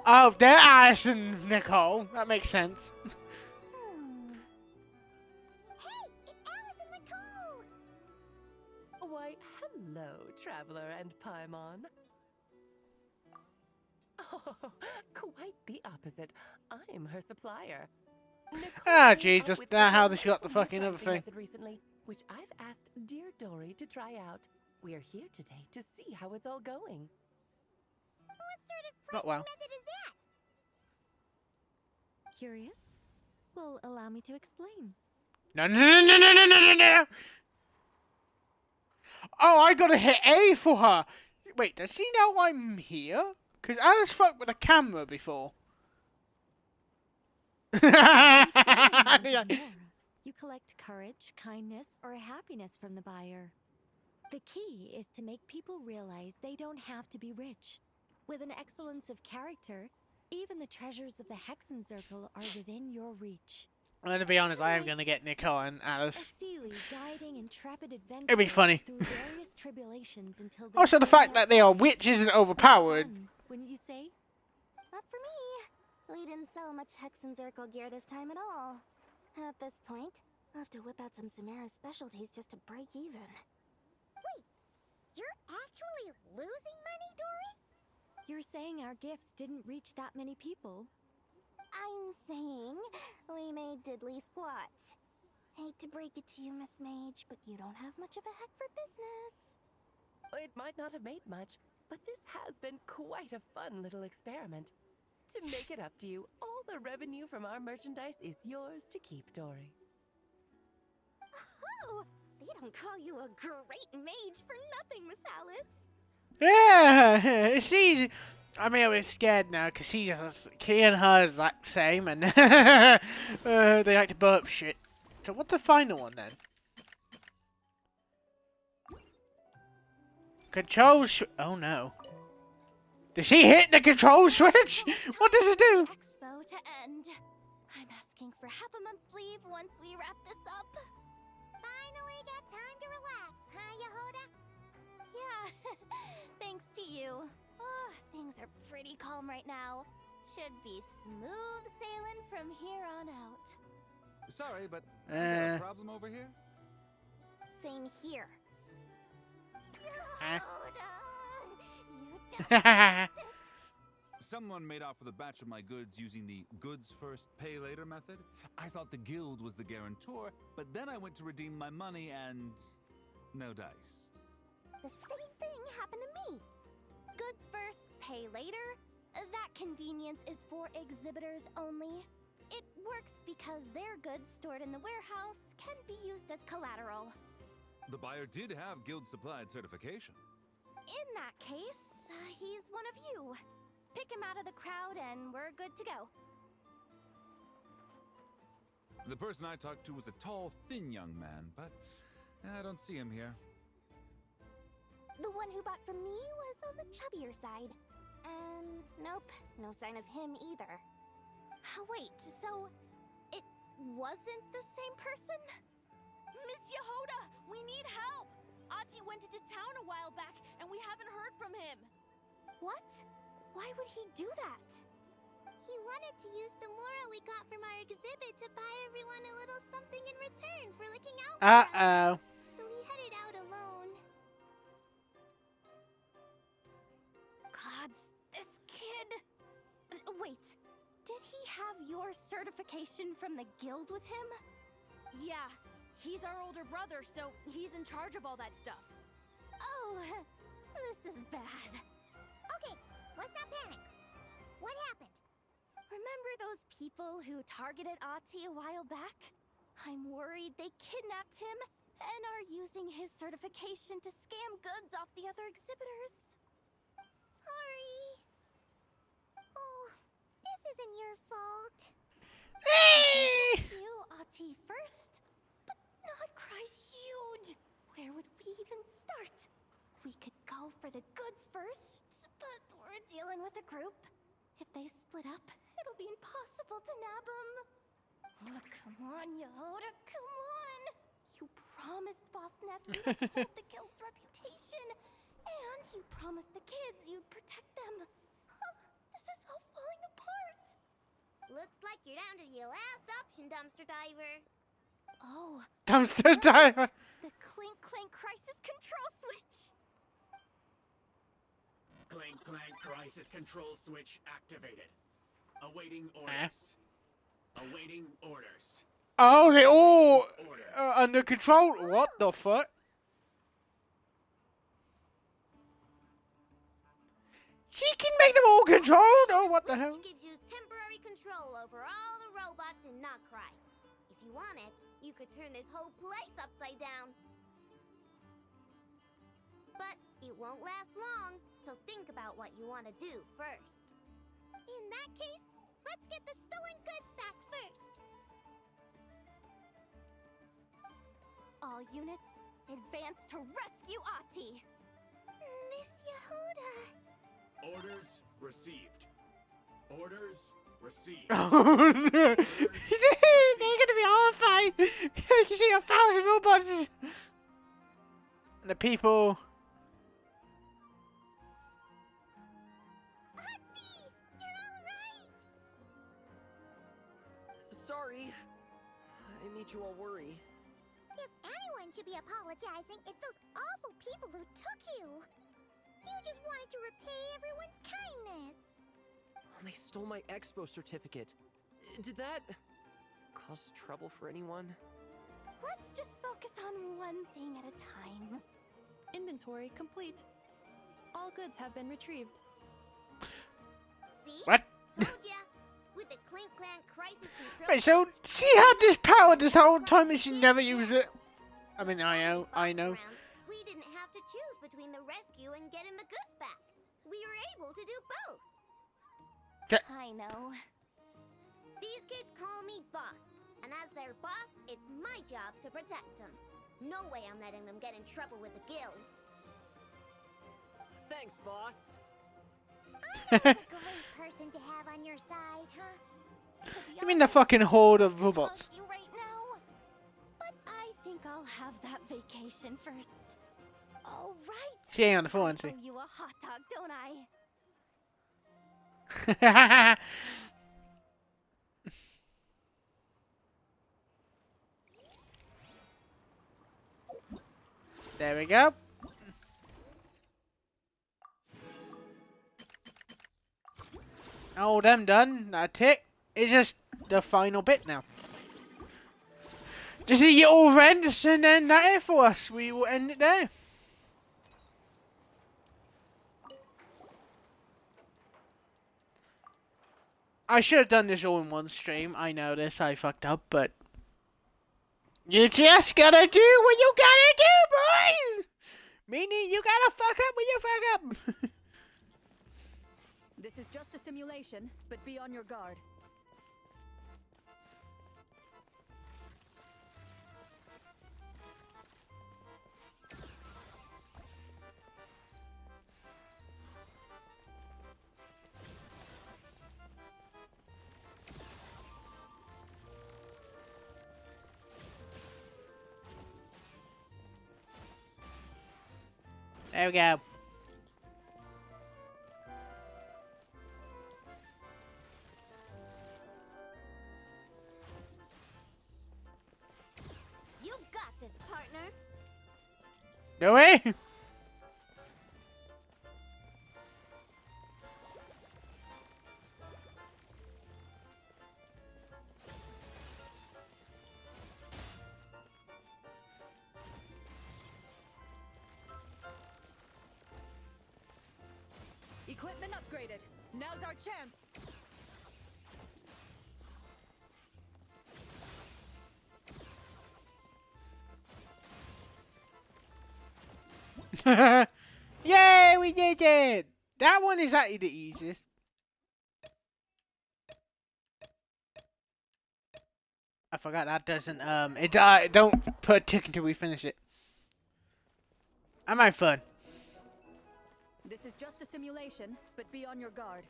Oh, they're Alice and Nicole. That makes sense. Hey, it's Alice and Nicole! Why, hello, Traveler and Paimon. Oh, quite the opposite. I'm her supplier. Ah, Jesus, that's how they got the fucking other thing. Recently, which I've asked dear Dory to try out. We're here today to see how it's all going. What sort of Not well. method is that? Curious? Well, allow me to explain. No. Oh, I gotta hit A for her. Wait, does she know I'm here? Because Alice fucked with the camera before. You collect courage, kindness, or happiness from the buyer. The key is to make people realize they don't have to be rich. With an excellence of character, even the treasures of the Hexen Circle are within your reach. I'm gonna be honest, I am gonna get Nicole and Alice. Seely guiding intrepid adventurers It'd be funny. through various tribulations until they Also, the find fact their that they are path. witches and overpowered. Wouldn't you say? Not for me. We didn't sell much Hexen Circle gear this time at all. At this point, I'll have to whip out some Samara specialties just to break even. Wait, you're actually losing money, Dory? You're saying our gifts didn't reach that many people? I'm saying we made diddly squat. Hate to break it to you, Miss Mage, but you don't have much of a heck for business. It might not have made much, but this has been quite a fun little experiment. To make it up to you, all the revenue from our merchandise is yours to keep, Dory. Oh, they don't call you a great mage for nothing, Miss Alice. Yeah, she's. I mean, I was scared now because he and her is like same, and they like to burp shit. So what's the final one then? Control oh no. Does she hit the control switch? What does it do? Expo to end. I'm asking for half a month's leave once we wrap this up. Finally got time to relax, huh, Yehoda? Yeah, thanks to you. Oh, things are pretty calm right now. Should be smooth sailing from here on out. Sorry, but you got a problem over here? Same here. Huh? You just Someone made off with a batch of my goods using the goods first, pay later method. I thought the guild was the guarantor, but then I went to redeem my money and no dice. The same thing happened to me. Goods first, pay later? That convenience is for exhibitors only. It works because their goods stored in the warehouse can be used as collateral. The buyer did have guild-supplied certification. In that case, he's one of you. Pick him out of the crowd and we're good to go. The person I talked to was a tall, thin young man, but I don't see him here. The one who bought from me was on the chubbier side. And nope, no sign of him either. Wait, so it wasn't the same person? Miss Yehoda, we need help! Ati went into town a while back, and we haven't heard from him. What? Why would he do that? He wanted to use the mora we got from our exhibit to buy everyone a little something in return for looking out for us. Uh-oh. So he headed out alone. Gods, this kid... Wait, did he have your certification from the guild with him? Yeah, he's our older brother, so he's in charge of all that stuff. Oh, this is bad. Okay, let's not panic. What happened? Remember those people who targeted Ati a while back? I'm worried they kidnapped him and are using his certification to scam goods off the other exhibitors. Sorry. Oh, this isn't your fault. You, Ati, first? But Nodcry's huge. Where would we even start? We could go for the goods first, but we're dealing with a group. If they split up, it'll be impossible to nab them. Oh, come on, Yehoda, come on! You promised Boss Nephew to hold the guild's reputation, and you promised the kids you'd protect them. This is all falling apart. Looks like you're down to your last option, dumpster diver. Oh. Dumpster diver. The Clink Clank Crisis Control Switch. Clank Clank Crisis Control Switch activated. Awaiting orders. Awaiting orders. Oh, they all under control. What the fuck? She can make them all controlled. Oh, what the hell? Which gives you temporary control over all the robots in Notcry. If you want it, you could turn this whole place upside down. But it won't last long, so think about what you want to do first. In that case, let's get the stolen goods back first. All units, advance to rescue Ati. Miss Yehoda. Orders received. Orders received. Oh no! They're gonna be horrified. You can see 1,000 robots. And the people. Sorry. I made you all worry. If anyone should be apologizing, it's those awful people who took you. You just wanted to repay everyone's kindness. They stole my expo certificate. Did that cause trouble for anyone? Let's just focus on one thing at a time. Inventory complete. All goods have been retrieved. See? What? Told ya. With the Clink Clank Crisis Control. Wait, so she had this power this whole time and she never used it? I mean, I know. We didn't have to choose between the rescue and getting the goods back. We were able to do both. I know. These kids call me boss, and as their boss, it's my job to protect them. No way I'm letting them get in trouble with the guild. Thanks, boss. I'm a great person to have on your side, huh? You mean the fucking horde of robots? You right now, but I think I'll have that vacation first. Oh right. She ain't on the phone, is she? I owe you a hot dog, don't I? There we go. All them done. That's it. It's just the final bit now. Just the little events and then that's it for us. We will end it there. I should have done this all in one stream. I know this. I fucked up, but you just gotta do what you gotta do, boys! Meaning you gotta fuck up when you fuck up. This is just a simulation, but be on your guard. There we go. You've got this, partner. No way. Equipment upgraded. Now's our chance. Yay, we did it! That one is actually the easiest. I forgot that doesn't, don't put a tick until we finish it. I'm having fun. This is just a simulation, but be on your guard.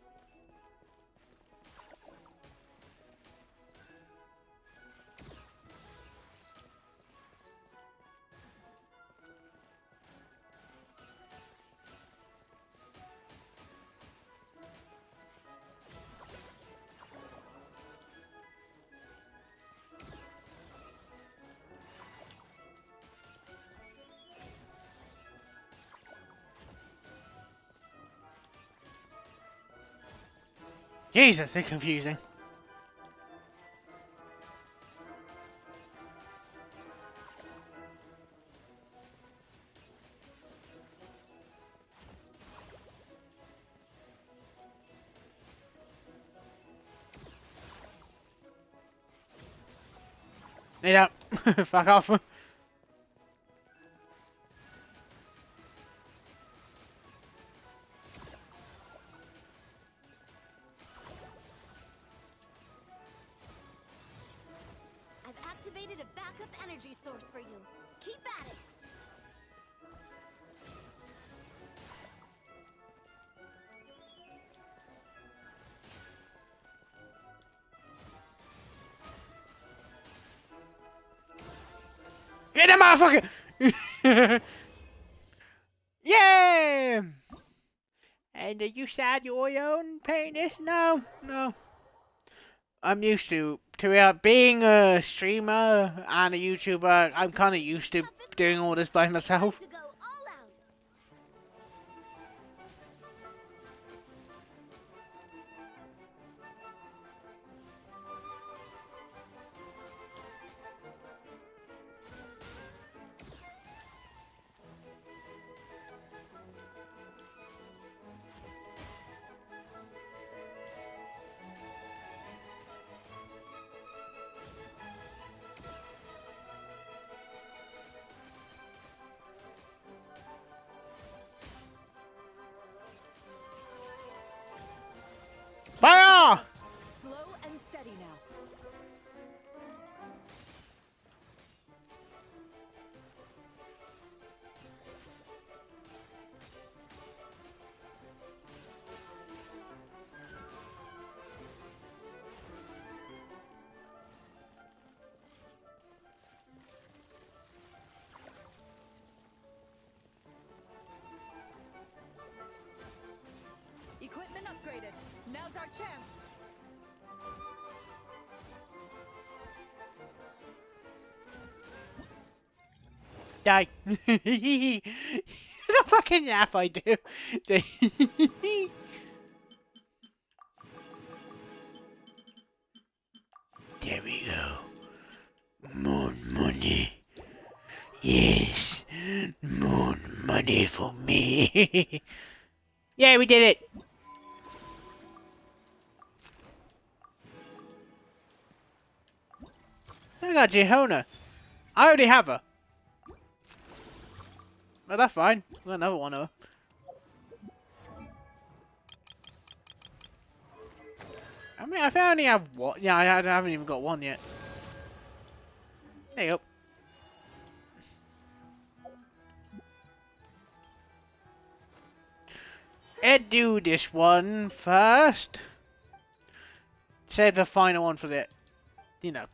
Jesus, they're confusing. They don't. Fuck off. I've activated a backup energy source for you. Keep at it. Get the motherfucker! Yeah! And are you sad you're your own paying this? No, no. I'm used to being a streamer and a YouTuber. I'm kind of used to doing all this by myself. Fire! Slow and steady now. Equipment upgraded. Now's our chance. Die. The fucking yaff I do. Yes, more money for me. Yeah, we did it. I got Jehona. I already have her. But that's fine. I got another one of her. I mean, I think I only have one. Yeah, I haven't even got one yet. There you go. Let's do this one first. Save the final one for the, you know.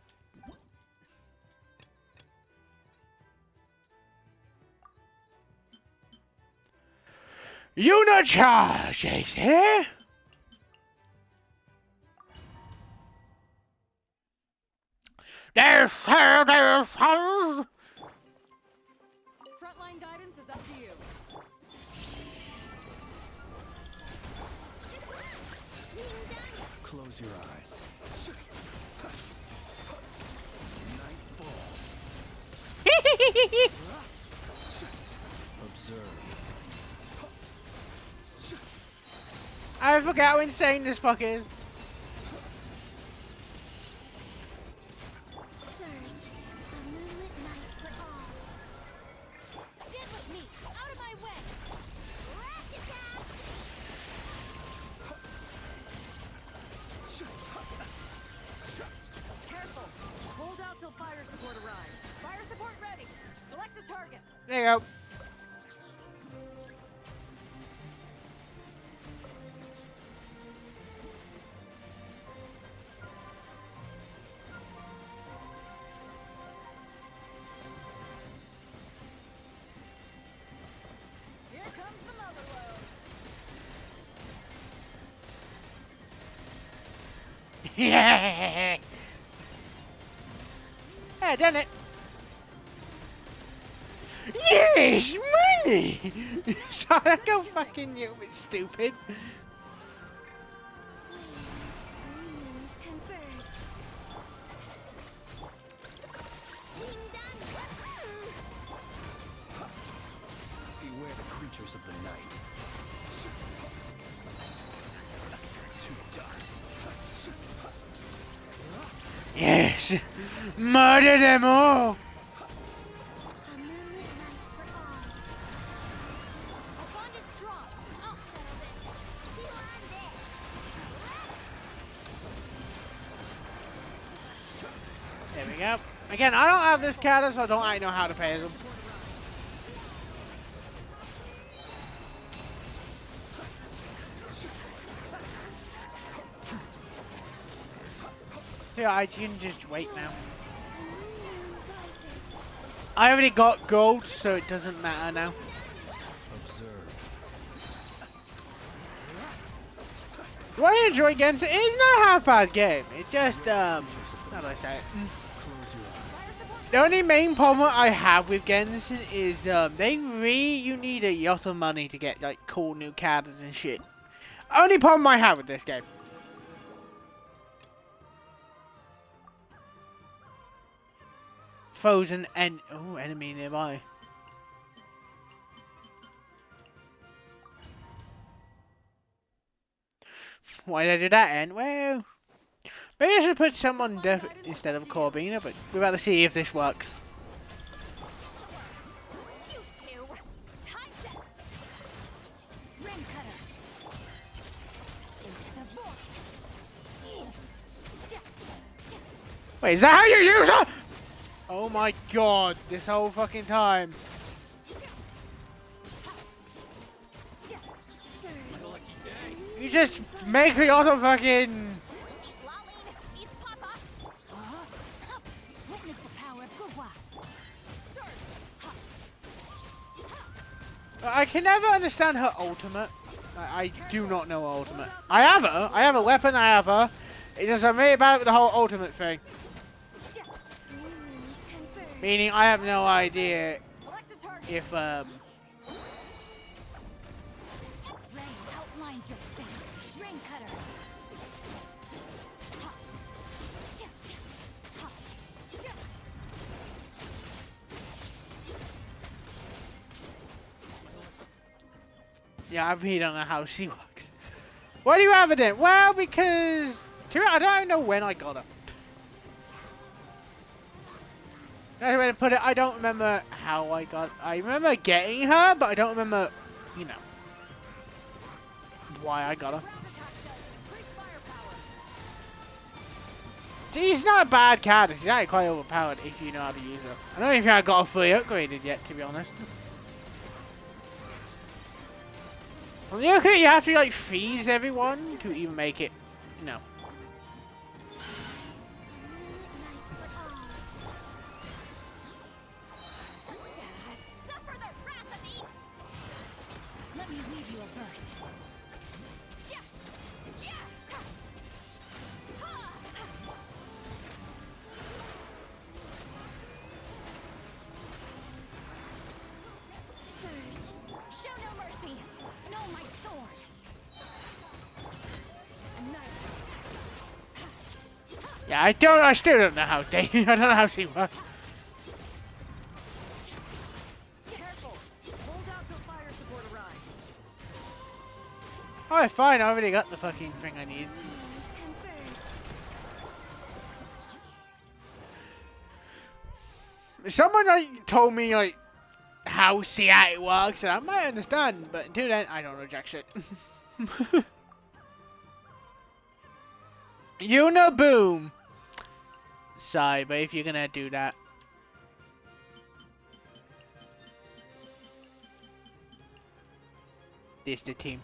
Unicharge is here. Frontline guidance is up to you. Close your eyes. Night falls. Observe. I forgot how insane this fuck is. Surge, a moonlit night for all. Get with me, out of my way. Ratchet tap. Careful. Hold out till fire support arrives. Fire support ready. Select a target. There you go. Here comes the mother load. Yeah. Yeah, done it. Yes, money. Sorry, I go fucking you, bit stupid. Converge. Beware the creatures of the night. To dust. Yes, murder them all. A moonlit night for all. Our bond is strong. I'll settle this. Chew on this. There we go. Again, I don't have this character, so I don't actually know how to pay them. So I can just wait now. I already got gold, so it doesn't matter now. Observe. Do I enjoy Genshin? It's not a half bad game. It just, how do I say it? The only main problem I have with Genshin is, you need a lot of money to get, like, cool new characters and shit. Only problem I have with this game. Frozen and enemy nearby. Why did I do that? And well, maybe I should put someone deaf instead of Corbina, but we're about to see if this works. You two. Time to. Ring cutter. Into the void. Wait, is that how you use her? Oh my god, this whole fucking time. You just make me auto fucking... Witness the power of Gugwa. I can never understand her ultimate. I do not know her ultimate. I have her. I have a weapon, I have her. It's just I'm really bad with the whole ultimate thing. Meaning I have no idea if, Rain outlines your fate. Ring cutter. Yeah, I really don't know how she works. Why do you have it then? Well, because I don't know when I got her. Another way to put it, I don't remember how I got. I remember getting her, but I don't remember, you know, why I got her. She's not a bad character. She's actually quite overpowered if you know how to use her. I don't even think I got her fully upgraded yet, to be honest. Well, you have to like freeze everyone to even make it, you know. Let me read you a verse. Surge, show no mercy. No, my sword. Yeah, I still don't know how I don't know how she works. Careful! Hold out till fire support arrives. Oh, fine. I already got the fucking thing I need. Someone like told me like how it works, and I might understand, but until then, I don't know jack shit. Uniboom. Sorry, but if you're gonna do that, this the team.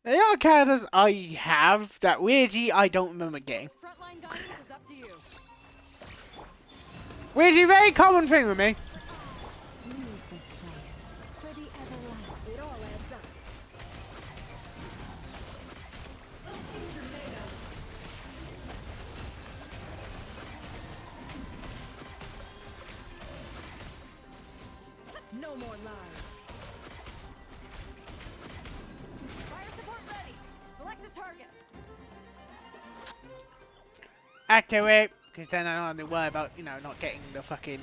The other characters I have that weirdly I don't remember getting. Frontline guidance is up to you. Which is a very common thing with me. It all adds up. No more lies. Fire support ready. Select a target. Activate, because then I don't have to worry about, you know, not getting the fucking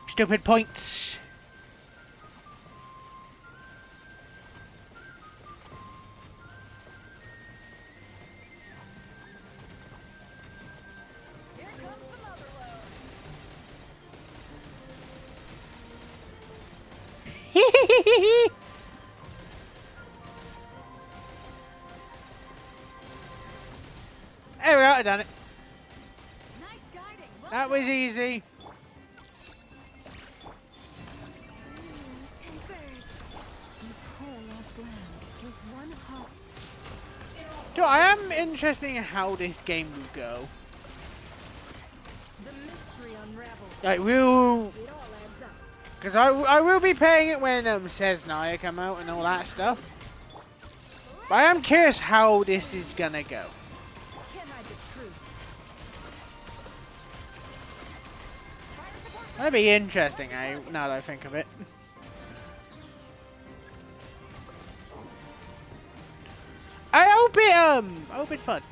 stupid points. Here comes the mother load. There we go, I done it. Nice guiding. Well That was easy. So I am interested in how this game will go. The mystery unravels. Like, will... It all adds up. Because I will be playing it when Cesnaya come out and all that stuff. But I am curious how this is gonna go. Can't hide the truth. That'd be interesting, now that I think of it. I hope it's fun.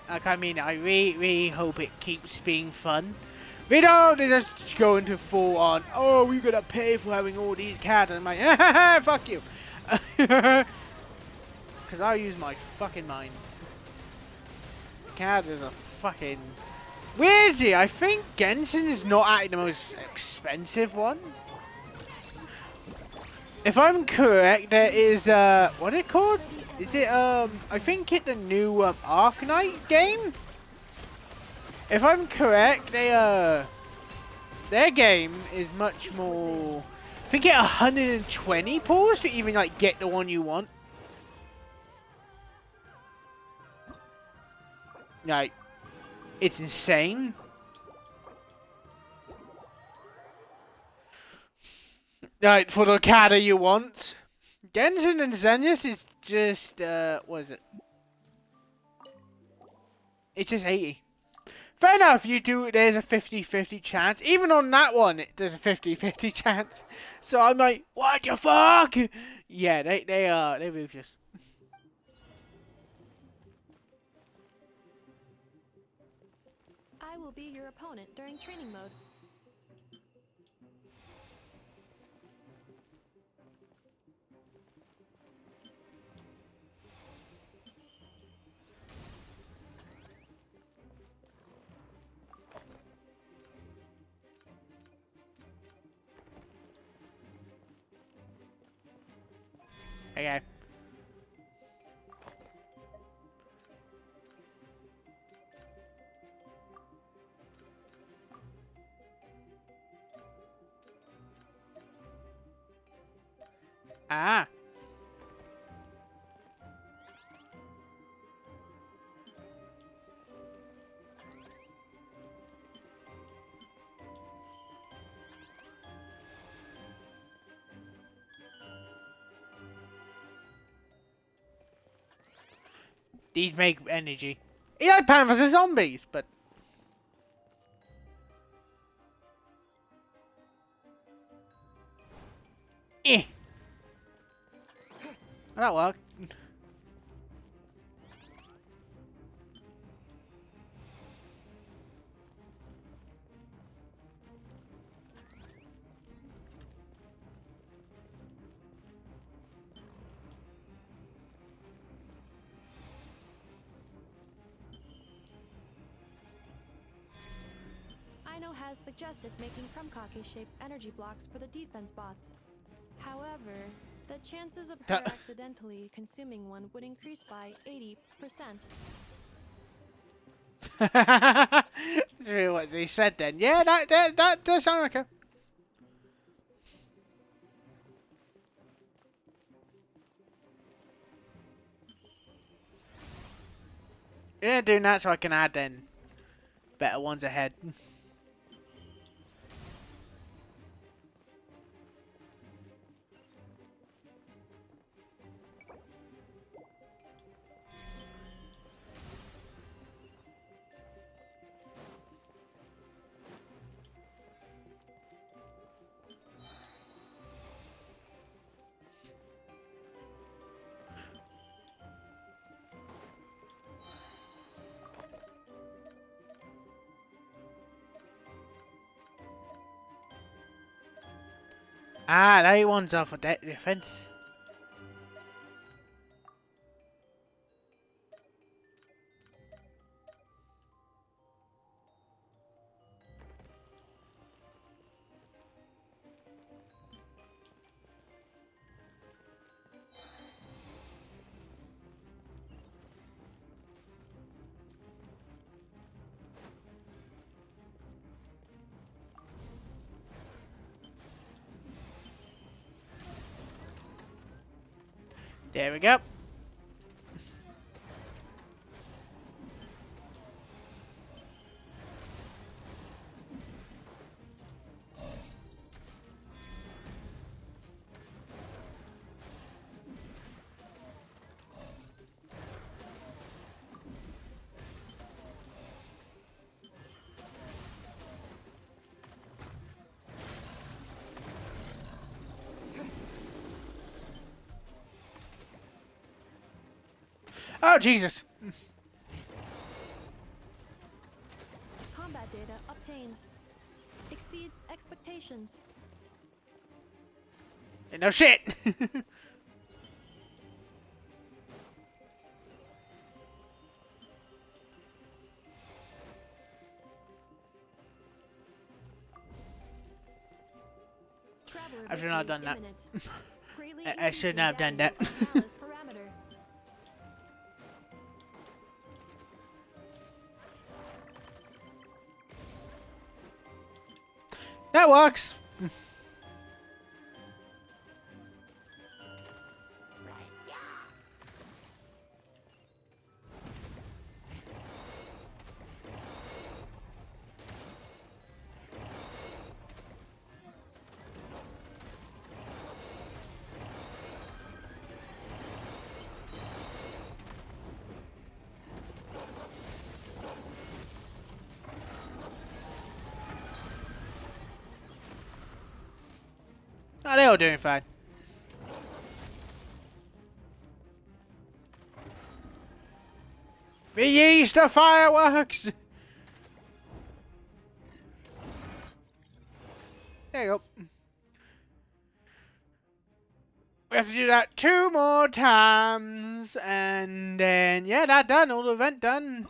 Like, I mean, I really hope it keeps being fun. We don't just go into full on, oh, we're gonna pay for having all these characters. I'm like, fuck you. Because I'll use my fucking mind. Characters are fucking... Weirdly, I think Genshin is not actually the most expensive one. If I'm correct, there is, what is it called? Is it, I think it's the new, Arknight game? If I'm correct, their game is much more... I think it's 120 pulls to even, like, get the one you want. Like, it's insane. Like, for the character you want. Genshin and Zenya's is just, what is it? It's just 80. Fair enough, there's a 50-50 chance. Even on that one, there's a 50-50 chance. So I'm like, what the fuck? Yeah, they're ruthless. I will be your opponent during training mode. Okay. Ah. These make energy. Yeah, panthers are zombies, but eh. That worked. Ino has suggested making Krumkake-shaped energy blocks for the defense bots. However, the chances of her accidentally consuming one would increase by 80%. That's really what they said then. Yeah, that does sound like a... Yeah, doing that so I can add then better ones ahead. Ah, that one's off of that defense. There we go. Oh, Jesus. Combat data obtained. Exceeds expectations. No shit. I should not have done that. I shouldn't have done that. That works. Oh, they're all doing fine. The Easter fireworks! There you go. We have to do that 2 more times, and then, yeah, that done. All the event done.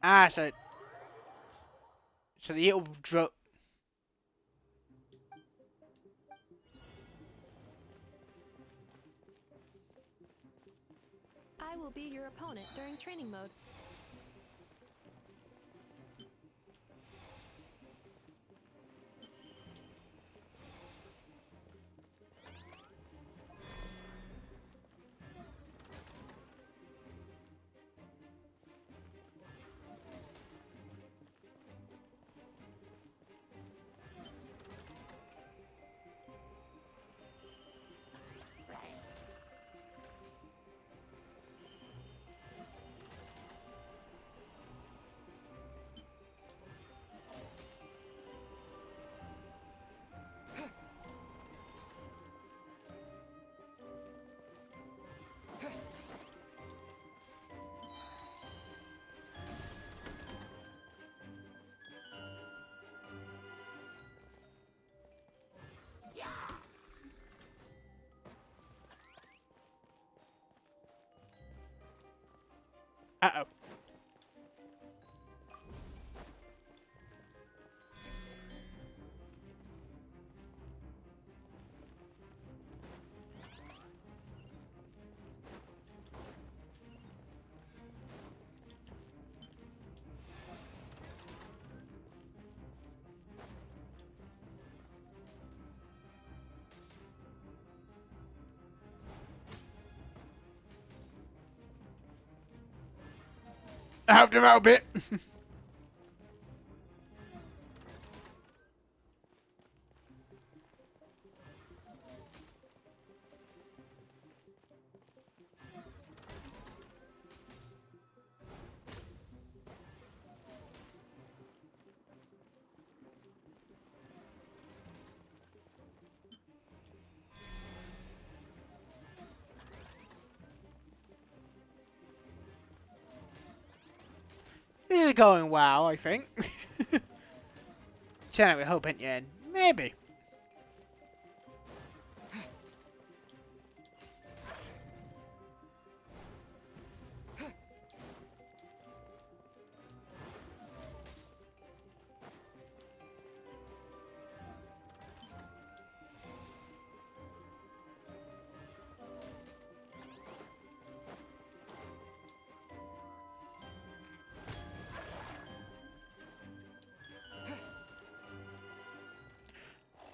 Ah, so the little drop. I will be your opponent during training mode. Uh-oh. I helped him out a bit. This is going well, I think. 10 out of hope at the end. Maybe.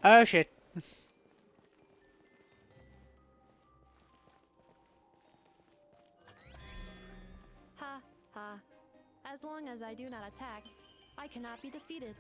Oh shit. Ha ha. As long as I do not attack, I cannot be defeated.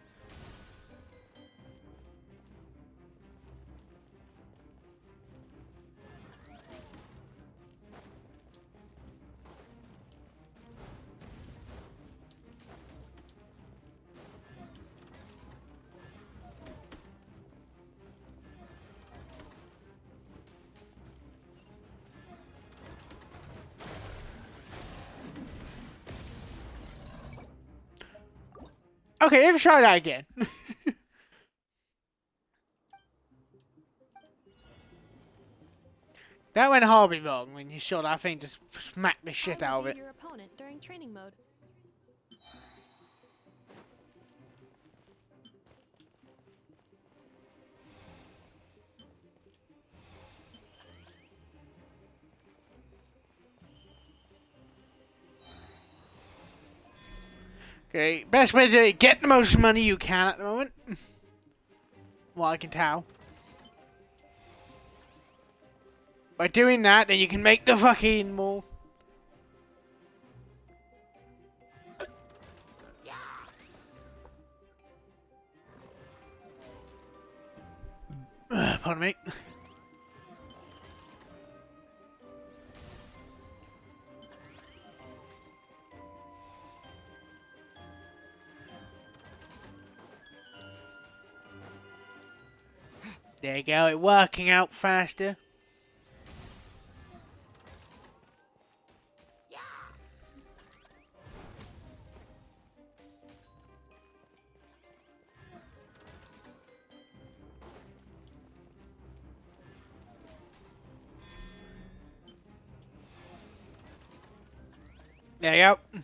Okay, let's try that again. That went horribly wrong when you shot that thing, just smacked the shit out of I will it. be your opponent during training mode. Okay, best way to get the most money you can at the moment. What I can tell. By doing that, then you can make the fucking more. Pardon me. There you go, it's working out faster. There you go.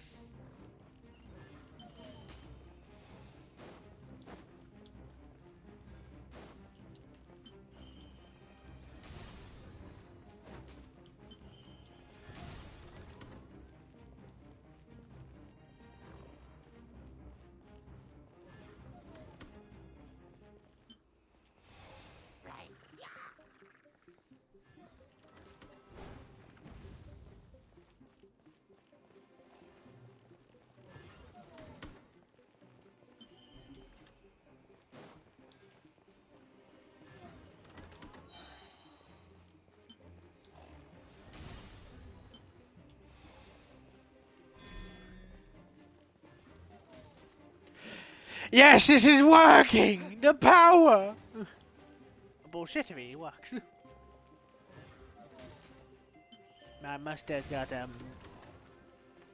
Yes, this is working! The power! Bullshit, I mean, it works. My mustache got,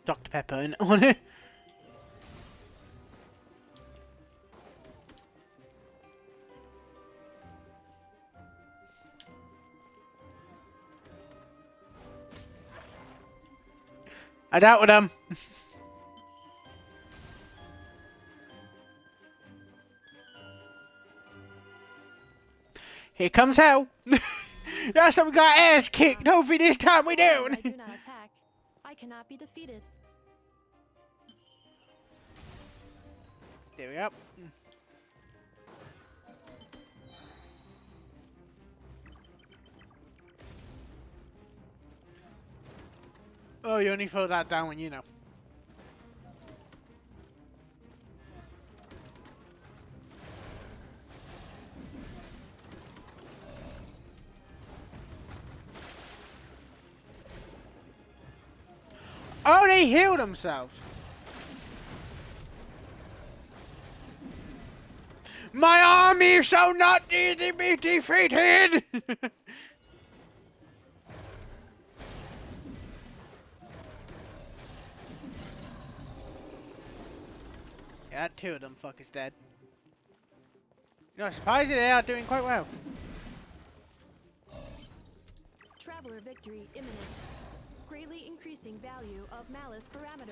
Dr. Pepper on it. I doubt with them. Here comes hell. Last time we got ass kicked. Hopefully this time we don't. I do not attack. I cannot be defeated. There we go. Oh, you only throw that down when you know. Oh, they healed themselves. My army shall not easily be defeated. Yeah, two of them fuckers dead. You know, surprisingly they are doing quite well. Traveler victory imminent. Greatly increasing value of malice parameter.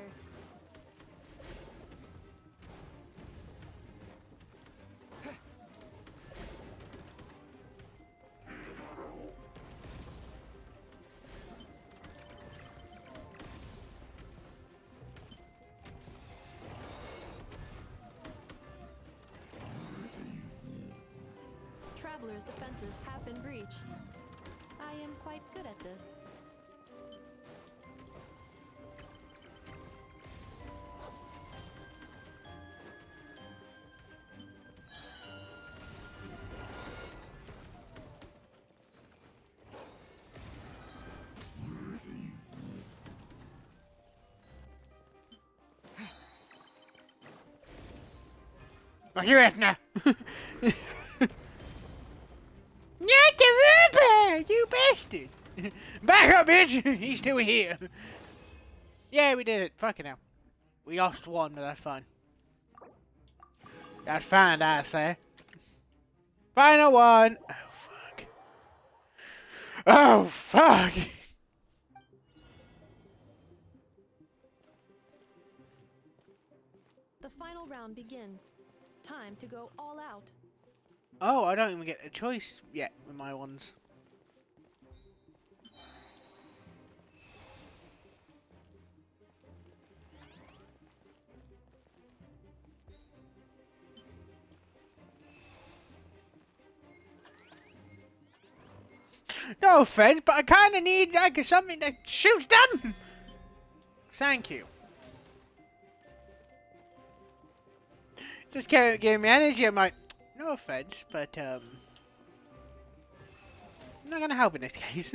Traveler's defenses have been breached. I am quite good at this. Oh, you're Efna. Not the vampire, you bastard! Back up, bitch! He's still here. Yeah, we did it. Fucking hell. We lost one, but that's fine. That's fine, I say. Final one. Oh, fuck. Oh, fuck. The final round begins. Time to go all out. Oh, I don't even get a choice yet with my ones. No offense, but I kind of need like something that shoots them. Thank you. Just gave me energy. I'm like, no offense, but I'm not gonna help in this case.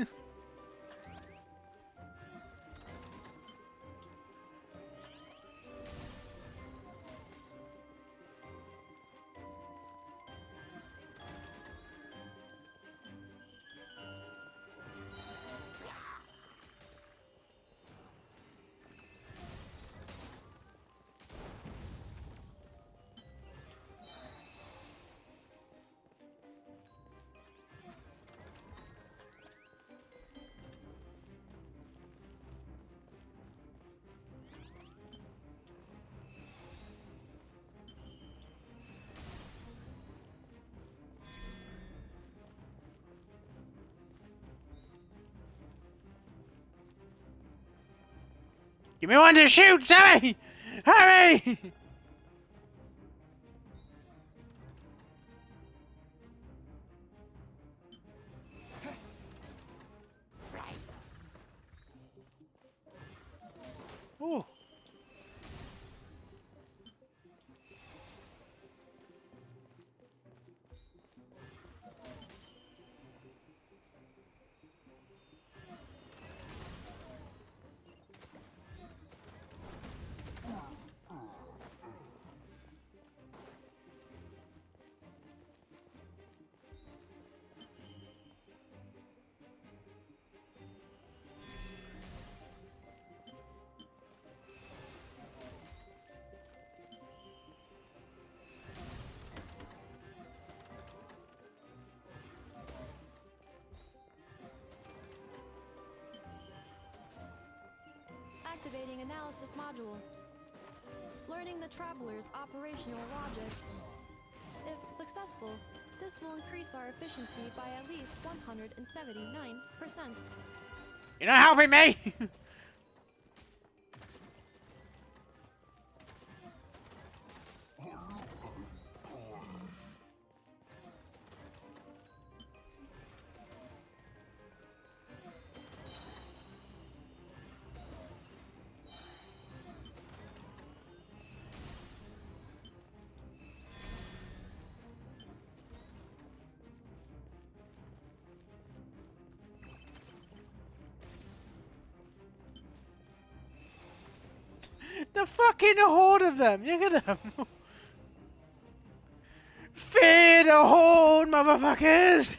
Give me one to shoot, Sammy! Hurry! Ooh. Activating analysis module. Learning the traveler's operational logic. If successful, this will increase our efficiency by at least 179%. You're not helping me! The fucking horde of them! Look at them! Fear the horde, motherfuckers!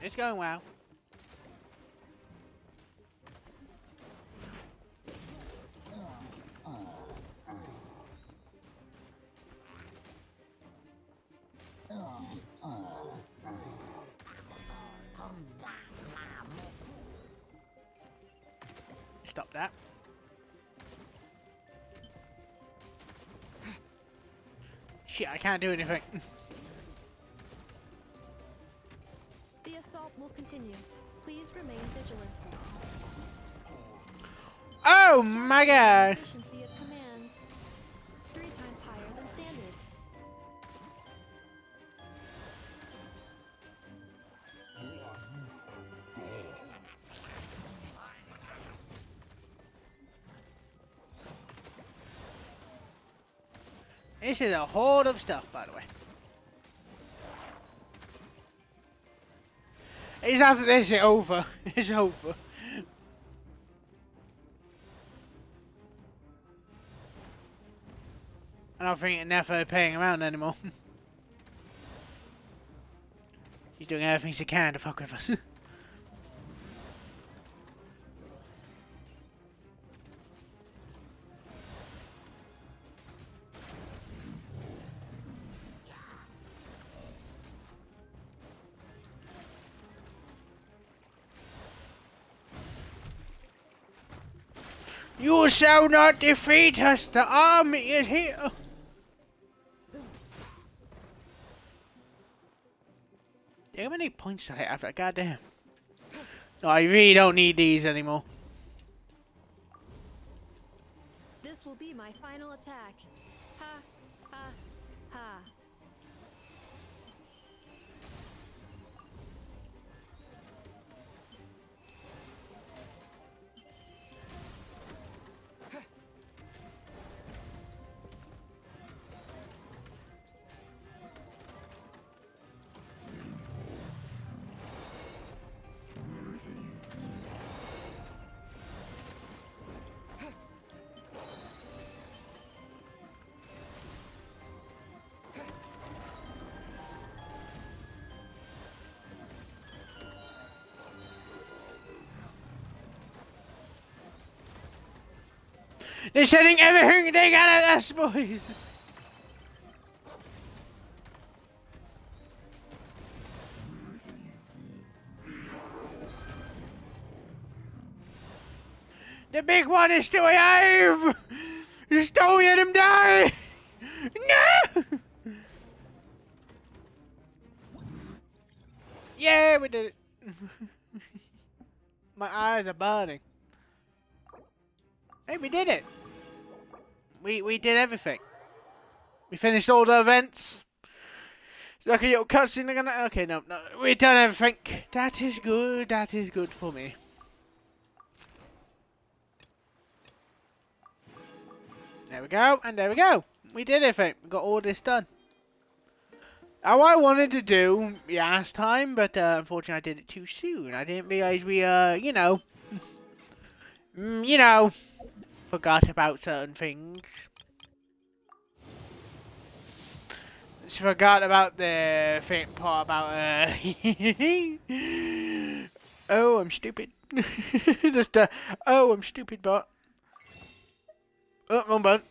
It's going well. Stop that. Shit, I can't do anything. The assault will continue. Please remain vigilant. Oh my god! Efficiency of command 3 times higher than standard. This is a horde of stuff, by the way. It's after this, it's over. It's over. I don't think Nefer paying around anymore. She's doing everything she can to fuck with us. You shall not defeat us. The army is here. How many points do I have? Goddamn. No, I really don't need these anymore. This will be my final attack. Ha, ha, ha. They're sending everything they got at us, boys. The big one is still alive! Just don't let him die! No! Yeah, we did it. My eyes are burning. Hey, we did it. We did everything. We finished all the events. It's like a little cutscene. Okay, no, we done everything. That is good. That is good for me. There we go, and there we go. We did everything. We got all this done. How I wanted to do last time, but unfortunately I did it too soon. I didn't realize we, forgot about certain things. Just forgot about the part about, oh, I'm stupid. Just, oh, I'm stupid, but... Oh, wrong button.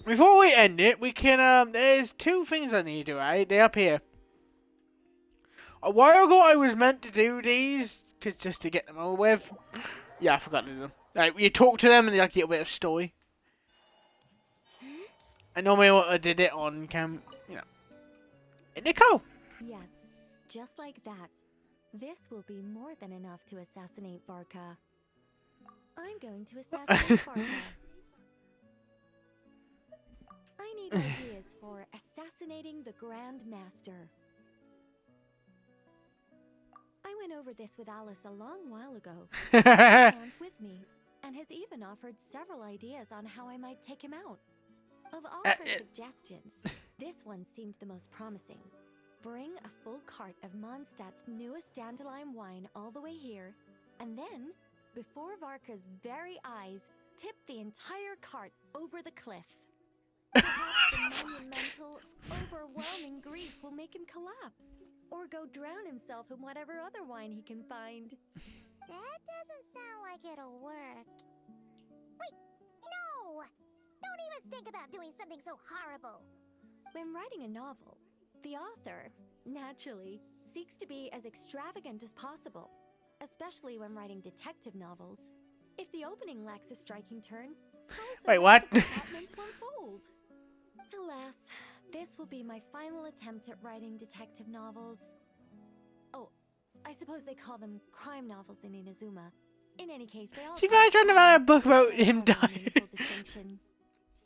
Before we end it, we can, there's two things I need to do, right? They're up here. A while ago, I was meant to do these, just to get them over with. Yeah, I forgot to do them. Like, you talk to them and they like get a bit of story. I normally I did it on cam, Nicole! Yes, just like that. This will be more than enough to assassinate Varka. I'm going to assassinate Varka. I need ideas for assassinating the Grand Master. I went over this with Alice a long while ago. She stands with me, and has even offered several ideas on how I might take him out. Of all her suggestions, this one seemed the most promising. Bring a full cart of Mondstadt's newest dandelion wine all the way here, and then, before Varka's very eyes, tip the entire cart over the cliff. Perhaps the monumental, overwhelming grief will make him collapse, or go drown himself in whatever other wine he can find. That doesn't sound like it'll work. Wait, no! Don't even think about doing something so horrible. When writing a novel, the author, naturally, seeks to be as extravagant as possible, especially when writing detective novels. If the opening lacks a striking turn, how is the Wait, what? meant to unfold? Alas, this will be my final attempt at writing detective novels. Oh, I suppose they call them crime novels in Inazuma. In any case, they all... See, I'm trying to write a book about him dying.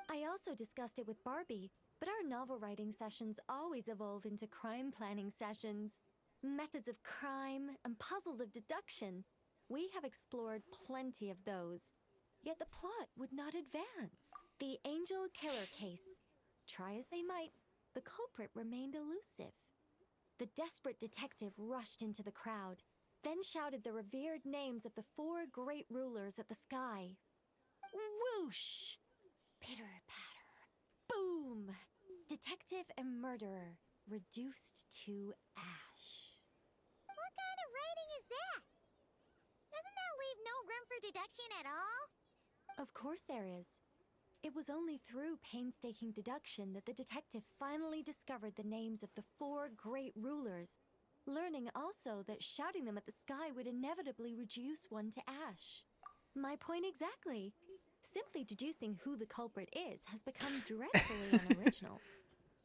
I also discussed it with Barbie, but our novel writing sessions always evolve into crime planning sessions. Methods of crime and puzzles of deduction. We have explored plenty of those. Yet the plot would not advance. The Angel Killer case. Try as they might, the culprit remained elusive. The desperate detective rushed into the crowd, then shouted the revered names of the 4 great rulers at the sky. Whoosh! Pitter-patter. Boom! Detective and murderer reduced to ash. What kind of writing is that? Doesn't that leave no room for deduction at all? Of course there is. It was only through painstaking deduction that the detective finally discovered the names of the 4 great rulers, learning also that shouting them at the sky would inevitably reduce one to ash. My point exactly. Simply deducing who the culprit is has become dreadfully unoriginal.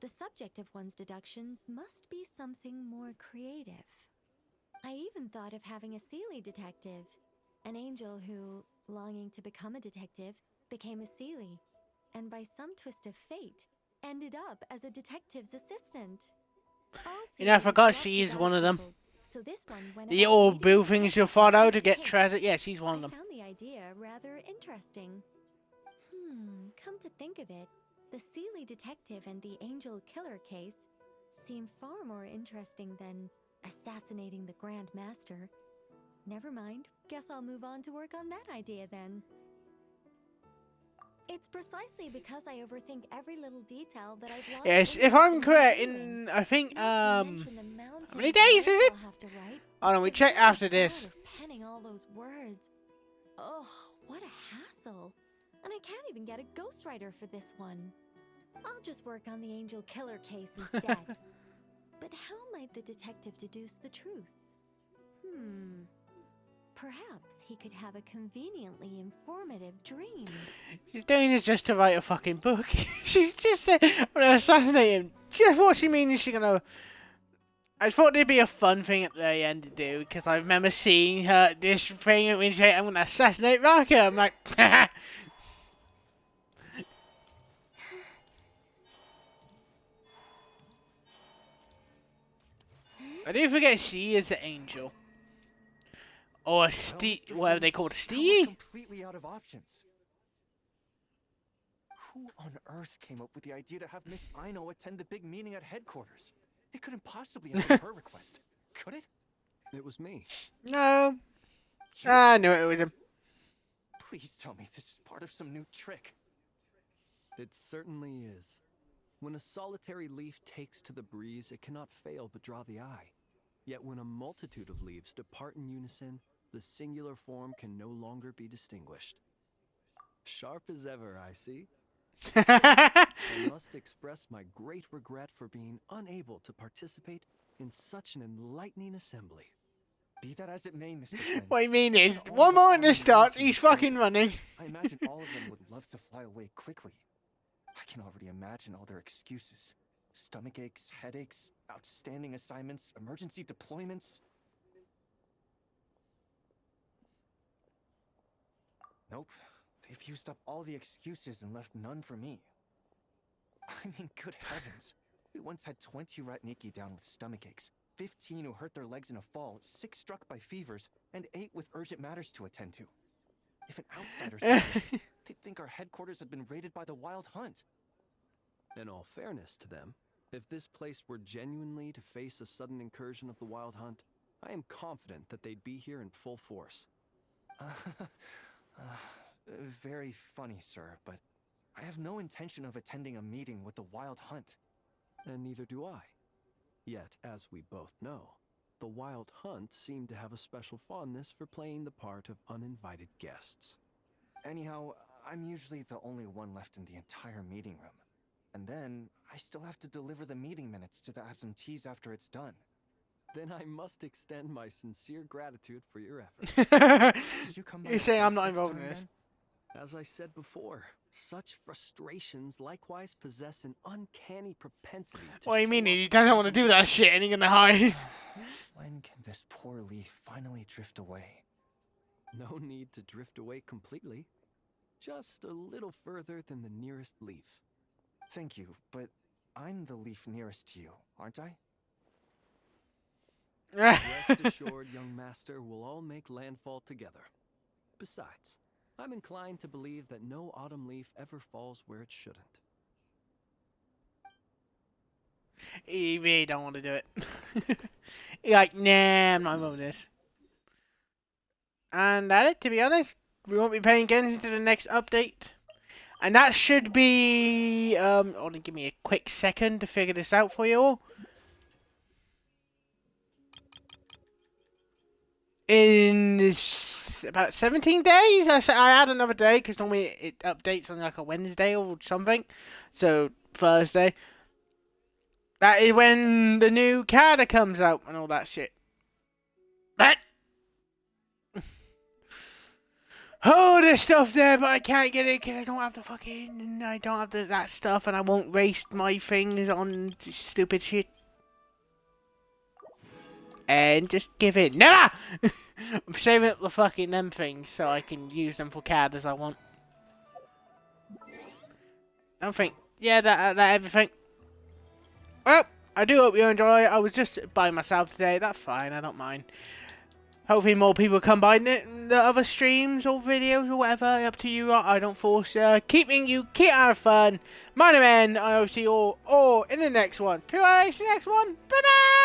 The subject of one's deductions must be something more creative. I even thought of having a Seelie detective, an angel who, longing to become a detective, became a Seelie, and by some twist of fate, ended up as a detective's assistant. I forgot she's one of them. So this one went The old blue things you fought out to get treasure. Yeah, she's one of them. I found the idea rather interesting. Come to think of it, the Seelie detective and the Angel Killer case seem far more interesting than assassinating the Grand Master. Never mind, guess I'll move on to work on that idea then. It's precisely because I overthink every little detail that I've lost. Yes, if I'm correct, in I think how many days is it? Oh no, we check after this. Penning all those words. Oh, what a hassle! And I can't even get a ghostwriter for this one. I'll just work on the Angel Killer case instead. But how might the detective deduce the truth? perhaps he could have a conveniently informative dream. She's doing this just to write a fucking book. She just said, I'm gonna assassinate him. Just what she means she's gonna... I thought it'd be a fun thing at the end to do, because I remember seeing her, this thing, when she said, I'm gonna assassinate Raka. I'm like, I do forget she is an angel. Or a whatever they call it, Steve? Completely out of options. Who on earth came up with the idea to have Miss Aino attend the big meeting at headquarters? It couldn't possibly have been her request, could it? It was me. No. I knew it was him. Please tell me this is part of some new trick. It certainly is. When a solitary leaf takes to the breeze, it cannot fail but draw the eye. Yet when a multitude of leaves depart in unison, the singular form can no longer be distinguished. Sharp as ever, I see. I must express my great regret for being unable to participate in such an enlightening assembly. Be that as it may, Mr. Flynn. What I mean is, one moment this starts, he's fucking running. I imagine all of them would love to fly away quickly. I can already imagine all their excuses. Stomach aches, headaches, outstanding assignments, emergency deployments. Nope. They've used up all the excuses and left none for me. I mean, good heavens. We once had 20 Ratniki down with stomach aches, 15 who hurt their legs in a fall, 6 struck by fevers, and 8 with urgent matters to attend to. If an outsider saw this, they'd think our headquarters had been raided by the Wild Hunt. In all fairness to them, if this place were genuinely to face a sudden incursion of the Wild Hunt, I am confident that they'd be here in full force. Very funny, sir, but I have no intention of attending a meeting with the Wild Hunt. And neither do I. Yet, as we both know, the Wild Hunt seem to have a special fondness for playing the part of uninvited guests. Anyhow, I'm usually the only one left in the entire meeting room. And then, I still have to deliver the meeting minutes to the absentees after it's done. Then I must extend my sincere gratitude for your effort. You say I'm not involved in this. As I said before, such frustrations likewise possess an uncanny propensity to... What do you mean? He doesn't want to do that shit and he's gonna hide. When can this poor leaf finally drift away? No need to drift away completely. Just a little further than the nearest leaf. Thank you, but I'm the leaf nearest to you, aren't I? Rest assured, young master, we'll all make landfall together. Besides, I'm inclined to believe that no autumn leaf ever falls where it shouldn't. He really don't want to do it. He's like, nah, I'm not involved in this. And that's it, to be honest. We won't be paying Genshin to the next update. And that should be... only give me a quick second to figure this out for you all. In about 17 days, I add another day because normally it updates on like a Wednesday or something. So Thursday. That is when the new calendar comes out and all that shit. That. Oh, there's stuff there, but I can't get it because I don't have the fucking. I don't have that stuff, and I won't waste my things on stupid shit. And just give in. Nah! I'm saving up the fucking them things so I can use them for CAD as I want. I don't think. Yeah, that everything. Well, I do hope you enjoy. I was just by myself today. That's fine. I don't mind. Hopefully more people come by the other streams or videos or whatever. Up to you. I don't force keeping you. Keep having fun. My name is I hope to see you all in the next one. See you next one. Bye-bye!